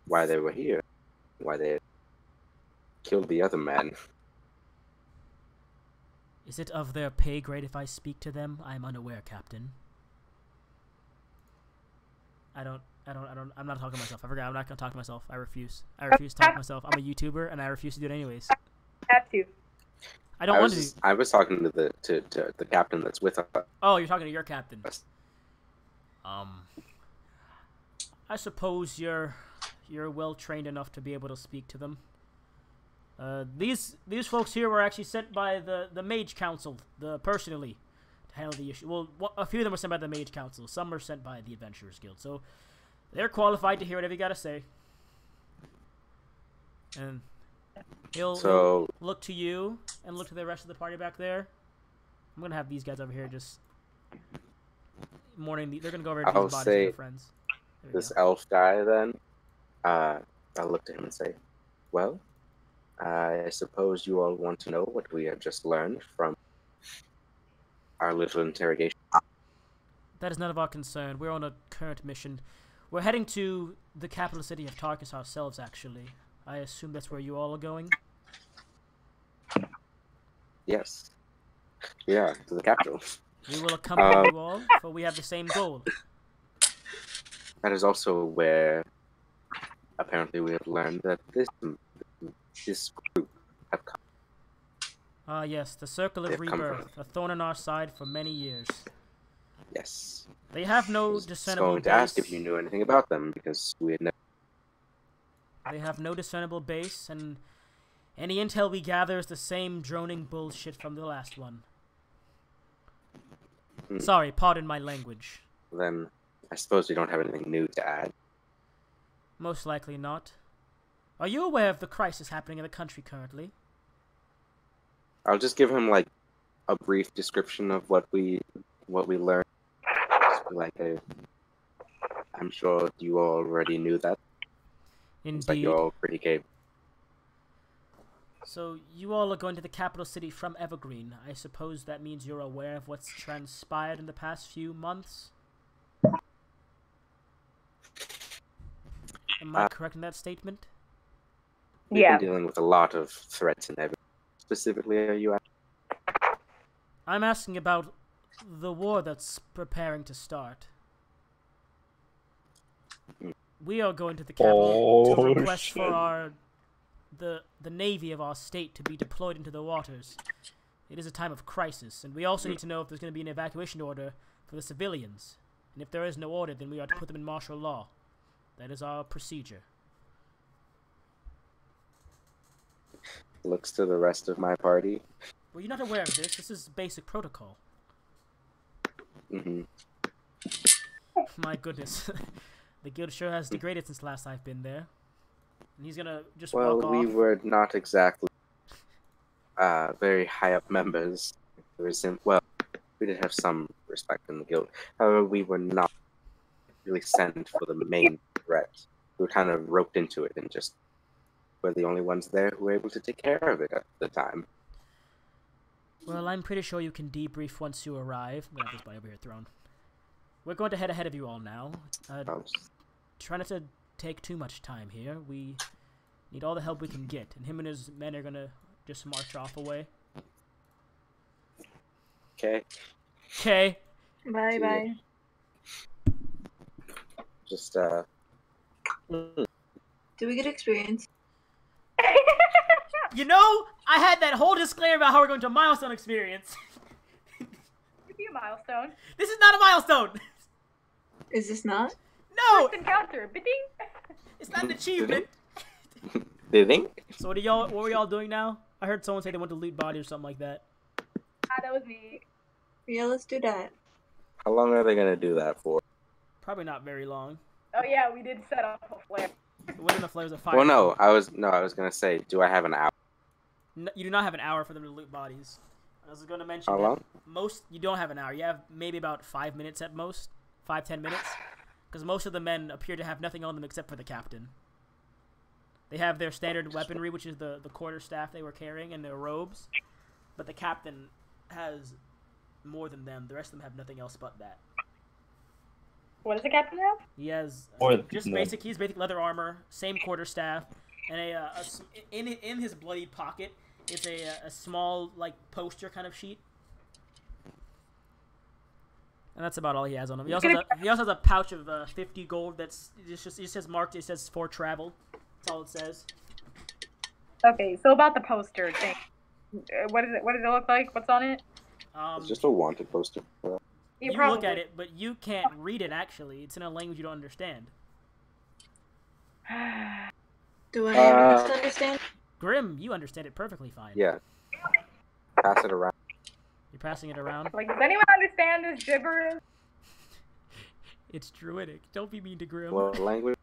why they were here, why they killed the other man. Is it of their pay grade if I speak to them? I'm unaware, Captain. I'm not talking to myself. I forgot. I'm not gonna talk to myself. I refuse. I refuse to talk to myself. I'm a YouTuber, and I refuse to do it anyways. Have to. I don't want to. I was talking to the captain that's with us. Oh, you're talking to your captain. I suppose you're well trained enough to be able to speak to them. These folks here were actually sent by the Mage Council, personally, to handle the issue. Well, a few of them were sent by the Mage Council. Some were sent by the Adventurers Guild. So they're qualified to hear whatever you gotta say. And he'll look to you and look to the rest of the party back there. I'm gonna have these guys over here just mourning. They're gonna go over to these bodies of their friends. This elf guy then. I'll look to him and say, "Well, I suppose you all want to know what we have just learned from our little interrogation." That is none of our concern. We're on a current mission. We're heading to the capital city of Tarkus ourselves, actually. I assume that's where you all are going? Yes. Yeah, to the capital. We will accompany you all, for we have the same goal. That is also where, apparently, we have learned that this group have come. Ah, yes, the Circle of Rebirth, a thorn in our side for many years. Yes. They have no I was discernible going to ask if you knew anything about them, because we had never... They have no discernible base, and any intel we gather is the same droning bullshit from the last one. Sorry, pardon my language. Then, I suppose we don't have anything new to add. Most likely not. Are you aware of the crisis happening in the country currently? I'll just give him, like, a brief description of what we learned. Just be like, I'm sure you already knew that. Indeed. Like you're all pretty capable. So, you all are going to the capital city from Evergreen. I suppose that means you're aware of what's transpired in the past few months? Am I correct in that statement? We've been dealing with a lot of threats and everything. Specifically, are you asking? I'm asking about the war that's preparing to start. We are going to the capital to request for the navy of our state to be deployed into the waters. It is a time of crisis, and we also need to know if there's going to be an evacuation order for the civilians. And if there is no order, then we are to put them in martial law. That is our procedure. Looks to the rest of my party. Well, you're not aware of this. This is basic protocol. My goodness. The guild sure has degraded since last I've been there. And he's gonna just walk off. Well, we were not exactly very high up members. Well, we did have some respect in the guild. However, we were not really sent for the main threat. We were kind of roped into it and just were the only ones there who were able to take care of it at the time. Well, I'm pretty sure you can debrief once you arrive. I'm gonna have this body over here thrown. We're going to head ahead of you all now. Try not to take too much time here. We need all the help we can get, and him and his men are gonna just march off away. Okay. Okay. Bye bye. Just Do we get experience? You know, I had that whole disclaimer about how we're going to a milestone experience. Could be a milestone. This is not a milestone. Is this not? No. First encounter. Bidding. It's not an achievement. Did they? So what were y'all doing now? I heard someone say they want to loot body or something like that. Ah, that was me. Yeah, let's do that. How long are they gonna do that for? Probably not very long. Oh yeah, we did set up a flare. It wasn't a flare, it was a fire. Well, no, I was gonna say, do I have an hour? No, you do not have an hour for them to loot bodies. I was going to mention How that long? you don't have an hour. You have maybe about 5 minutes at most, 5-10 minutes, because most of the men appear to have nothing on them except for the captain. They have their standard weaponry, which is the quarterstaff they were carrying, and their robes, but the captain has more than them. The rest of them have nothing else but that. What does the captain have? He has Or just no. basic. He's basic leather armor, same quarterstaff, and in his bloody pocket is a small like poster kind of sheet, and that's about all he has on him. He also has a pouch of 50 gold that's it just says marked. It says for travel. That's all it says. Okay, so about the poster thing, what does it look like? What's on it? It's just a wanted poster. You look at it, but you can't read it. Actually, it's in a language you don't understand. Do anyone else understand? Grim, you understand it perfectly fine. Yeah. Pass it around. You're passing it around. Like, does anyone understand this gibberish? It's Druidic. Don't be mean to Grim. What language?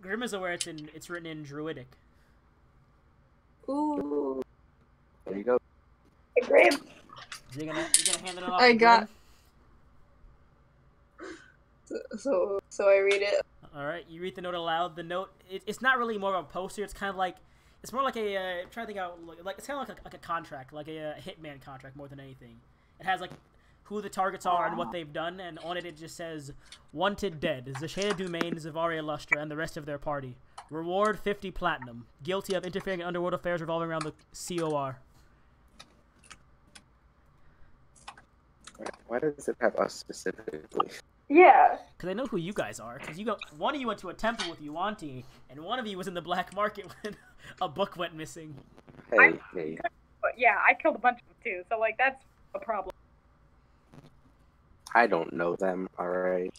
Grim is aware it's written in Druidic. Ooh. There you go. Hey, Grim. You're gonna hand it off. I to got. Grim? So I read it. All right, you read the note aloud. The note, it's not really more of a poster. It's kind of like, it's more like a, I'm trying to think out, like it's kind of like a contract, like a hitman contract more than anything. It has like who the targets are and what they've done, and on it just says, wanted dead, Zasheda Dumain, Zavaria Lustra, and the rest of their party. Reward 50 platinum. Guilty of interfering in underworld affairs revolving around the COR. Why does it have us specifically? Yeah. Because I know who you guys are. Because one of you went to a temple with Yuanti, and one of you was in the black market when a book went missing. Hey. But yeah, I killed a bunch of them too, so like that's a problem. I don't know them, alright?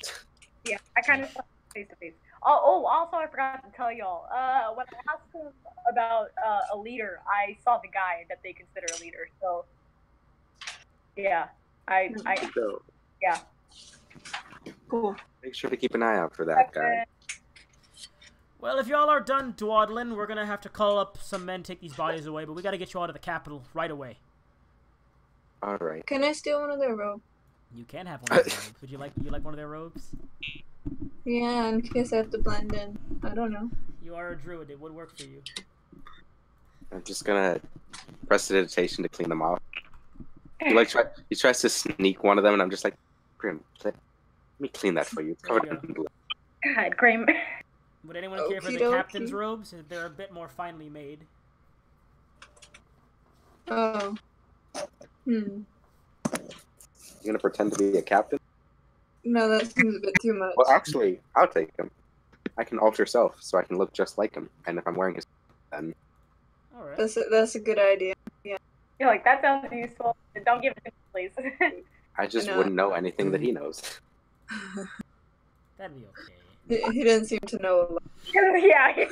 Yeah, I kind of face to face. Oh, also I forgot to tell y'all. When I asked them about a leader, I saw the guy that they consider a leader. So yeah, So, yeah. Cool. make sure to keep an eye out for that guy. Well, if y'all are done dawdling, we're gonna have to call up some men, take these bodies away, but we gotta get you out of the capital right away. Alright. Can I steal one of their robes? You can have one of their robes. Would you like one of their robes? Yeah, in case I have to blend in. I don't know. You are a druid. It would work for you. I'm just gonna prestidigitation to clean them off. He tries to sneak one of them, and I'm just like, Grim, let me clean that for you. It's covered in blood. God, Grim. Would anyone care for the Okey-dokey. captain's robes? They're a bit more finely made. Oh. You gonna pretend to be a captain? No, that seems a bit too much. Well, actually, I'll take him. I can alter self, so I can look just like him. And if I'm wearing his, then Alright. That's a good idea. You're like, that sounds useful. Don't give it to me, please. I just No. wouldn't know anything that he knows. That'd be okay. He didn't seem to know a lot. yeah.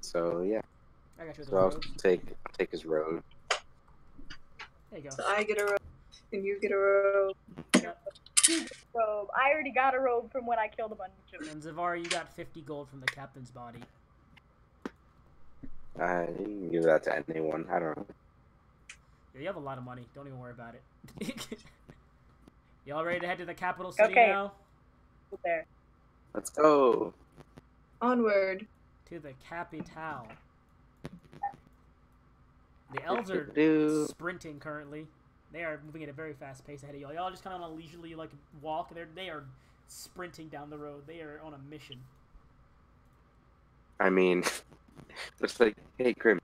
So yeah, I got you with so the I'll robes. take his robe. There you go. So I get a robe, and you get a robe. Robe. I already got a robe from when I killed a bunch of them. And Zavar, you got 50 gold from the captain's body. You can give that to anyone. I don't know. Yeah, you have a lot of money. Don't even worry about it. Y'all ready to head to the capital city Okay. now? There. Let's go. Onward. To the capital. The elves are Do. sprinting currently. They are moving at a very fast pace ahead of y'all. Y'all just kind of on a leisurely like walk. They are sprinting down the road. They are on a mission. I mean, it's like, hey, Grim,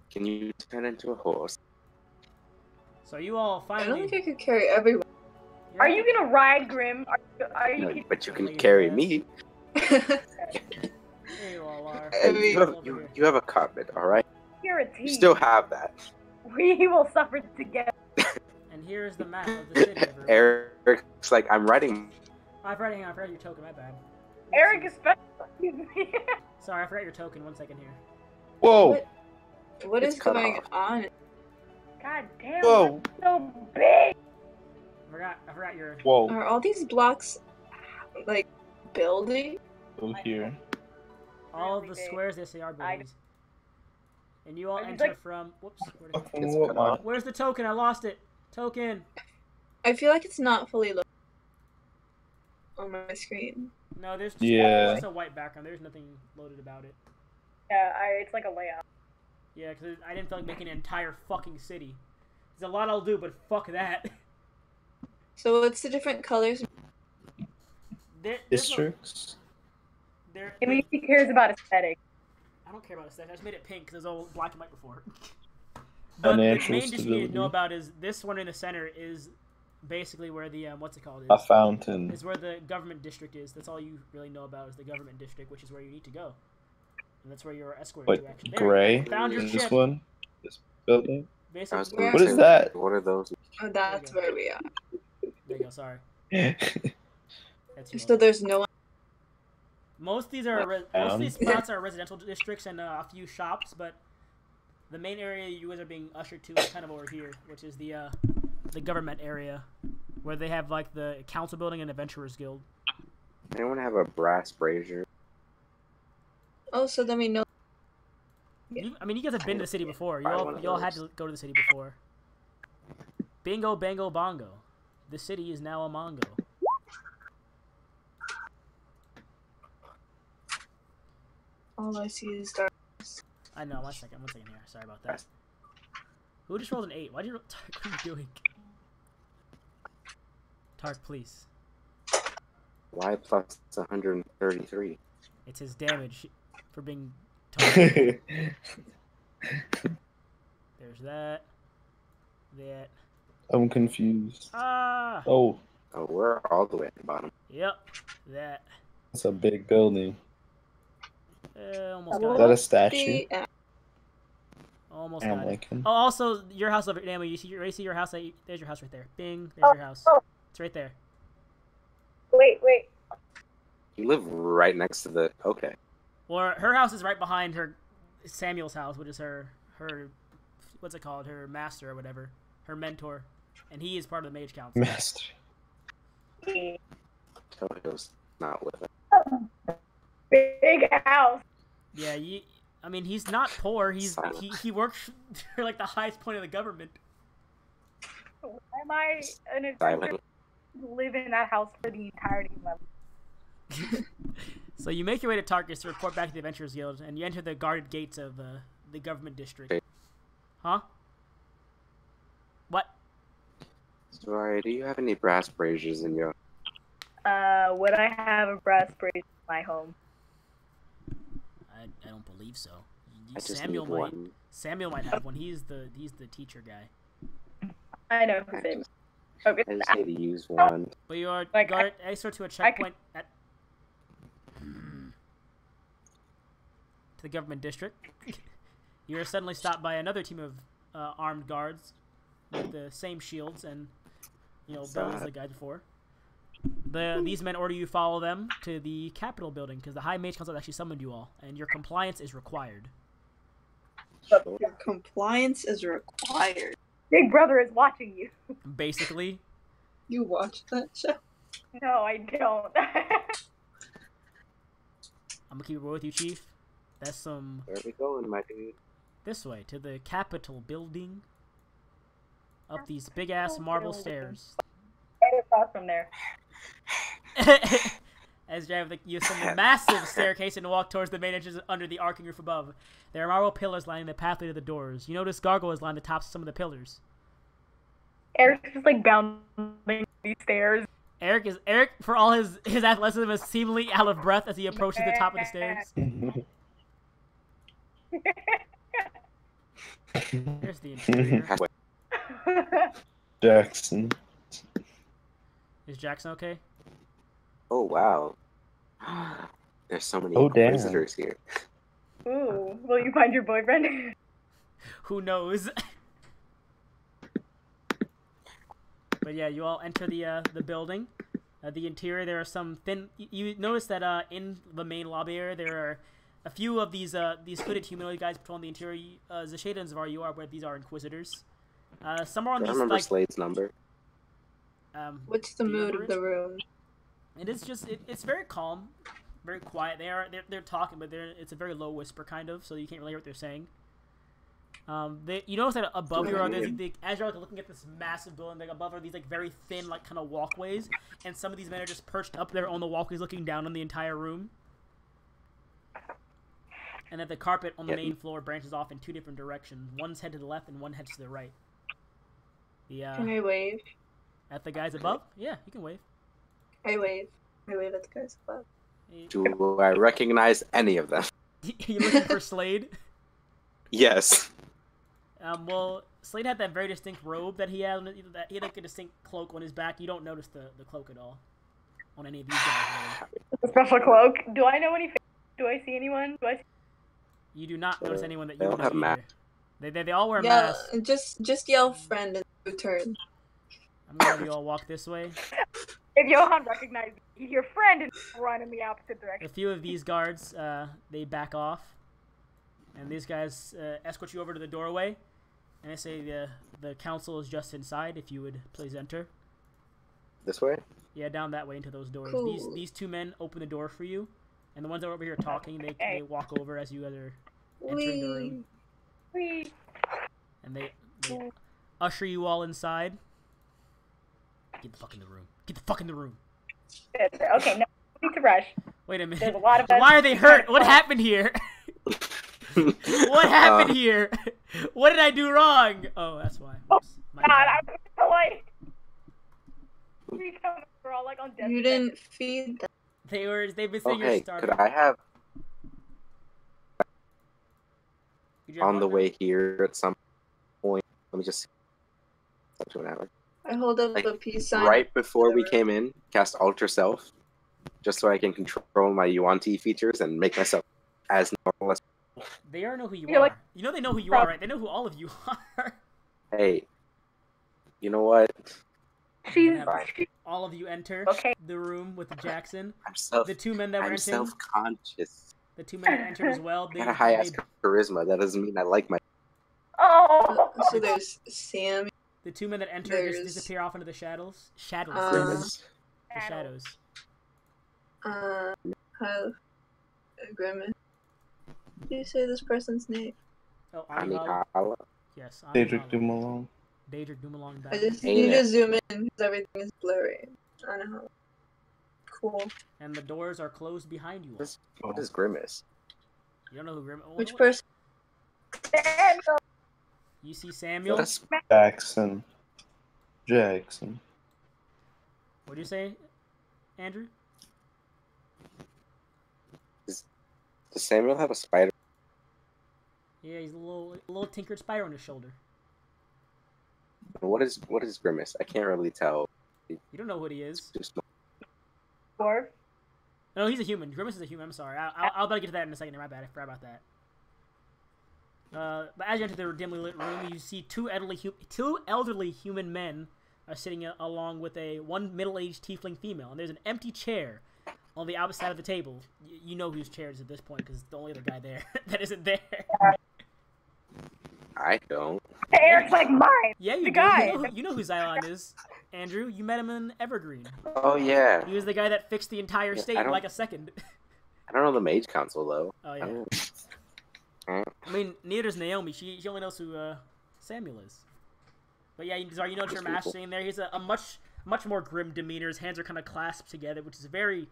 can you turn into a horse? So you all I don't finally. think I could carry everyone. Are you gonna ride Grim? Are you? No, but you can Lazy carry ass. me. There you all are. I mean- You have a carpet, all right? You're a team. You still have that. We will suffer together. And here is the map of the city. everyone. Eric's like, I'm writing. I forgot your token. My bad. Eric especially. Sorry, I forgot your token. 1 second here. Whoa! What It's is cut going off. on? God damn, Whoa! it's so big. I forgot your. Whoa! Are all these blocks like building? Go here. All of Really the big. squares they say are buildings. And you all It's enter like- from. Whoops. Where'd it go? Fucking It's what, cut man? off. Where's the token? I lost it. Token. I feel like it's not fully loaded on my screen. No, there's Yeah. just a white background. There's nothing loaded about it. Yeah, it's like a layout. Yeah, because I didn't feel like making an entire fucking city. There's a lot I'll do, but fuck that. So what's the different colors? There's Districts. I mean, he cares about aesthetic. I don't care about aesthetic. I just made it pink because it was all black and white before. But the Financial main district you need to know stability. about is this one in the center is basically where the what's it called? A fountain. Is where the government district is. That's all you really know about is the government district, which is where you need to go. And that's where you're escorted Wait, to actually. gray? Found your This ship. one? This building? I was Basically, gonna What is say, that? What are those? Oh, that's There you where we are. there you go. Sorry. That's you. So there's no one. Most of these are most of these spots are residential districts and a few shops, but the main area you guys are being ushered to is kind of over here, which is the government area, where they have like the council building and adventurers guild. Anyone have a brass brazier? Oh, so then we know. I mean, you guys have been to the city before. You Buy all one of you all had those. to go to the city before. Bingo, bango, bongo. The city is now a mongo. All I see is dark. I know. 1 second here. Sorry about that. Who just rolled an 8? Why'd you roll? Tark, what are you doing? Tark, please. Y plus 133. It's his damage for being Tark. There's that. That. I'm confused. Ah! Oh, Oh, we're all the way at the bottom. Yep. That. it's a big building. Almost Is got that it. a statue? Almost I'm got it. liking. Oh, also, your house over Namo, you see your house? There's your house right there. Bing. There's your house. It's right there. Wait. You live right next to the. Okay. Or her house is right behind her Samuel's house, which is her what's it called? Her master or whatever. Her mentor. And he is part of the Mage Council. Master. Tohio's not with it. Big house. Yeah, I mean, he's not poor. Silent. He works for like the highest point of the government. Why am I an adventurer Silent. to live in that house for the entirety of my life? So you make your way to Tarkus to report back to the Adventurers Guild, and you enter the guarded gates of the government district. Okay. Huh? What? Sorry, do you have any brass braziers in your? Would I have a brass brazier in my home? I don't believe so. I just Samuel need might. one. Samuel might have one. He's the teacher guy. I know who it is. Okay. I just need to use one. But you are Like, guarded escort to a checkpoint at to the government district. You are suddenly stopped by another team of armed guards with the same shields and bells as the guy before. These men order you to follow them to the Capitol building because the High Mage Council actually summoned you all, and your compliance is required. Your compliance is required. Big Brother is watching you. Basically, You watched that show? No, I don't. I'm gonna keep it real with you, Chief. That's some Where are we going, my dude? this way to the Capitol building. Up these big ass marble stairs. Right across from there. As you ascend the massive staircase and walk towards the main entrance under the arcing roof above. There are marble pillars lining the pathway to the doors. You notice gargoyles line the tops of some of the pillars. Eric's just like bounding these stairs. Eric, for all his athleticism, is seemingly out of breath as he approaches the top of the stairs. Here's the interior. Halfway. Jackson. Is Jackson okay? Oh wow. There's so many Oh, damn. visitors here. Ooh, will you find your boyfriend? Who knows? But yeah, you all enter the building, The interior, there are some thin. You notice that in the main lobby area, there are a few of these hooded humanoid guys patrolling the interior. Zashada and Zavar, you are, but these are Inquisitors. Some are on I these remember like. Slade's number. What's the mood of the room? It is just it's very calm, very quiet. They're talking, but it's a very low whisper kind of, so you can't really hear what they're saying. You notice that above you are as you're like looking at this massive building, like above are these like very thin like kind of walkways, and some of these men are just perched up there on the walkways, looking down on the entire room. And that the carpet on the main floor branches off in two different directions. One's head to the left and one head to the right. Can I wave? At the guys above? Yeah, you can wave. I wave. I wave at the guys above. Do I recognize any of them? You looking for Slade? Yes. Well, Slade had that very distinct robe that he had. He had like a distinct cloak on his back. You don't notice the cloak at all on any of these guys. A special cloak. Do I know any? Do I see anyone? You do not notice anyone that you They all know have either. masks. They all wear Yeah, masks. just yell friend and return. I'm gonna have you all walk this way. If Johan recognizes your friend and run in the opposite direction. A few of these guards, they back off, and these guys escort you over to the doorway, and they say the council is just inside. If you would please enter. This way? Yeah, down that way into those doors. Cool. These two men open the door for you, and the ones that are over here talking, they walk over as you guys are entering the room, and they usher you all inside. Get the fuck in the room. Get the fuck in the room. Okay, no need to rush. Wait a minute. There's a lot of Why are they hurt? What happened here? What happened here? What did I do wrong? Oh, that's why. Oops. My God, bad. I'm like, we're all like on death. You didn't feed them. They've been saying Okay, you're starving. could I have Could you have on the one? way here at some point? Let me just up to an hour. I hold up Like, a peace sign. Right before we came in, cast Alter Self, just so I can control my Yuan-Ti features and make myself as normal as. They already know who you You're are. like- You know they know who you are, right? They know who all of you are. Hey, you know what? She's All of you enter Okay. the room with Jackson. I'm The two men that were I'm entering. self-conscious. The two men that entered as well. I got a high ass charisma. That doesn't mean I like my. oh. So there's Sam. The two men that enter just There's- disappear off into the shadows. Shadows. Grimace. The shadows. How Grimace. Do you say this person's name? Oh, Ani Anihala. Hala. Yes. Daedric Anihala. Dumalong. Daedric Dumalong I back. just Ain't need to it? zoom in because everything is blurry. I don't know how. Cool. And the doors are closed behind you all. What is Grimace? You don't know who Grim. Which person? Samuel. You see Samuel? That's Jackson. Jackson. What do you say, Andrew? Does Samuel have a spider? Yeah, he's a little tinkered spider on his shoulder. What is Grimace? I can't really tell. You don't know what he is. Just Dwarf. No, he's a human. Grimace is a human. I'm sorry. I'll better get to that in a second. My bad. I forgot about that. But as you enter the dimly lit room, you see two elderly human men are sitting along with one middle-aged tiefling female, and there's an empty chair on the opposite side of the table. You know whose chair it is at this point because it's the only other guy there that isn't there. I don't. Eric's like mine. Yeah, you The do. guy. You know who Xylon is, Andrew. You met him in Evergreen. Oh yeah. He was the guy that fixed the entire state in like a second. I don't know the Mage Council though. Oh I yeah. don't- I mean, neither does Naomi. She only knows who Samuel is. But yeah, Zar, you know your master sitting there. He's a much more grim demeanor. His hands are kind of clasped together, which is very,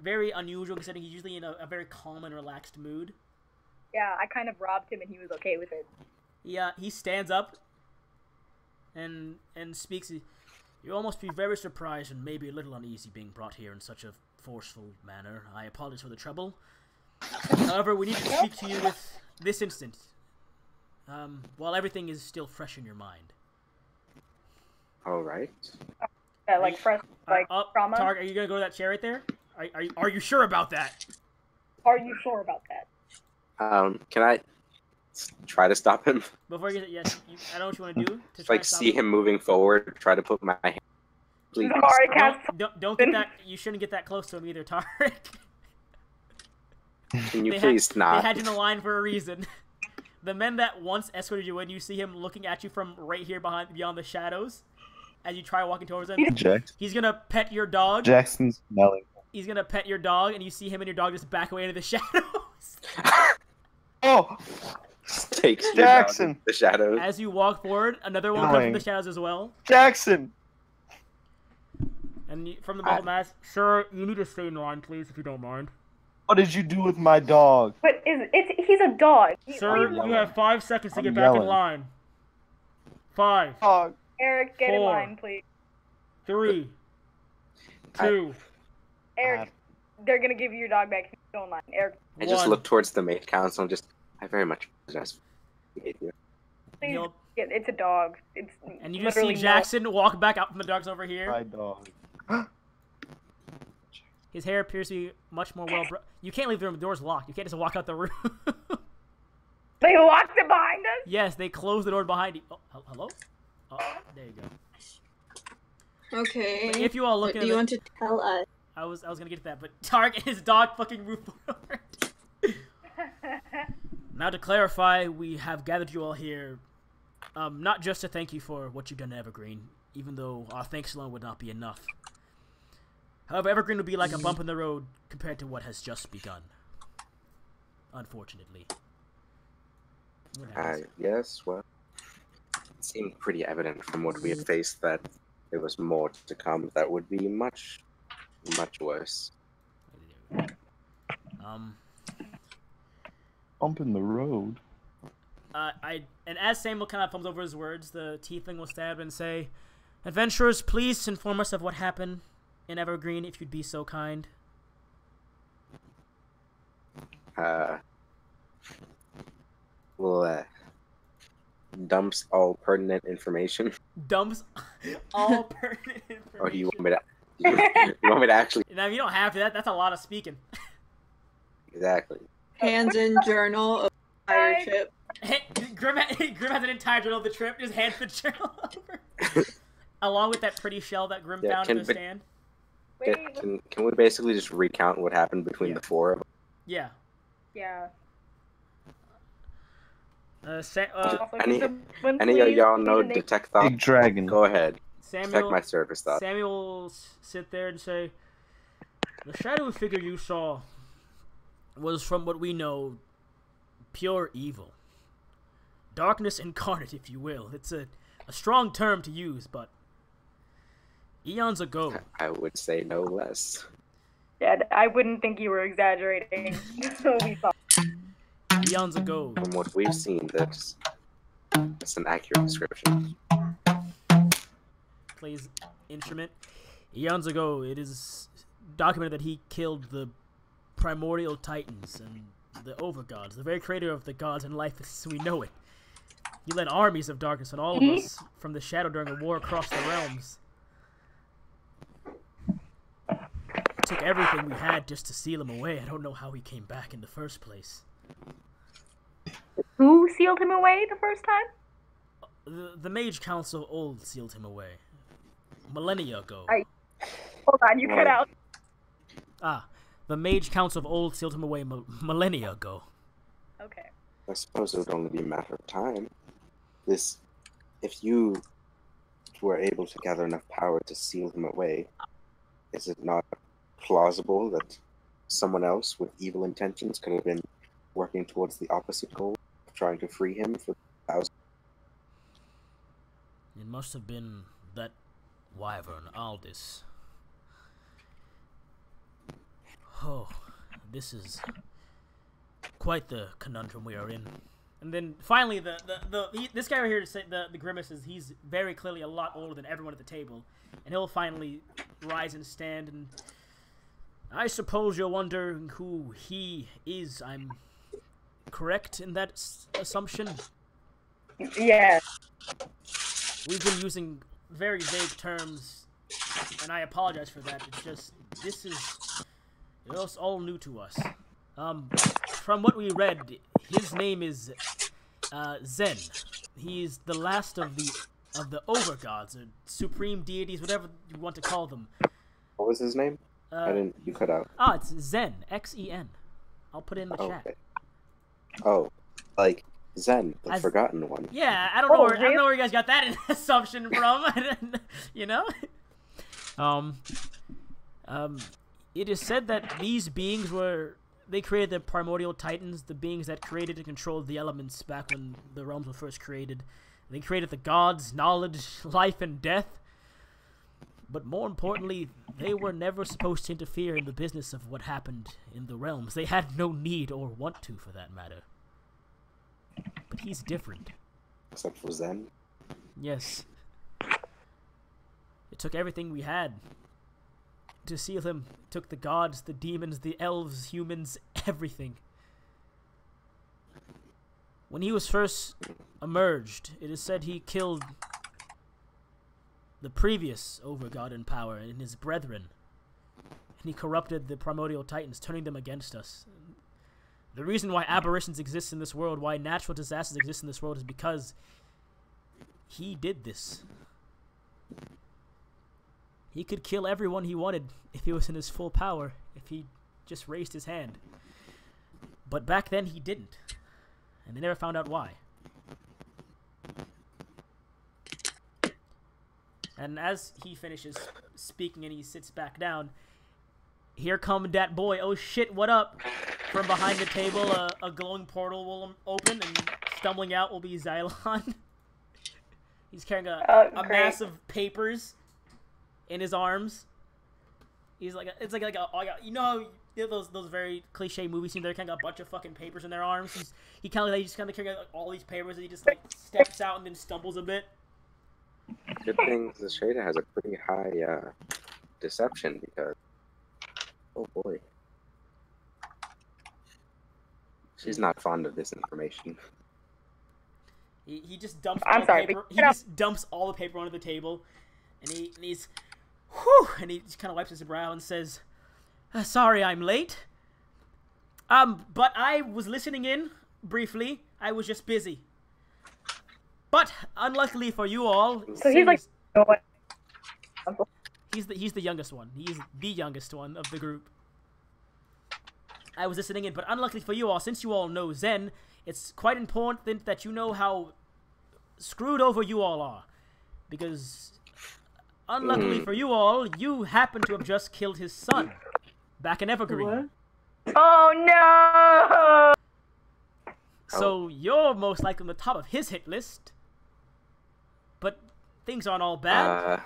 very unusual considering he's usually in a very calm and relaxed mood. Yeah, I kind of robbed him and he was okay with it. He stands up and speaks. You all must be very surprised and maybe a little uneasy being brought here in such a forceful manner. I apologize for the trouble. However, we need to speak to you with this instant, while everything is still fresh in your mind. All right. That like fresh trauma. Tark, are you gonna go to that chair right there? Are you sure about that? Are you sure about that? Can I try to stop him? Before you get yes, I know what you want to do. To Just try like to stop see him moving forward, try to put my hand Please. Zahari casts. Don't get that. You shouldn't get that close to him either, Tarek. Can you please not? They had you in the line for a reason. The men that once escorted you in, you see him looking at you from right here beyond the shadows. As you try walking towards him, he's gonna pet your dog. Jackson's smelling. He's gonna pet your dog, and you see him and your dog just back away into the shadows. Oh! Takes Jackson! The shadows. As you walk forward, another one comes from the shadows as well. Jackson! And from the bubble mask, sir, you need to stay in line, please, if you don't mind. What did you do with my dog? But he's a dog. Sir, you have 5 seconds to get back in line. 5. Dog. Eric, get in line, please. 3. 2. Eric, they're gonna give you your dog back if you go in line. Eric. I just look towards the maid council and I very much apologize for behavior. Please, it's a dog. It's and you just see Jackson walk back out from the dogs over here. My dog. His hair appears to be much more well. You can't leave the room. The door's locked. You can't just walk out the room. They locked it behind us? Yes, they closed the door behind you. Oh, hello? Oh, there you go. Okay. But if you all look at do you want to tell us? I was gonna get to that, but Tark and his dog fucking move forward. Now to clarify, we have gathered you all here, not just to thank you for what you've done to Evergreen, even though our thanks alone would not be enough. However, Evergreen would be like a bump in the road compared to what has just begun. Unfortunately. Yes, well, it seemed pretty evident from what we had faced that there was more to come that would be much, much worse. Bump in the road. And as Samuel kind of thumbs over his words, the tiefling will stab and say, "Adventurers, please inform us of what happened in Evergreen, if you'd be so kind." Well, dumps all pertinent information. Dumps all pertinent information. Or do you want me to? You want me to actually? Now, you don't have to. That's a lot of speaking. Exactly. Hands in journal of entire trip. Grim has an entire journal of the trip. Just hands the journal over, along with that pretty shell that Grim found in the stand. Can we basically just recount what happened between the four of them? Yeah. Yeah. Any of y'all know Detect Thought? Big Dragon. Go ahead. Samuel, Detect my service thought. Samuel will sit there and say, "The shadowy figure you saw was, from what we know, pure evil. Darkness incarnate, if you will. It's a strong term to use, but eons ago..." I would say no less. Yeah, I wouldn't think you were exaggerating. We thought. Eons ago. From what we've seen, that's an accurate description. Plays instrument. Eons ago, it is documented that he killed the primordial titans and the overgods, the very creator of the gods and life as we know it. He led armies of darkness on all of us from the shadow during a war across the realms. Took everything we had just to seal him away. I don't know how he came back in the first place. Who sealed him away the first time? The Mage Council of Old sealed him away. Millennia ago. Hold on, you cut out. The Mage Council of Old sealed him away millennia ago. Okay. I suppose it would only be a matter of time. If you were able to gather enough power to seal him away, is it not plausible that someone else with evil intentions could have been working towards the opposite goal, of trying to free him for thousands? It must have been that wyvern, Aldis. Oh, this is quite the conundrum we are in. And then finally, this guy right here, the Grimace, he's very clearly a lot older than everyone at the table, and he'll finally rise and stand. And I suppose you'll wonder who he is. I'm correct in that assumption? Yeah. We've been using very vague terms, and I apologize for that. It's just, it's all new to us. From what we read, his name is Xen. He's the last of the of the overgods, or supreme deities, whatever you want to call them. What was his name? I didn't. You cut out. It's Xen, Xen. I'll put it in the chat. Okay. Oh, like Xen, the Forgotten One. Yeah, I don't know where you guys got that assumption from. You know. It is said that these beings they created the primordial titans, the beings that created and controlled the elements back when the realms were first created. They created the gods, knowledge, life, and death. But more importantly, they were never supposed to interfere in the business of what happened in the realms. They had no need or want to, for that matter. But he's different. Except for Xen? Yes. It took everything we had to seal him. It took the gods, the demons, the elves, humans, everything. When he was first emerged, it is said he killed the previous overgod in power and his brethren. And he corrupted the primordial titans, turning them against us. The reason why aberrations exist in this world, why natural disasters exist in this world, is because he did this. He could kill everyone he wanted if he was in his full power, if he just raised his hand. But back then he didn't. And they never found out why. And as he finishes speaking and he sits back down, here come that boy. Oh shit, what up? From behind the table, a glowing portal will open, and stumbling out will be Xylon. He's carrying a mass of papers in his arms. He's like you know those very cliche movie scenes. They're kind of got a bunch of fucking papers in their arms. He just kind of carries all these papers, and he just like steps out and then stumbles a bit. Good thing the Shada has a pretty high deception because, oh boy, she's not fond of this information. He just dumps. He just dumps all the paper onto the table, and he's, whew, and he just kind of wipes his brow and says, "Sorry, I'm late. But I was listening in briefly. I was just busy. But unluckily for you all, so he's like, he's the youngest one. He's the youngest one of the group. I was listening in, but unluckily for you all, since you all know Xen, it's quite important that you know how screwed over you all are, because unluckily for you all, you happen to have just killed his son back in Evergreen. What? Oh no! So you're most likely on the top of his hit list. But things aren't all bad.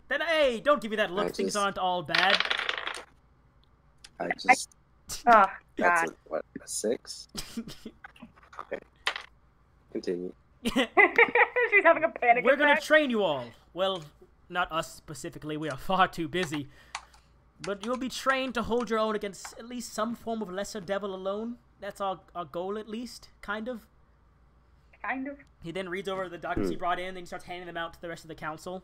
Then, hey, don't give me that look. Things aren't all bad. I just... Oh, that's God. a 6? Okay. Continue. She's having a panic We're going attack. to train you all. Well, not us specifically. We are far too busy. But you'll be trained to hold your own against at least some form of lesser devil alone. That's our goal, at least. Kind of. Kind of. He then reads over the documents he brought in, and he starts handing them out to the rest of the council.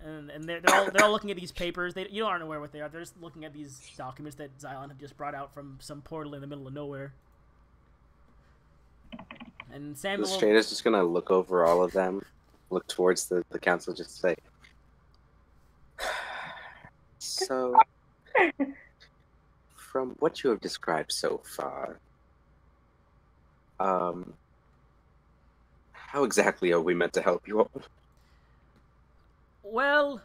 And they're all looking at these papers. You aren't aware what they are. They're just looking at these documents that Xylon had just brought out from some portal in the middle of nowhere. And Samuel... The Straight is just gonna look over all of them, look towards the council, just say, so, from what you have described so far, how exactly are we meant to help you all? Well,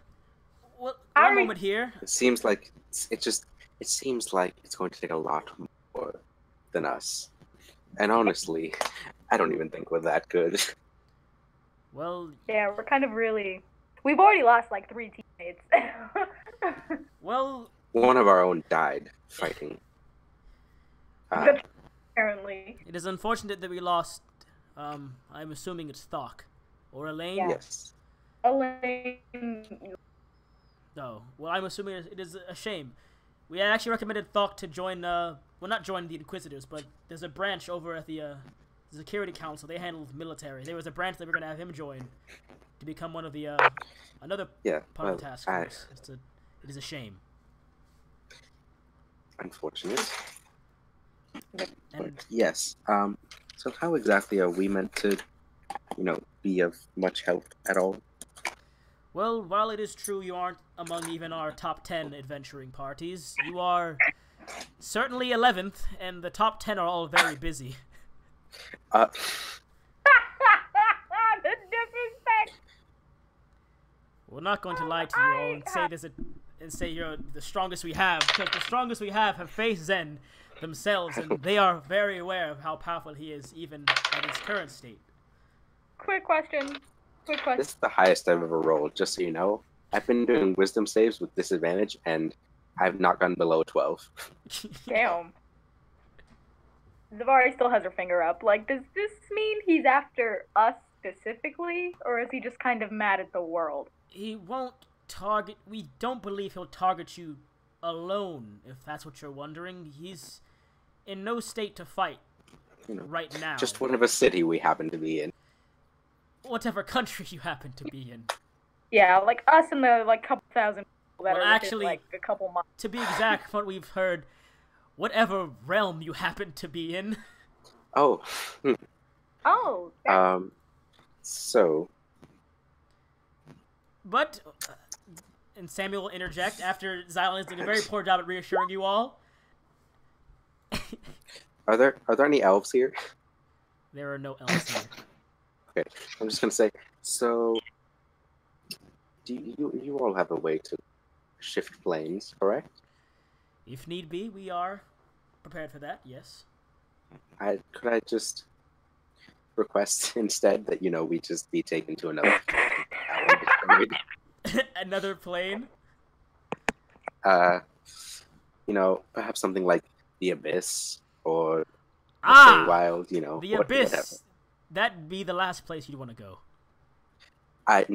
one moment here. It seems like it seems like it's going to take a lot more than us. And honestly, I don't even think we're that good. Well, yeah, we're kind of really... We've already lost like 3 teammates. well... One of our own died fighting. Apparently. It is unfortunate that we lost, I'm assuming it's Thok. Or Elaine? Yeah. Yes. Elaine... No. Well, I'm assuming it is a shame. We had actually recommended Thok to join, well, not join the Inquisitors, but there's a branch over at the Security Council. They handle military. There was a branch that we're going to have him join to become one of the, another part of the task force. It is a shame. Unfortunate. And Yes. So how exactly are we meant to be of much help at all. Well, while it is true you aren't among even our top 10 adventuring parties, you are certainly 11th, and the top 10 are all very busy. The disrespect. We're not going to lie to you all and say you're the strongest we have, because the strongest we have faced Xen themselves, and they are very aware of how powerful he is, even at his current state. Quick question. This is the highest I've ever rolled, just so you know. I've been doing wisdom saves with disadvantage, and I've not gone below 12. Damn. Zavari still has her finger up. Like, does this mean he's after us specifically, or is he just kind of mad at the world? He won't target... We don't believe he'll target you alone, if that's what you're wondering. He's in no state to fight right now. Just whatever city we happen to be in. Whatever country you happen to be in. Yeah, like us and the couple thousand people that Well, are actually, within, a couple months. To be exact, from what we've heard, whatever realm you happen to be in. Oh. Oh. So. But, and Samuel will interject after Xylon is doing a very poor job at reassuring you all. Are there any elves here? There are no elves here. Okay, I'm just gonna say. So, do you all have a way to shift planes, correct? If need be, we are prepared for that. Yes. Could I just request instead that we just be taken to another another plane? Perhaps something like the Abyss or Wild. The Abyss. Whatever. That'd be the last place you'd want to go. I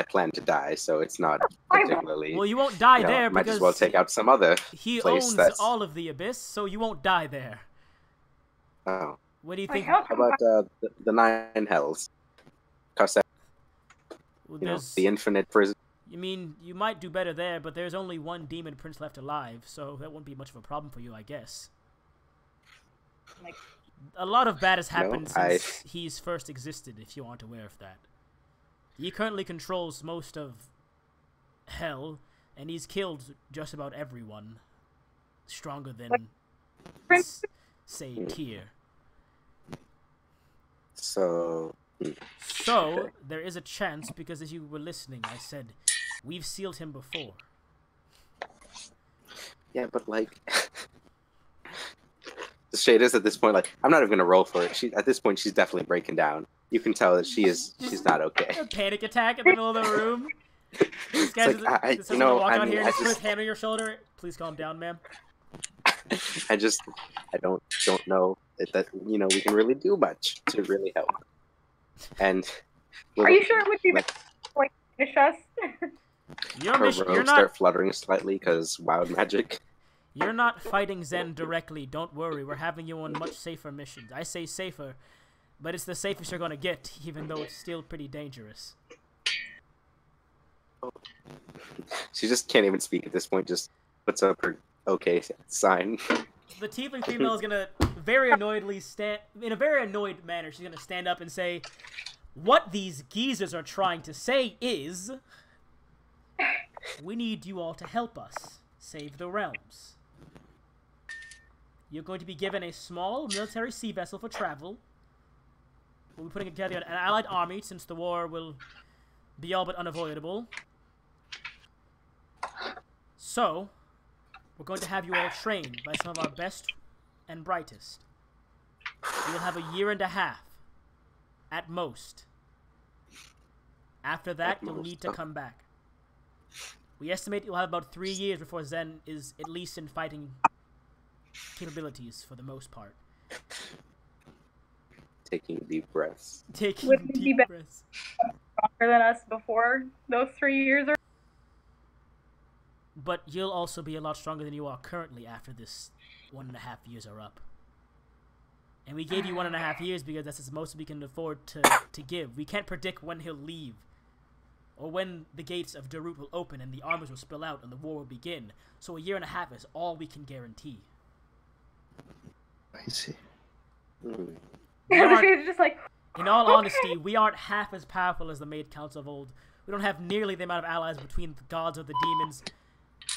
plan to die, so it's not particularly. Well, you won't die there might because as well take out some other. He place owns all of the Abyss, so you won't die there. Oh. What do you think? How about the Nine Hells? The infinite prison. You mean you might do better there, but there's only one demon prince left alive, so that won't be much of a problem for you, I guess. A lot of bad has happened since he's first existed, if you aren't aware of that. He currently controls most of Hell, and he's killed just about everyone stronger than, say, Tyr. So, there is a chance, because as you were listening, I said, we've sealed him before. Yeah, but the shade is at this point, I'm not even going to roll for it. At this point, she's definitely breaking down. You can tell that she's not okay. A panic attack in the middle of the room. This guy's walk out here and just put his hand on your shoulder. Please calm down, ma'am. I don't know that we can really do much to really help. And are you sure it would be finish us? Your mission, you're not start fluttering slightly because wild magic. You're not fighting Xen directly. Don't worry. We're having you on much safer missions. I say safer, but it's the safest you're gonna get, even though it's still pretty dangerous. She just can't even speak at this point. Just puts up her okay sign. The tiefling female is gonna very annoyedly in a very annoyed manner. She's gonna stand up and say, "What these geezers are trying to say is, we need you all to help us save the realms. You're going to be given a small military sea vessel for travel. We'll be putting together an allied army since the war will be all but unavoidable. So, we're going to have you all trained by some of our best and brightest. You will have a year and a half, at most. After that, you'll need to come back. We estimate you'll have about 3 years before Xen is at least in fighting capabilities for the most part." Taking deep breaths. Taking deep breaths. Stronger than us before those 3 years are. But you'll also be a lot stronger than you are currently after this 1.5 years are up. And we gave you 1.5 years because that's as most we can afford to give. We can't predict when he'll leave, or when the gates of Darut will open and the armies will spill out and the war will begin. So a year and a half is all we can guarantee. I see. It's just In all honesty, we aren't half as powerful as the Mage Council of old. We don't have nearly the amount of allies between the gods or the demons.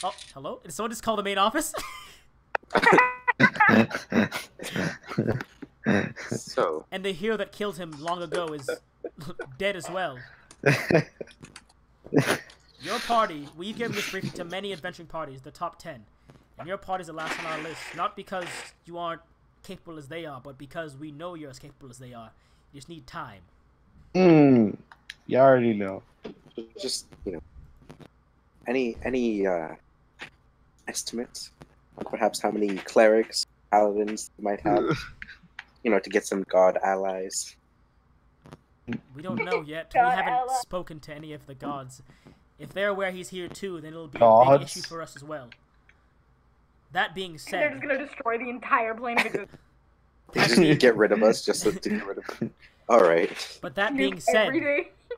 Oh, hello? Did someone just call the main office? So, And the hero that killed him long ago is dead as well. Your party, we've given this briefing to many adventuring parties, the top 10. And your party's the last on our list, not because you aren't capable as they are, but because we know you're as capable as they are. You just need time. You already know. just, any estimates on perhaps how many clerics, paladins you might have, to get some god allies? We don't know yet. We haven't spoken to any of the gods. If they're aware he's here too, then it'll be a big issue for us as well. That being said, they're just gonna destroy the entire plane of existence. Just get rid of us, just to get rid of them. Alright. But that being said,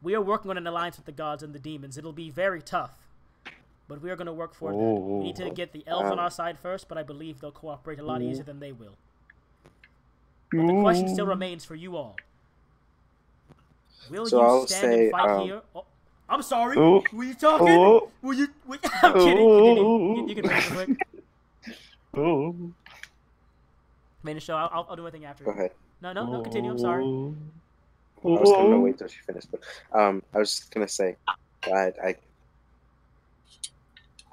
we are working on an alliance with the gods and the demons. It'll be very tough, but we are going to work for that. We need to get the elves on our side first, but I believe they'll cooperate a lot easier than they will. But the question still remains for you all. Will you stand and fight here? Oh, I'm sorry. Were you talking? Were you? I'm kidding. You can finish real quick. Finish, so I'll do anything after. Go ahead. No, continue. I'm sorry. I was gonna wait till she finished, but I was just gonna say,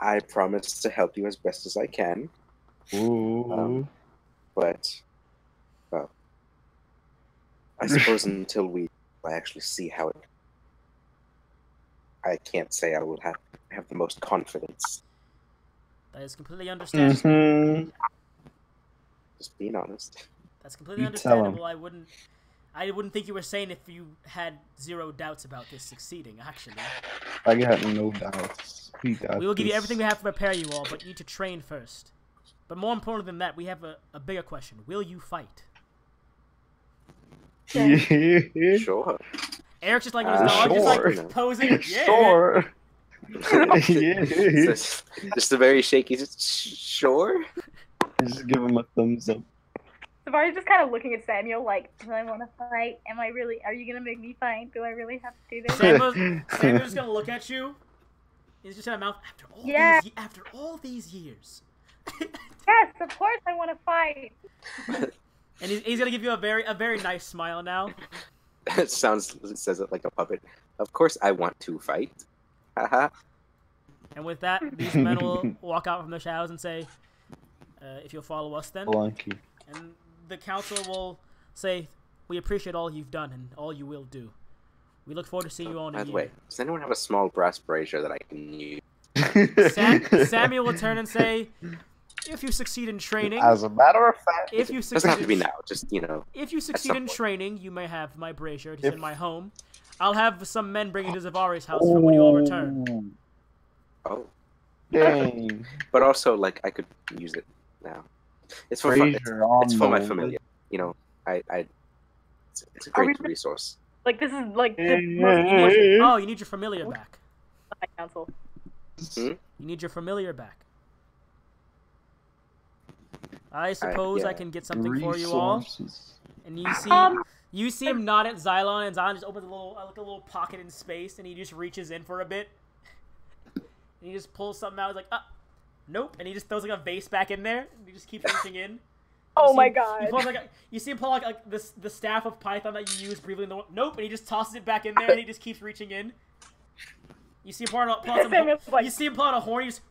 I promise to help you as best as I can. But well, I suppose until I actually see how it, I can't say I will have the most confidence. That is completely understandable. Just being honest. That's completely understandable. I wouldn't think you were saying if you had zero doubts about this succeeding, actually. I got no doubts. We will give you everything we have to prepare you all, but you need to train first. But more important than that, we have a bigger question. Will you fight? Sure. Eric's just like on his dog, just like posing. Yeah. Sure. Just a very shaky, sure. Just give him a thumbs up. Savari's just kind of looking at Samuel like, do I want to fight? Are you going to make me fight? Do I really have to do this? Samuel's just going to look at you. He's just in a mouth, after all these years. Yes, of course I want to fight. And he's going to give you a very nice smile now. It says it like a puppet. Of course I want to fight. Haha. And with that, these men will walk out from the shadows and say, if you'll follow us then. Blanky. And the council will say, we appreciate all you've done and all you will do. We look forward to seeing you all in a year. By the way, does anyone have a small brass brazier that I can use? Samuel will turn and say, if you succeed in training... As a matter of fact... If you doesn't have to be now, just, If you succeed in training, you may have my brazier. It is in my home. I'll have some men bring it to Zavari's house for when you all return. Oh. Dang. But also, I could use it now. It's for fun. It's for my familiar. It's a great resource. This is the most... Oh, you need your familiar back. Council. You need your familiar back. I suppose I can get something for you all. And you see him nod at Xylon, and Xylon just opens a little pocket in space, and he just reaches in for a bit. And he just pulls something out. He's like, nope. And he just throws a vase back in there, and he just keeps reaching in. My god. You see him pull the staff of Python that you use briefly in the... Nope, and he just tosses it back in there, and he just keeps reaching in. You see him pull out a horn, he just...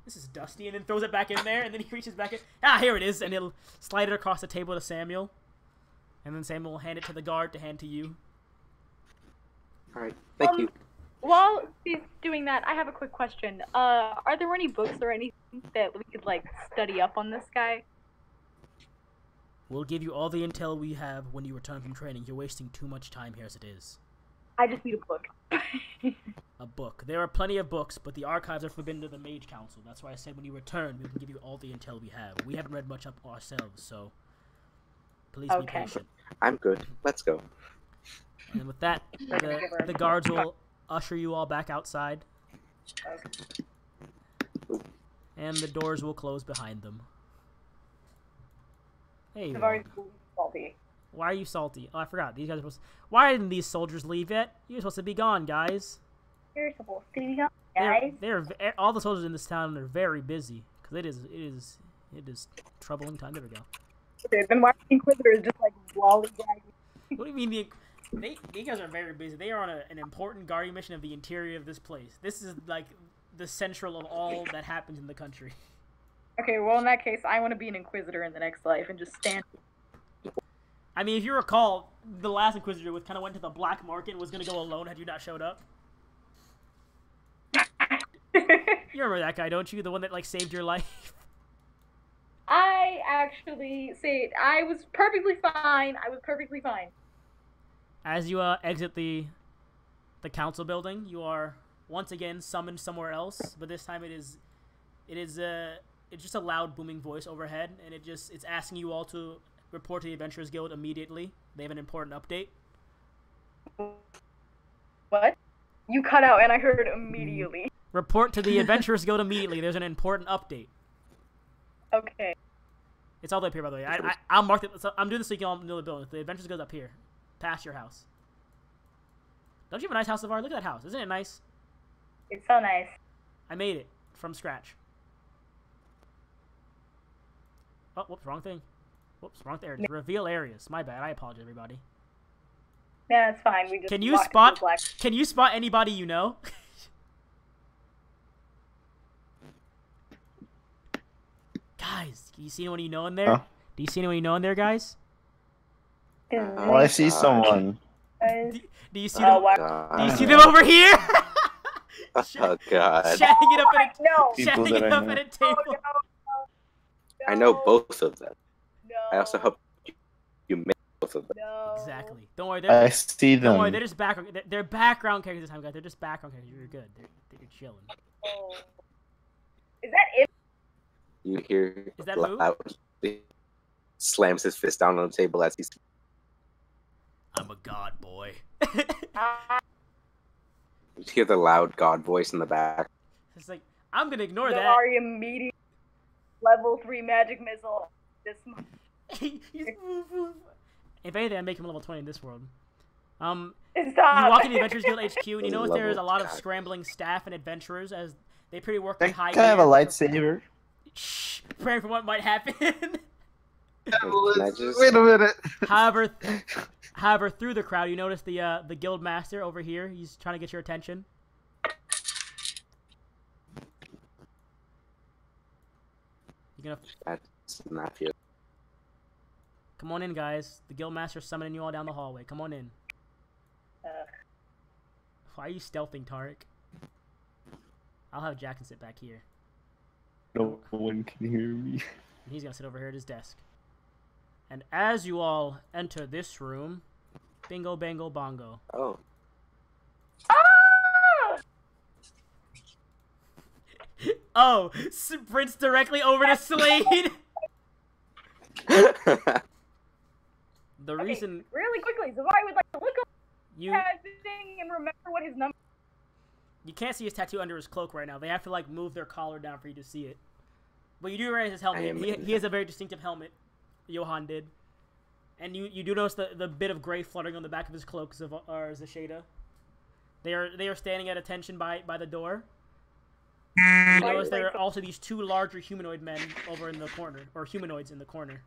This is dusty, and then throws it back in there, and then he reaches back in... Here it is, and he'll slide it across the table to Samuel. And then Samuel will hand it to the guard to hand to you. Alright, thank you. While he's doing that, I have a quick question. Are there any books or anything that we could, study up on this guy? We'll give you all the intel we have when you return from training. You're wasting too much time here as it is. I just need a book. A book. There are plenty of books, but the archives are forbidden to the Mage Council. That's why I said when you return, we can give you all the intel we have. We haven't read much up ourselves, so please be patient. I'm good. Let's go. And with that, the guards will usher you all back outside. And the doors will close behind them. Hey, Why are you salty? Oh, I forgot. These guys are supposed. Why didn't these soldiers leave yet? You're supposed to be gone, guys. You're supposed to be gone, guys. All the soldiers in this town are very busy because it is troubling time. There we go. Then why are the Inquisitors just like lollygagging? What do you mean these guys are very busy? They are on an important guarding mission of the interior of this place. This is like the central of all that happens in the country. Okay, well in that case, I want to be an Inquisitor in the next life and just stand. I mean, if you recall, the last Inquisitor kind of went to the black market and was going to go alone had you not showed up. You remember that guy, don't you? The one that, like, saved your life? I actually say I was perfectly fine. I was perfectly fine. As you exit the council building, you are once again summoned somewhere else, but this time it's just a loud booming voice overhead, and it's asking you all to report to the Adventurers Guild immediately. They have an important update. What? You cut out and I heard immediately. Report to the Adventurers Guild immediately. There's an important update. Okay. It's all the way up here, by the way. I'll mark it. So I'm doing this so you can all know the building. The Adventurers Guild up here, past your house. Don't you have a nice house, Zavar? Look at that house. Isn't it nice? It's so nice. I made it from scratch. Oh, whoops, wrong thing. Whoops, wrong there. Just reveal areas. My bad. I apologize, everybody. Yeah, it's fine. We just Can you spot anybody you know? Guys, do you see anyone you know in there? Huh? Do you see anyone you know in there, guys? Well, I see someone. Do you see them? Wow. Do you see them over here? Oh god. Chatting it up at a No. People chatting that it I up know. at a table. Oh, no. I know both of them. No. I also hope you make both of them. No. Exactly. Don't worry. I see them. Don't worry. They're just background. They're background characters this time, guys. They're just background characters. You're good. They're chilling. Oh. Is that it? You hear Is that who? loudly slams his fist down on the table as he's. I'm a god boy. You hear the loud god voice in the back. It's like I'm gonna ignore that. Zarya medium level 3 magic missile. This. If anything, I make him level 20 in this world. Stop. You walk into the Adventurers Guild HQ, and you notice Level there's a lot of God. scrambling staff and adventurers as they pretty work Can with high I have a gear. lightsaber? Shh, praying for what might happen. Can I just- Wait a minute. However, through the crowd, you notice the guild master over here. He's trying to get your attention. You gonna That's not you. come on in, guys? The guild master's summoning you all down the hallway. Come on in. Why are you stealthing, Tarek? I'll have Jackson sit back here. No one can hear me. And he's gonna sit over here at his desk. And as you all enter this room, bingo, bango, bongo. Oh. Oh, sprints directly over to Slade. The Okay, reason really quickly, Zavari would like to look up you the thing and remember what his number. you can't see his tattoo under his cloak right now. They have to like move their collar down for you to see it. But you do recognize his helmet. He has a very distinctive helmet. Johan did. And you do notice the bit of gray fluttering on the back of his cloak, Zasheda. They are standing at attention by the door. And you notice there are also these two larger humanoid men over in the corner, or humanoids in the corner.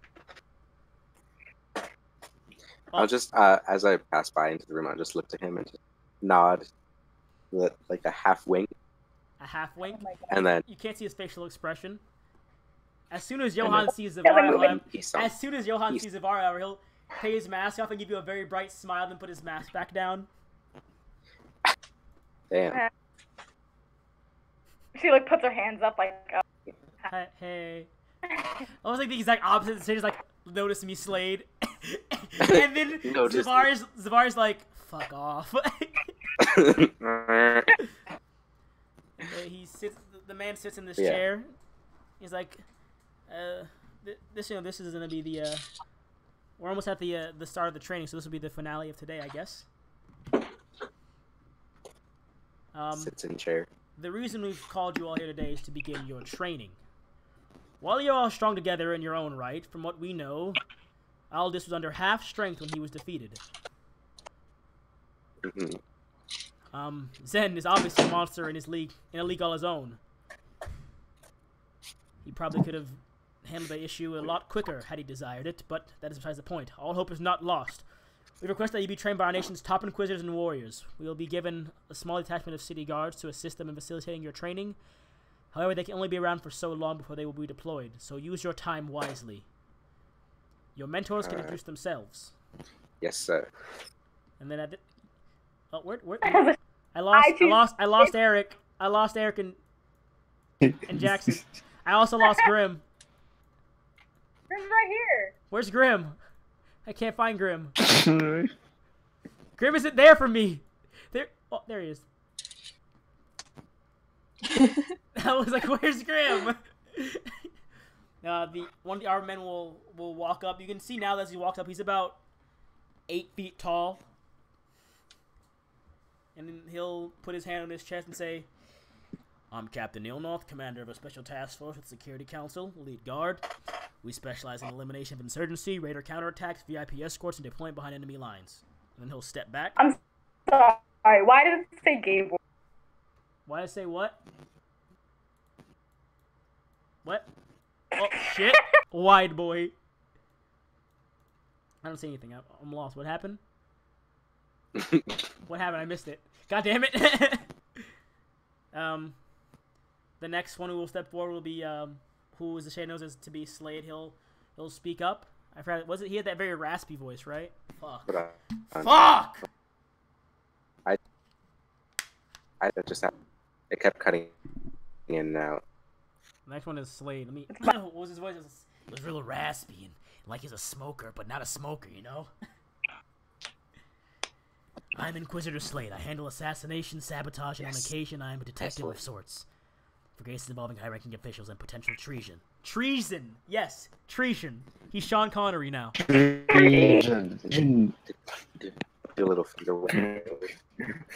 I'll just, as I pass by into the room, I'll just look to him and just nod, like a half wink, A half wink. Oh my God. and then You can't see his facial expression. As soon as Johan sees Zavara, he'll take his mask off and give you a very bright smile, then put his mask back down. damn. She like puts her hands up like. Hey. I was like the exact opposite. She's like, notice me, Slade. And then Notice Zavar's like, fuck off. The man sits in this Yeah. chair. He's like, this is gonna be the we're almost at the start of the training, so this will be the finale of today, I guess. Sits in chair. The reason we've called you all here today is to begin your training. While you're all strong together in your own right, from what we know, Aldous was under half strength when he was defeated. Xen is obviously a monster in a league all his own. He probably could have handled the issue a lot quicker had he desired it, but that is besides the point. All hope is not lost. We request that you be trained by our nation's top inquisitors and warriors. We will be given a small detachment of city guards to assist them in facilitating your training. However, they can only be around for so long before they will be deployed, so use your time wisely. Your mentors can introduce themselves. Yes, sir. And then I lost Eric. I lost Eric and Jackson. I also lost Grim. Grim's right here. Where's Grim? I can't find Grim. Grim isn't there for me. There he is. I was like, "Where's Grim?" One of our men will walk up. You can see now that as he walks up, he's about 8 feet tall, and then he'll put his hand on his chest and say, "I'm Captain Ilnoth, commander of a special task force with the Security Council, lead guard. We specialize in elimination of insurgency, raider counterattacks, VIP escorts, and deployment behind enemy lines." And then he'll step back. I'm sorry. Why did it say gay boy? Why did I say what? What? Oh, shit. Wide boy. I don't see anything. I'm lost. What happened? What happened? I missed it. God damn it. The next one who will step forward will be, who is the Shade knows as to be Slade. He'll speak up. I forgot. Was it? He had that very raspy voice, right? Fuck. Fuck! I just happened. It kept cutting in and out. The next one is Slade. What was his voice? It was real raspy and like he's a smoker, but not a smoker, you know? I'm Inquisitor Slade. I handle assassination, sabotage, and on occasion I am a detective of sorts. For cases involving high-ranking officials and potential treason. Treason! Yes, treason. He's Sean Connery now. Treason. Do a little finger.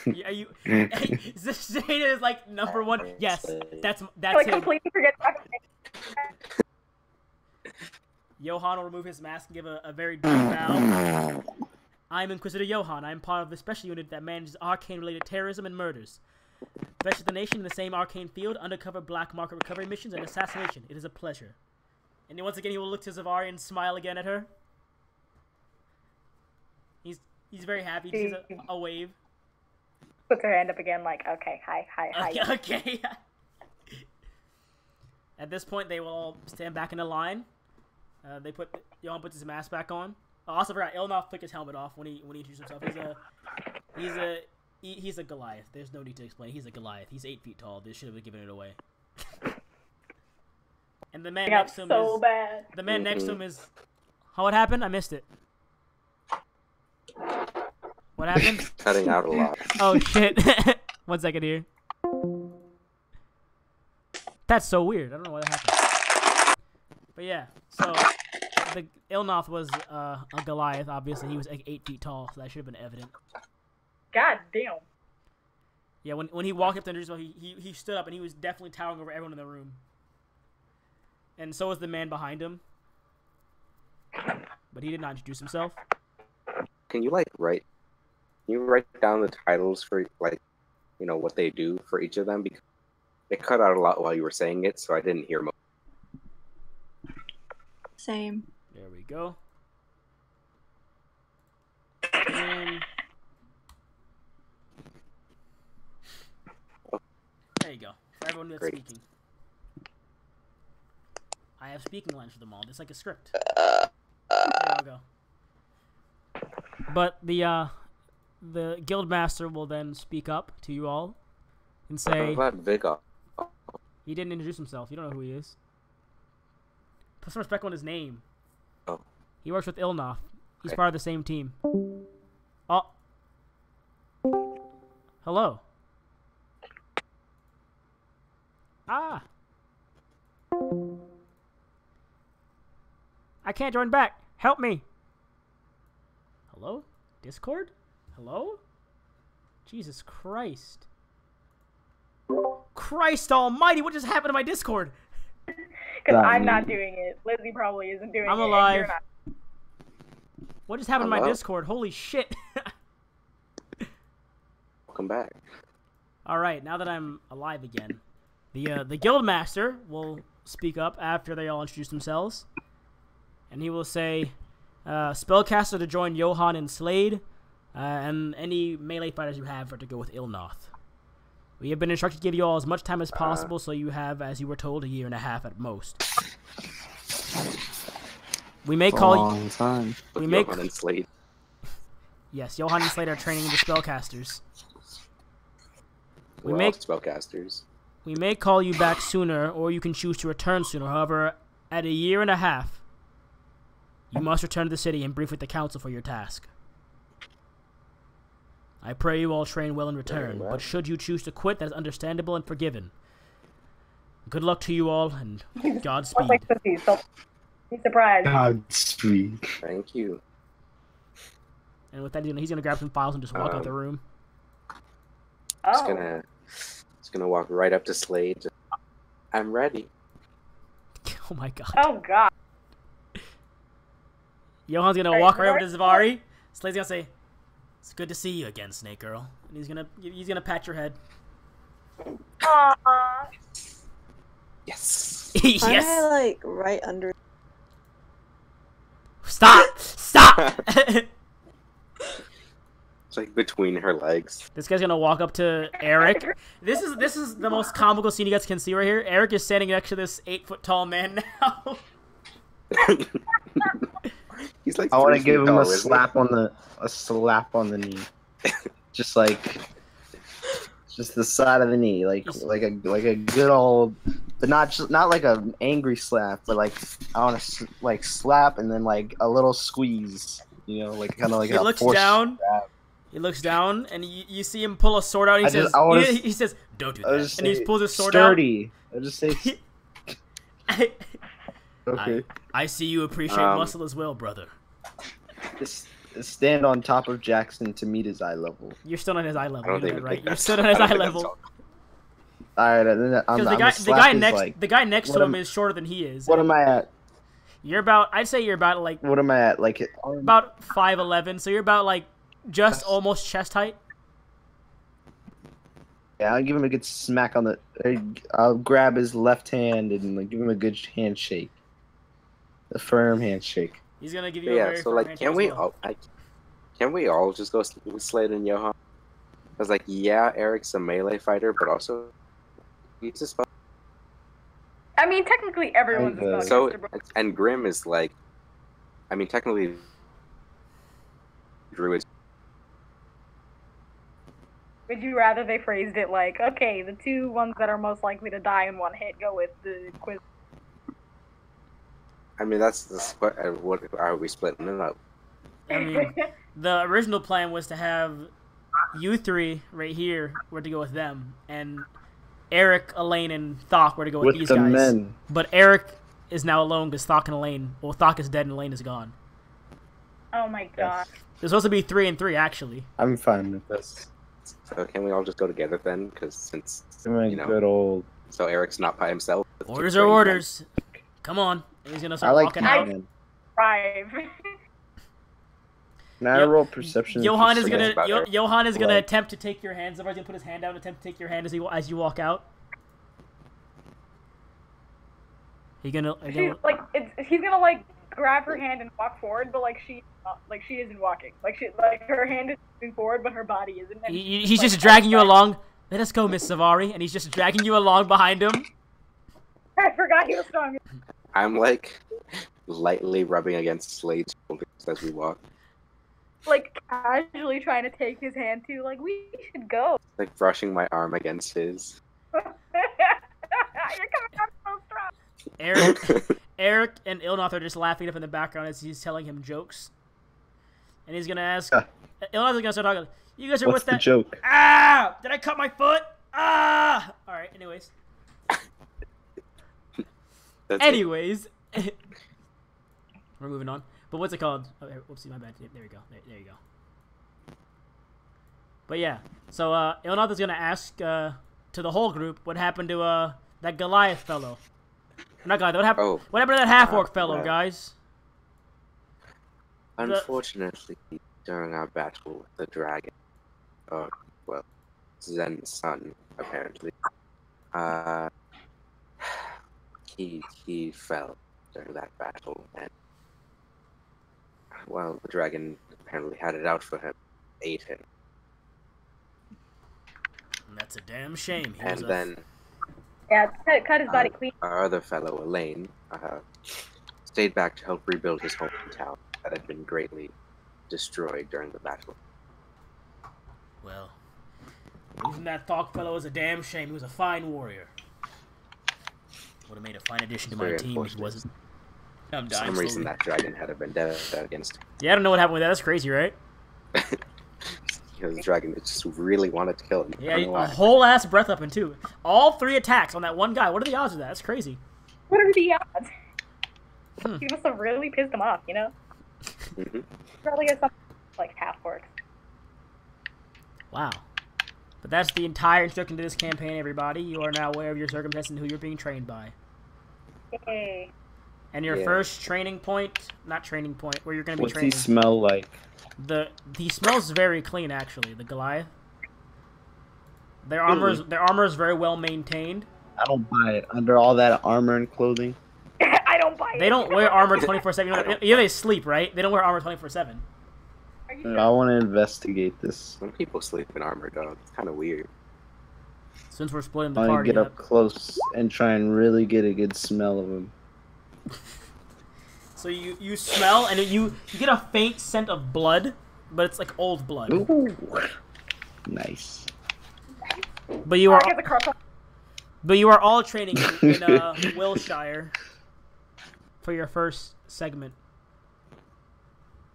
Yeah, you. Zayna is like #1. Yes, that's I him. completely forget about it. Johan will remove his mask and give a very deep bow. I'm Inquisitor Johan. I'm part of the special unit that manages arcane-related terrorism and murders. Special the nation in the same arcane field, undercover black market recovery missions, and assassination. It is a pleasure. And once again, he will look to Zavari and smile again at her. He's very happy. He does a wave. Puts her hand up again, like, okay, hi. Okay. At this point, they will all stand back in a line. Johan puts his mask back on. I also forgot, Ilnoth took his helmet off when he introduced himself. He's a Goliath. There's no need to explain. He's a Goliath. He's 8 feet tall. They should have given it away. And the man next to him bad. The man next to him is. How what happened? I missed it. What happened? Cutting out a lot. Oh shit! 1 second here. That's so weird. I don't know what happened. But yeah, so the Ilnoth was a Goliath. Obviously, he was like 8 feet tall, so that should have been evident. God damn. Yeah, when he walked up to introduce himself, he stood up and he was definitely towering over everyone in the room. And so was the man behind him. But he did not introduce himself. Can you write down the titles for what they do for each of them? Because it cut out a lot while you were saying it, so I didn't hear most. Same. There we go. And there you go. For everyone that's speaking. I have speaking lines for them all. It's like a script. There we go. But the guildmaster will then speak up to you all and say, he didn't introduce himself. You don't know who he is. Put some respect on his name. Oh. He works with Ilnoth. He's part of the same team. Oh. Hello. Ah. I can't join back. Help me. Hello? Discord? Hello? Jesus Christ. Christ almighty, what just happened to my Discord? Because I'm not doing it. Lizzie probably isn't doing it. I'm alive. What just happened to my Hello? Discord? Holy shit. Welcome back. Alright, now that I'm alive again, the Guildmaster will speak up after they all introduce themselves. And he will say, spellcaster to join Johan and Slade, and any melee fighters you have are to go with Ilnoth. We have been instructed to give you all as much time as possible, so you have, as you were told, 1.5 years at most. We may call you. Long time. We may. Johan and Slade. Yes, Johan and Slade are training the spellcasters. We're all spellcasters. We may call you back sooner, or you can choose to return sooner. However, at 1.5 years, you must return to the city and brief with the council for your task. I pray you all train well in return, but should you choose to quit, that is understandable and forgiven. Good luck to you all, and Godspeed. Be surprised. Godspeed. Thank you. And with that, he's gonna grab some files and just walk out the room. Oh. Just gonna walk right up to Slade. I'm ready. Oh my god. Oh god. Johan's gonna walk right over to Zavari. Slade's gonna say, "It's good to see you again, Snake Girl." And he's gonna pat your head. Aww. Yes. Yes. I'm like right under. Stop! Stop! It's like between her legs. This guy's gonna walk up to Eric. This is the most comical scene you guys can see right here. Eric is standing next to this 8-foot-tall man now. He's like. I want to 3 give feet him tall, a isn't slap on the knee, just the side of the knee, like a good old, but not like an angry slap, but like I want to like slap and then like a little squeeze, you know, like kind of like He a looks force down. grab. He looks down, and you see him pull a sword out. And he says, "Don't do that." And he pulls his sword sturdy. I just say okay. I see you appreciate muscle as well, brother. Just stand on top of Jackson to meet his eye level. You're still on his eye level, I don't you know think that, right? You're that's- still on his I don't eye think level. All right, and then Because the guy next to him is shorter than he is. What am I at? I'd say you're about like What am I at? Like about 5'11", so you're about like just almost chest height. Yeah, I'll give him a good smack on the. I'll grab his left hand and like, give him a good handshake, a firm handshake. He's gonna give you a very so firm like, handshake can as we well. all? Can we all just go sleep with Slade and Johan? I was like, yeah, Eric's a melee fighter, but also he's a spell. I mean, technically everyone's a spellcaster. So but and Grim is like, I mean, technically, Druid. would you rather they phrased it like, okay, the two ones that are most likely to die in one hit go with the quiz? I mean, that's what are we splitting it up? I mean, the original plan was to have you three right here were to go with them, and Eric, Elaine, and Thok were to go with these the guys. men. But Eric is now alone because Thok and Elaine. Well, Thok is dead and Elaine is gone. Oh my god. There's supposed to be 3 and 3 actually. I'm fine with this. So can we all just go together then? Because since Good old. so Eric's not by himself. Orders are orders. Come on. And he's gonna I start like walking out. men. 5. Can I roll perception? Johan is Forget gonna about Eric. Johan is gonna Like- attempt to take your hand. Somebody's gonna put his hand out and attempt to take your hand as you walk out. He's gonna He's gonna like grab her hand and walk forward, but she isn't walking. Like her hand is moving forward, but her body isn't. And he's just dragging you along. Let us go, Miss Savari, and he's just dragging you along behind him. I forgot he was strong. I'm like lightly rubbing against Slade's shoulders as we walk, Like casually trying to take his hand too. Like we should go. like brushing my arm against his. You're coming up so strong. Eric and Ilnoth are just laughing up in the background as he's telling him jokes. And he's gonna ask Ilnoth is gonna start talking. You guys are What's with the that joke? Ah! Did I cut my foot? Ah! Alright, anyways. Anyways. We're moving on. But what's it called? Oh, whoopsie, my bad. There we go. There you go. But yeah. So Ilnoth is gonna ask to the whole group what happened to that Goliath fellow. Not Goliath, what happened to that half-orc fellow, guys? Unfortunately, during our battle with the dragon, well, Xen's son, apparently, he fell during that battle, and well, the dragon apparently had it out for him, ate him. That's a damn shame. And then, yeah, cut his body clean. Our other fellow, Elaine, stayed back to help rebuild his hometown that had been greatly destroyed during the battle. Well, losing that Thok fellow was a damn shame. He was a fine warrior. Would have made a fine addition to my team if he wasn't. I'm dying. For some reason, that dragon had a vendetta against him. Yeah, I don't know what happened with that. That's crazy, right? Because the dragon just really wanted to kill him. Yeah, a whole ass breath up in two. All 3 attacks on that one guy. What are the odds of that? That's crazy. What are the odds? He must have really pissed him off, you know? Probably has something like half works. Wow. But that's the entire introduction to this campaign, everybody. You are now aware of your circumstances and who you're being trained by. Yay. And your first training point, not training point, where you're going to be training. What's he smell like? He smells very clean, actually, the Goliath. Their armor is very well maintained. I don't buy it. Under all that armor and clothing. I don't buy it. They don't wear armor 24/7. You know they sleep, right? They don't wear armor 24/7. I want to investigate this. Some people sleep in armor, dog. It's kind of weird. Since we're splitting the I want party to get up close and try and really get a good smell of him. So you smell, and you get a faint scent of blood, but it's like old blood. Ooh. Nice. But you are all training in Wilshire for your first segment.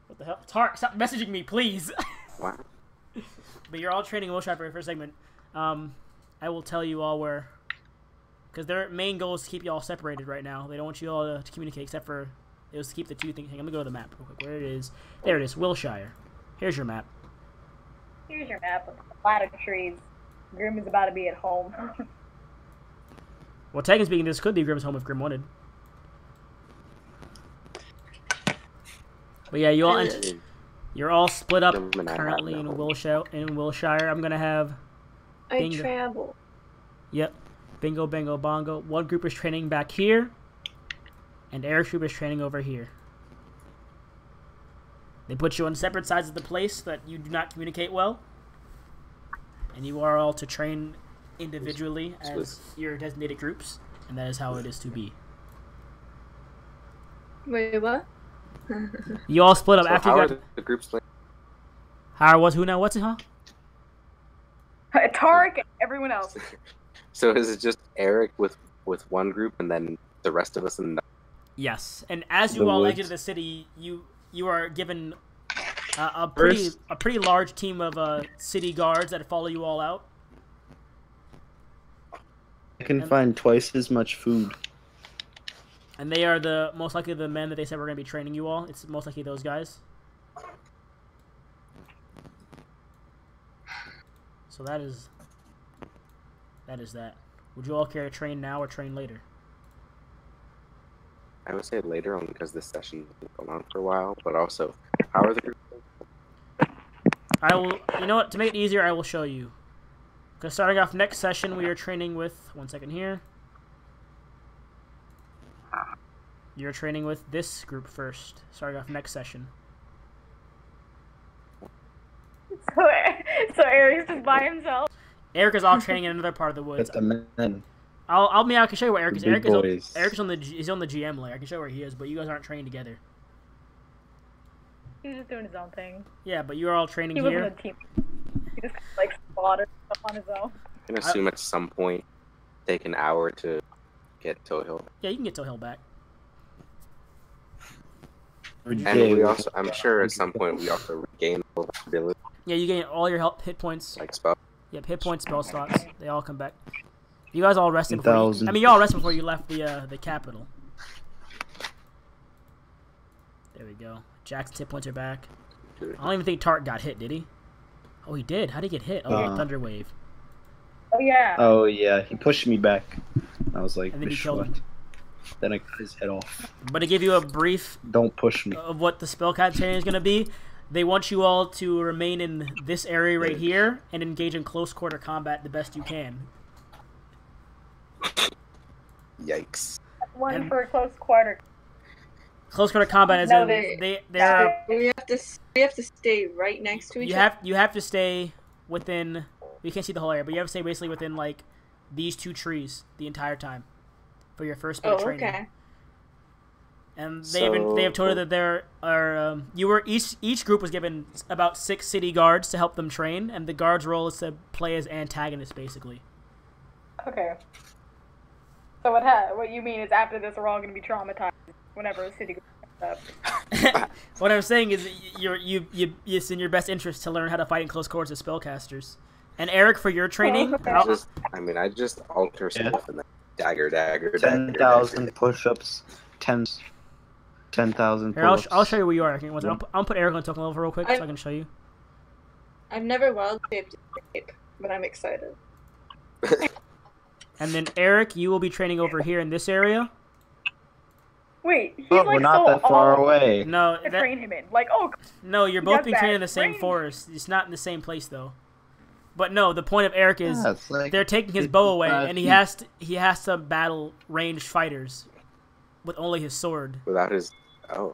What the hell? Tark, stop messaging me, please. Wow. But you're all training in Wilshire for your first segment. I will tell you all where, because their main goal is to keep you all separated right now. They don't want you all to communicate, except for it was to keep the 2 things. Hang on, let me go to the map real quick. Where it is? There it is, Wilshire. Here's your map. Here's your map with a lot of trees. Grim is about to be at home. Well, technically speaking, this could be Grim's home if Grim wanted. But yeah, you're all split up currently in Wilshire. I'm gonna have. Bingo. I travel. Yep. Bingo, bango, bongo. One group is training back here, and Eric's group is training over here. They put you on separate sides of the place so that you do not communicate well, and you are all to train individually as your designated groups, and that is how it is to be. Wait, what? You all split up So after how you got are the groups playing? How was who now? What's it, huh? Tarek and everyone else. So is it just Eric with one group and then the rest of us in the... Yes, and as you all exit the city, you are given a pretty large team of city guards that follow you all out. I can find twice as much food. And they are most likely the men that they said were going to be training you all. It's most likely those guys. So that is that. Would you all care to train now or train later? I would say later on because this session has been going on for a while, but also, how are the groups? I will, you know what, to make it easier, I will show you. Because starting off next session, we are training with, one second here. You're training with this group first, starting off next session. So Eric's just by himself. Eric is off training in another part of the woods. With the men. I can show you where Eric is. Eric is on the GM layer. I can show you where he is, but you guys aren't training together. He's just doing his own thing. Yeah, but you're all training he here. Wasn't a team. He just like slaughtered stuff on his own. I can assume at some point take an hour to get Toe Hill. Yeah, you can get Toe Hill back. And we also, I'm sure at some point we also regain ability. Yeah, you gain all your hit points. Like spell. Yep, hit points, spell slots. They all come back. You guys all rested before you all rested before you left the capital. There we go. Jack's hit points are back. I don't even think Tart got hit, did he? Oh, he did. How did he get hit? Oh, yeah, Thunder Wave. Oh, yeah. Oh, yeah. He pushed me back. I was like, and then he killed him. Then I cut his head off. But to give you a brief Don't push me. of what the spellcast training is going to be, they want you all to remain in this area right here and engage in close quarter combat the best you can. Yikes. One for close quarter. Close quarter combat is No, in they're We have to stay right next to each other. you have to stay within. You can't see the whole area, but you have to stay basically within like these 2 trees the entire time for your first bit of training. Okay. And they have told you that there are each group was given about 6 city guards to help them train, and the guards' role is to play as antagonists basically. Okay. So what you mean is after this we're all gonna be traumatized whenever a city comes up. What I'm saying is it's in your best interest to learn how to fight in close quarters as spellcasters. And Eric, for your training, I just alter stuff and then dagger. 10,000 push-ups, 10,000 here, pull-ups. I'll show you where you are. I'll put Eric on token level real quick so I can show you. I've never wild shaped shape, but I'm excited. And then Eric, you will be training over here in this area. Wait, he's Oh, like we're not so that far all away. No, to train him in. Like, oh, no, you're he both does being that. trained in the same Range. forest. It's not in the same place though. But no, the point of Eric is Yeah, it's like they're taking his bow away, 55 and feet. he has to battle ranged fighters with only his sword. Without his... Oh.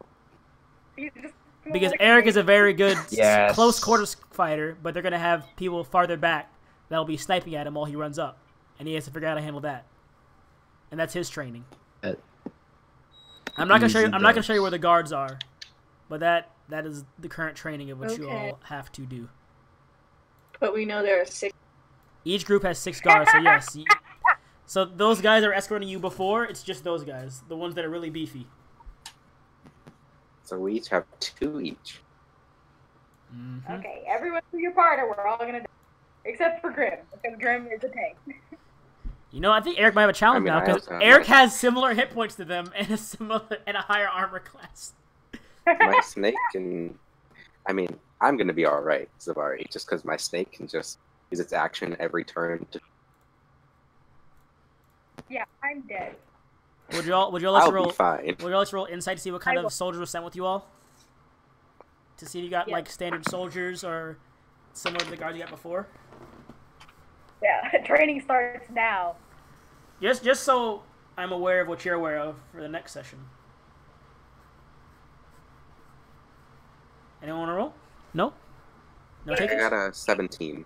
he's just Because like Eric is a very good Yes. close quarters fighter, but they're gonna have people farther back that'll be sniping at him while he runs up, and he has to figure out how to handle that. And that's his training. I'm not gonna show you. I'm not gonna show you where the guards are, but that is the current training of what you all have to do. But we know there are 6. Each group has 6 guards, so yes. So those guys are escorting you before. It's just those guys, the ones that are really beefy. So we each have 2 each. Mm-hmm. Okay, everyone do your part, or we're all gonna die. Except for Grim, because Grim is a tank. You know, I think Eric might have a challenge now because Eric has similar hit points to them and a higher armor class. My snake can... I mean, I'm going to be alright, Zavari, just because my snake can just use its action every turn to... Yeah, I'm dead. Would you all let's I'll roll? be fine. Would you all let's roll insight to see what kind I will. of soldiers were sent with you all? To see if you got Yeah. like standard soldiers or similar to the guards you got before. Yeah, training starts now. Just so I'm aware of what you're aware of for the next session. Anyone want to roll? No? No I takers? got a 17.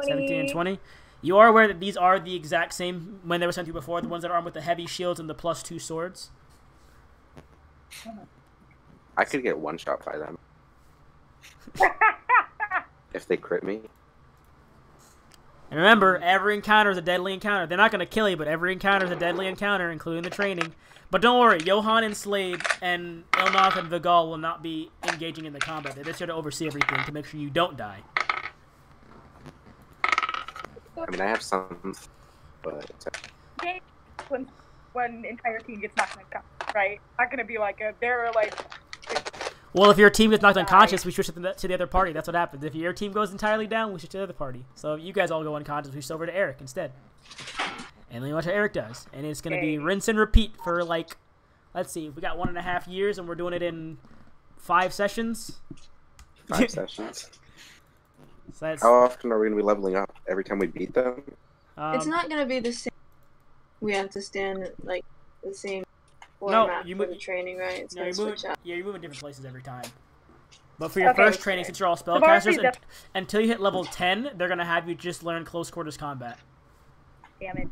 17 and 20. You are aware that these are the exact same when they were sent to you before, the ones that are armed with the heavy shields and the +2 swords. I could get one shot by them. If they crit me. And remember, every encounter is a deadly encounter. They're not going to kill you, but every encounter is a deadly encounter, including the training. But don't worry, Johan and Slade and Elnoth and Vigal will not be engaging in the combat. They're just here to oversee everything to make sure you don't die. I mean, I have some, but... Okay, when one entire team gets knocked unconscious, right? Not gonna be like they're like. Well, if your team gets knocked unconscious, we switch to the other party. That's what happens. If your team goes entirely down, we switch to the other party. So if you guys all go unconscious, we switch over to Eric instead. And then watch how Eric does. And it's going to be rinse and repeat for, like, let's see. We got 1.5 years, and we're doing it in 5 sessions. 5 sessions. So that's, How often are we going to be leveling up? Every time we beat them? It's not gonna be the same. We have to stand like the same No, format you for mo- the training, right? It's no, gonna you're moving, switch up. yeah, you're moving different places every time. But for your Okay. first training, since you're all already spellcasters, done- until you hit level 10, they're going to have you just learn close quarters combat. Damn it.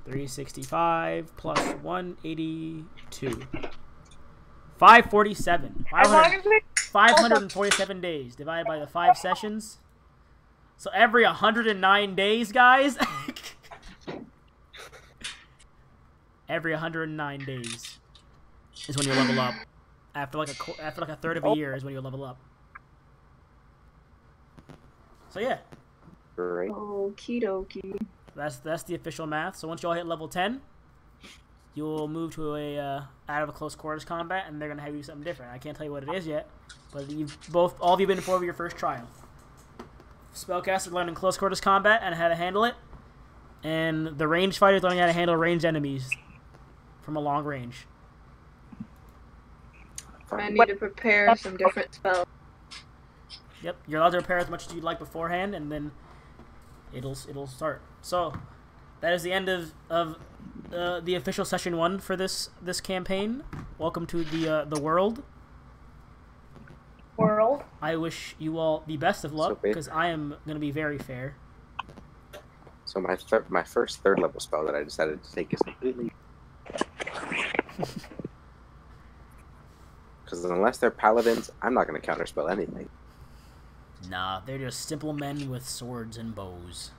365 plus 182. 547. As long as we 547 days divided by the 5 sessions. So every 109 days, guys. Every 109 days is when you level up. After like a third of a year is when you level up. So yeah, Great. Okie dokie. that's the official math. So once you all hit level 10, you'll move to a out of a close quarters combat, and they're gonna have you do something different. I can't tell you what it is yet, but all of you been for your first trial. Spellcasters learning close quarters combat and how to handle it, and the ranged fighters learning how to handle ranged enemies from a long range. I need to prepare some different spells. Yep, you're allowed to prepare as much as you'd like beforehand, and then it'll start. So that is the end of the official session 1 for this campaign. Welcome to the world. I wish you all the best of luck, because I am going to be very fair. So my first third level spell that I decided to take is completely... Because unless they're paladins, I'm not going to counterspell anything. Nah, they're just simple men with swords and bows.